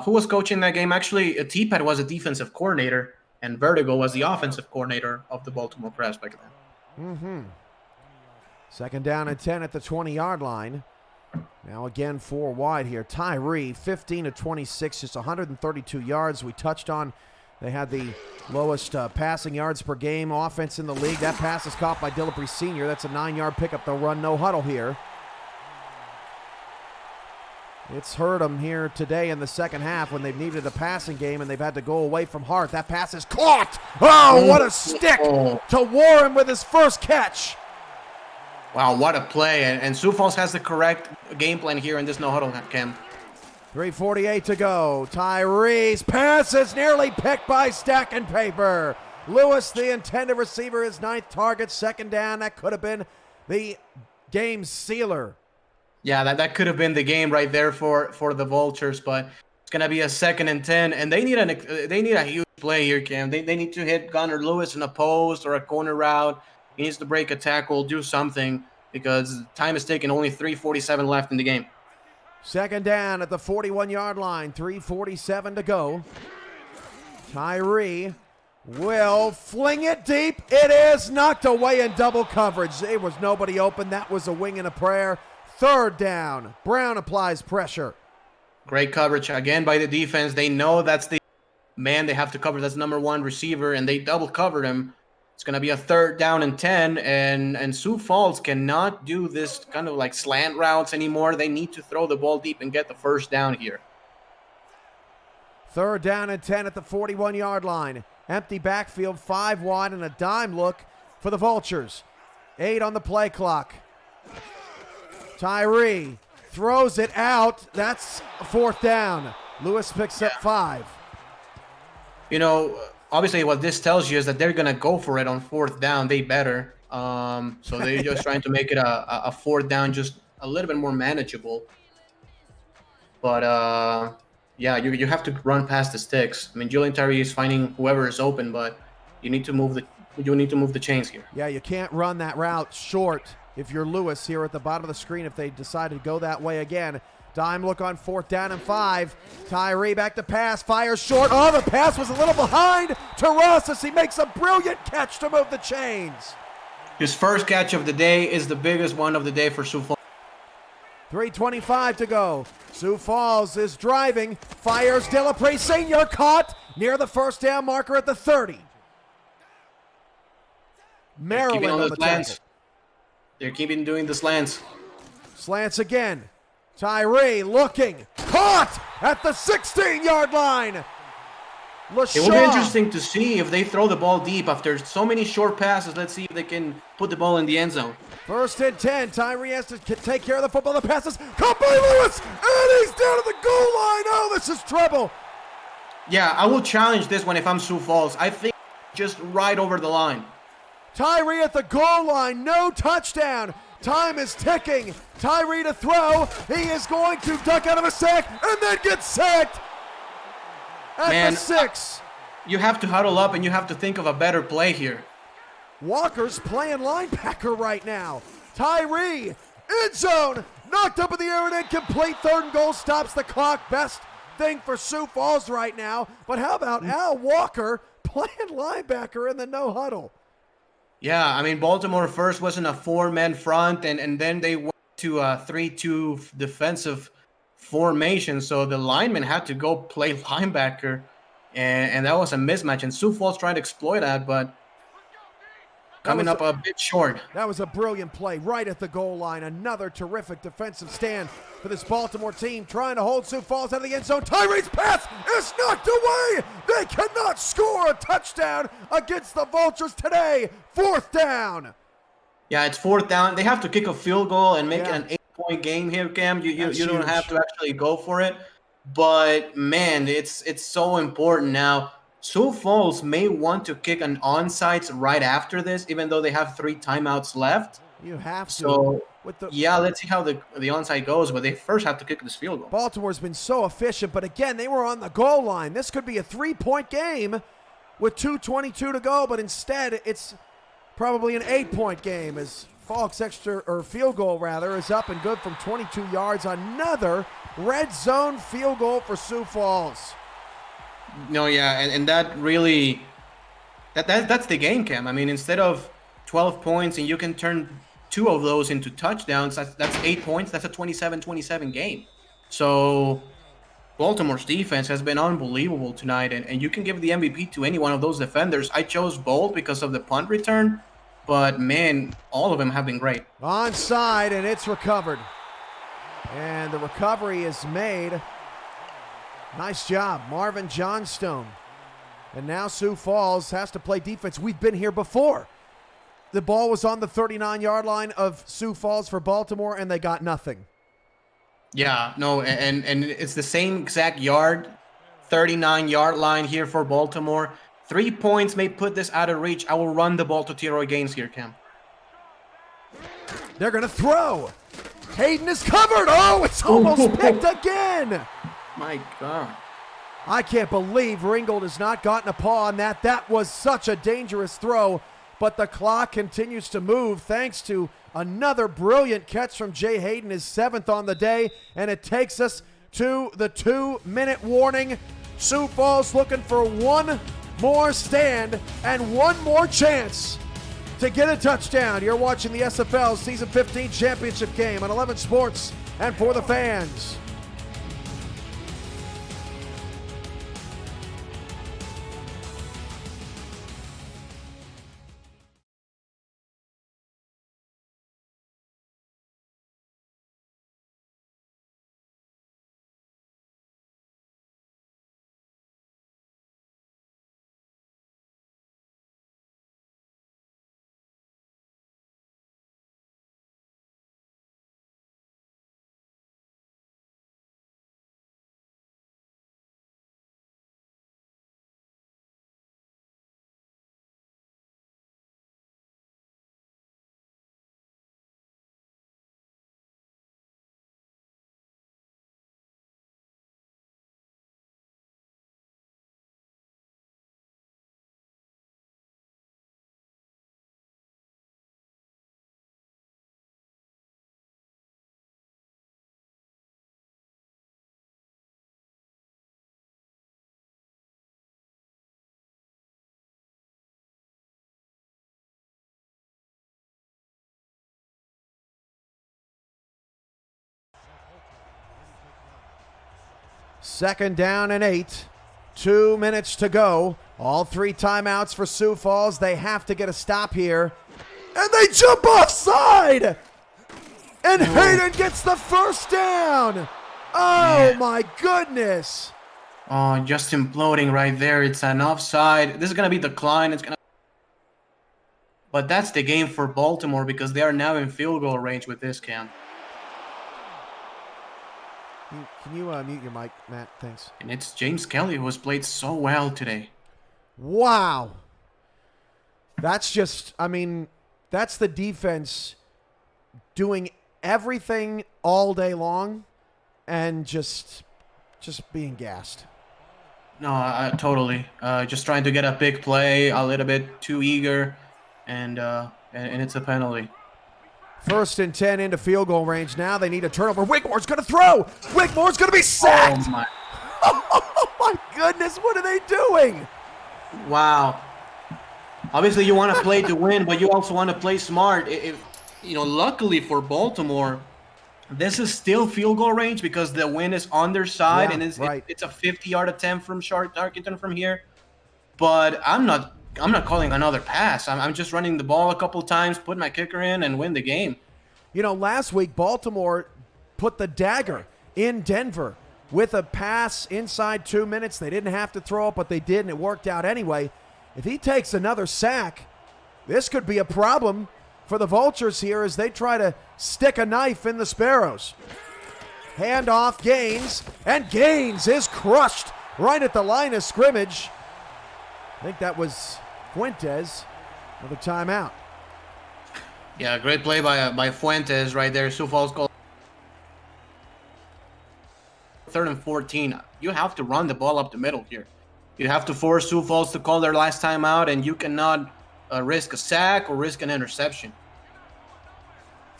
Who was coaching that game? Actually, T-Pat was a defensive coordinator, and Vertigo was the offensive coordinator of the Baltimore Crabs back then. Mm-hmm. Second down and 10 at the 20-yard line. Now again, 4 wide here. Tyree, 15 of 26, just 132 yards. We touched on they had the lowest passing yards per game offense in the league. That pass is caught by Delapre Sr. That's a 9-yard pickup. They'll run no huddle here. It's hurt them here today in the second half when they've needed a passing game and they've had to go away from Hart. That pass is caught. Oh, what a stick to Warren with his first catch. Wow, what a play. And Sioux Falls has the correct game plan here in this no-huddle, Cam. 3:48 to go. Tyree's pass is nearly picked by Stack and Paper. Lewis, the intended receiver, his 9th target. Second down. That could have been the game sealer. Yeah, that could have been the game right there for the Vultures, but it's going to be a 2nd and 10, and they need a huge play here, Cam. They need to hit Gunnar Lewis in a post or a corner route. He needs to break a tackle, do something, because time is taking, only 3:47 left in the game. Second down at the 41-yard line, 3:47 to go. Tyree will fling it deep. It is knocked away in double coverage. There was nobody open. That was a wing and a prayer. Third down. Brown applies pressure. Great coverage again by the defense. They know that's the man they have to cover. That's number 1 receiver, and they double covered him. It's going to be a 3rd down and 10, and Sioux Falls cannot do this kind of like slant routes anymore. They need to throw the ball deep and get the first down here. 3rd down and 10 at the 41-yard line. Empty backfield, 5 wide, and a dime look for the Vultures. 8 on the play clock. Tyree throws it out. That's a 4th down. Lewis picks up 5. You know, obviously what this tells you is that they're going to go for it on 4th down. They better. So they're just trying to make it a 4th down just a little bit more manageable. But, yeah, you have to run past the sticks. I mean, Julian Tyree is finding whoever is open, but you need to move the chains here. Yeah, you can't run that route short if you're Lewis here at the bottom of the screen if they decide to go that way again. Dime look on 4th down and 5. Tyree back to pass, fires short. Oh, the pass was a little behind to Russ as he makes a brilliant catch to move the chains. His first catch of the day is the biggest one of the day for Sioux Falls. 3:25 to go. Sioux Falls is driving, fires Delapre Sr. caught near the first down marker at the 30. Maryland on the tackle. They're keeping doing the slants. Slants again. Tyree looking. Caught at the 16-yard line. LaShaw. It will be interesting to see if they throw the ball deep after so many short passes. Let's see if they can put the ball in the end zone. 1st and 10. Tyree has to take care of the football. The passes caught by Lewis. And he's down to the goal line. Oh, this is trouble. Yeah, I will challenge this one if I'm Sioux Falls. I think just right over the line. Tyree at the goal line. No touchdown. Time is ticking. Tyree to throw. He is going to duck out of a sack and then get sacked at the 6. You have to huddle up and you have to think of a better play here. Walker's playing linebacker right now. Tyree, end zone, knocked up in the air and incomplete. 3rd and goal, stops the clock. Best thing for Sioux Falls right now. But how about Al Walker playing linebacker in the no huddle? Yeah, I mean, Baltimore first was in a 4-man front, and then they went to a 3-2 defensive formation. So the lineman had to go play linebacker, and that was a mismatch. And Sioux Falls tried to exploit that, but coming up a bit short. That was a brilliant play right at the goal line. Another terrific defensive stand for this Baltimore team trying to hold Sioux Falls out of the end zone. Tyree's pass is knocked away. They cannot score a touchdown against the Vultures today. 4th down. Yeah, it's 4th down. They have to kick a field goal and make it an 8-point game here, Cam. You don't have to actually go for it. But, man, it's so important now. Sioux Falls may want to kick an onside right after this, even though they have 3 timeouts left. You have to. So, yeah, let's see how the onside goes, but they first have to kick this field goal. Baltimore's been so efficient, but again, they were on the goal line. This could be a 3-point game with 2:22 to go, but instead it's probably an 8-point game as Falk's field goal rather is up and good from 22 yards. Another red zone field goal for Sioux Falls. No, yeah, and that really that's the game, Cam. I mean, instead of 12 points and you can turn 2 of those into touchdowns, that's 8 points. That's a 27-27 game. So Baltimore's defense has been unbelievable tonight, and you can give the MVP to any one of those defenders. I chose Bolt because of the punt return, but man, all of them have been great. Onside, and it's recovered. And the recovery is made. Nice job, Marvin Johnstone. And now Sioux Falls has to play defense. We've been here before. The ball was on the 39-yard line of Sioux Falls for Baltimore, and they got nothing. Yeah, no, and it's the same exact 39-yard line here for Baltimore. 3 points may put this out of reach. I will run the ball to T-Roy Gaines here, Cam. They're going to throw. Hayden is covered. Oh, it's almost picked again. My God. I can't believe Ringgold has not gotten a paw on that. That was such a dangerous throw, but the clock continues to move thanks to another brilliant catch from Jay Hayden, his 7th on the day, and it takes us to the 2-minute warning. Sioux Falls looking for one more stand and one more chance to get a touchdown. You're watching the SFL Season 15 Championship game on 11 Sports and for the fans. Second down and 8. 2 minutes to go. All 3 timeouts for Sioux Falls. They have to get a stop here. And they jump offside! And Hayden gets the first down! Oh my goodness! Oh, just imploding right there. It's an offside. This is going to be decline. But that's the game for Baltimore because they are now in field goal range with this, Cam. Can you mute your mic, Matt? Thanks. And it's James Kelly who has played so well today. Wow. That's just, I mean, that's the defense doing everything all day long and just being gassed. No, totally. Just trying to get a big play, a little bit too eager, and it's a penalty. 1st and 10 into field goal range. Now they need a turnover. Wigmore's going to throw. Wigmore's going to be sacked. Oh my! Oh my goodness! What are they doing? Wow. Obviously, you want to play to win, but you also want to play smart. Luckily for Baltimore, this is still field goal range because the wind is on their side, Yeah, and it's right. a 50-yard attempt from Tarkenton from here. But I'm not calling another pass. I'm just running the ball a couple times, put my kicker in, and win the game. Last week Baltimore put the dagger in Denver with a pass inside 2 minutes. They didn't have to throw it, but they did, and it worked out anyway. If he takes another sack, this could be a problem for the Vultures here as they try to stick a knife in the Sparrows. Handoff, Gaines, and Gaines is crushed right at the line of scrimmage. I think that was Fuentes. Another timeout. Yeah, great play by Fuentes right there. Sioux Falls goal. 3rd and 14. You have to run the ball up the middle here. You have to force Sioux Falls to call their last time out, and you cannot risk a sack or risk an interception.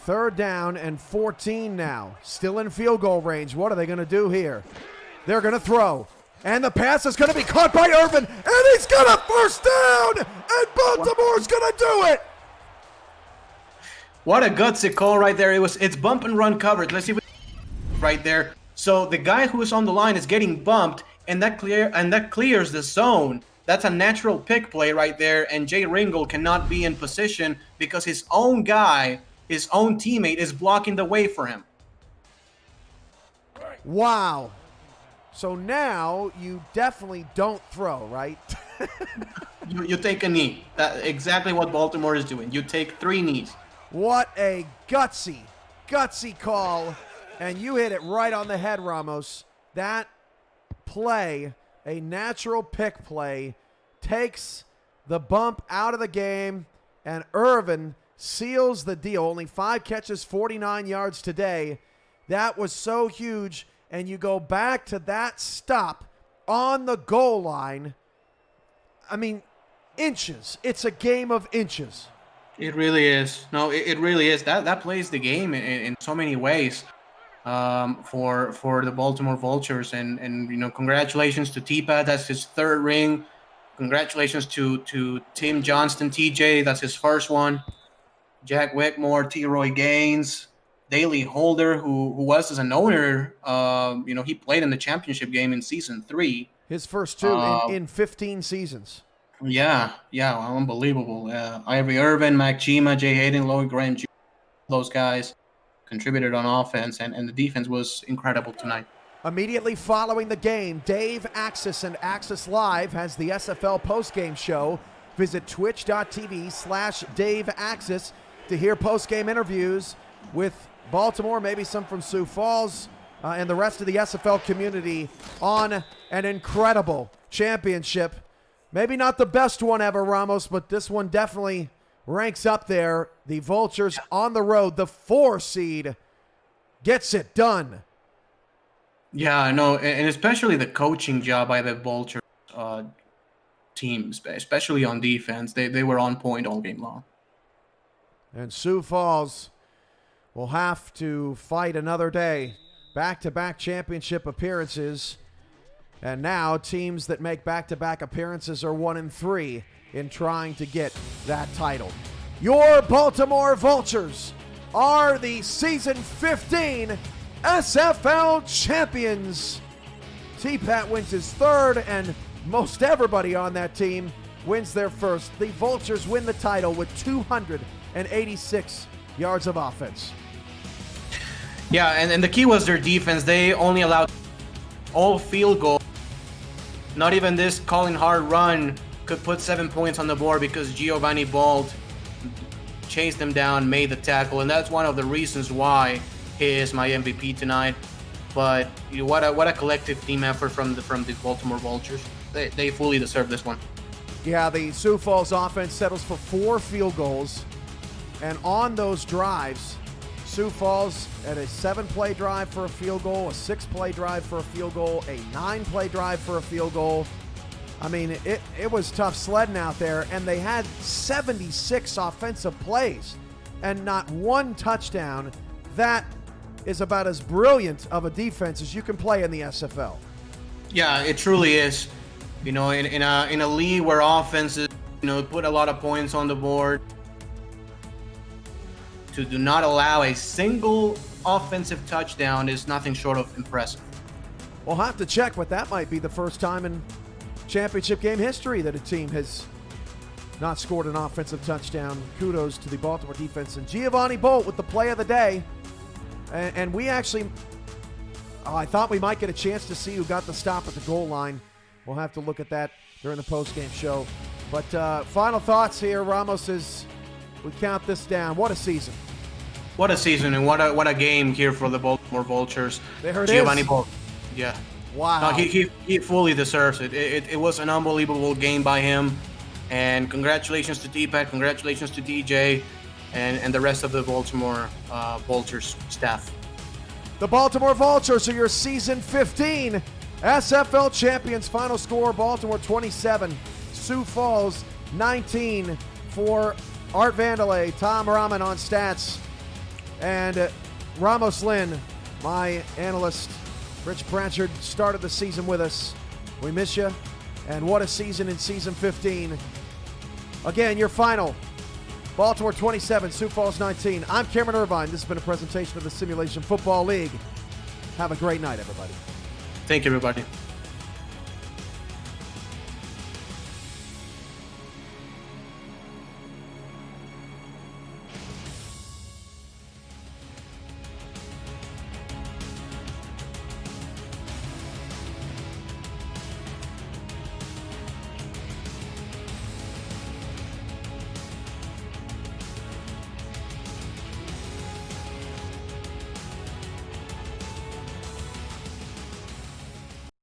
3rd down and 14 now. Still in field goal range. What are they going to do here? They're going to throw. And the pass is going to be caught by Irvin. And he's got a 1st down. And Baltimore's going to do it. What a gutsy call right there. It's bump and run coverage. Let's see what right there. So the guy who is on the line is getting bumped, and that clears the zone. That's a natural pick play right there, and Jay Ringel cannot be in position because his own guy, his own teammate, is blocking the way for him. Wow. So now you definitely don't throw, right? You take a knee. That's exactly what Baltimore is doing. You take 3 knees. What a gutsy call. And you hit it right on the head, Ramos. That play, a natural pick play, takes the bump out of the game, and Irvin seals the deal. Only 5 catches, 49 yards today. That was so huge. And you go back to that stop on the goal line. I mean, inches. It's a game of inches. It really is. No, it really is. That plays the game in so many ways. For the Baltimore Vultures, and congratulations to T-Pat. That's his 3rd ring. Congratulations to Tim Johnston, TJ. That's his 1st one. Jack Whitmore, T. Roy Gaines, Daley Holder, who was as an owner. He played in the championship game in season 3. His first 2 in 15 seasons. Yeah, unbelievable. Ivory Irvin, Mac Chima, Jay Hayden, Lloyd Graham, those guys contributed on offense, and the defense was incredible tonight. Immediately following the game, Dave Axis and Axis Live has the SFL postgame show. Visit twitch.tv/DaveAxis to hear postgame interviews with Baltimore, maybe some from Sioux Falls, and the rest of the SFL community on an incredible championship. Maybe not the best one ever, Ramos, but this one definitely ranks up there. The Vultures on the road, the 4 seed, gets it done. Yeah, I know, and especially the coaching job by the Vultures teams, especially on defense. They were on point all game long. And Sioux Falls will have to fight another day. Back-to-back championship appearances. And now teams that make back-to-back appearances are 1-3 in trying to get that title. Your Baltimore Vultures are the season 15 SFL champions. T-Pat wins his 3rd, and most everybody on that team wins their 1st. The Vultures win the title with 286 yards of offense. Yeah, and the key was their defense. They only allowed all field goals. Not even this Colin Hart run could put 7 points on the board because Giovanni Bald chased him down, made the tackle, and that's one of the reasons why he is my MVP tonight. But what a collective team effort from the Baltimore Vultures. They fully deserve this one. Yeah, the Sioux Falls offense settles for 4 field goals, and on those drives, Sioux Falls at a 7-play drive for a field goal, a 6-play drive for a field goal, a 9-play drive for a field goal. I mean, it was tough sledding out there, and they had 76 offensive plays and not one touchdown. That is about as brilliant of a defense as you can play in the SFL. Yeah, it truly is. In a league where offenses, put a lot of points on the board, to do not allow a single offensive touchdown is nothing short of impressive. We'll have to check, but that might be the first time in championship game history that a team has not scored an offensive touchdown. Kudos to the Baltimore defense and Giovanni Bolt with the play of the day. And we actually, I thought we might get a chance to see who got the stop at the goal line. We'll have to look at that during the postgame show. But final thoughts here, Ramos, as we count this down. What a season. What a season, and what a game here for the Baltimore Vultures. There it Giovanni is. Bolt. Yeah. Wow. No, he fully deserves it. It was an unbelievable game by him. And congratulations to Deepak, congratulations to DJ, and the rest of the Baltimore Vultures staff. The Baltimore Vultures are your Season 15 SFL champions. Final score, Baltimore 27, Sioux Falls 19 for Art Vandelay, Tom Rahman on stats, and Ramos Lynn, my analyst. Rich Branchard started the season with us. We miss you, and what a season in Season 15. Again, your final, Baltimore 27, Sioux Falls 19. I'm Cameron Irvine. This has been a presentation of the Simulation Football League. Have a great night, everybody. Thank you, everybody.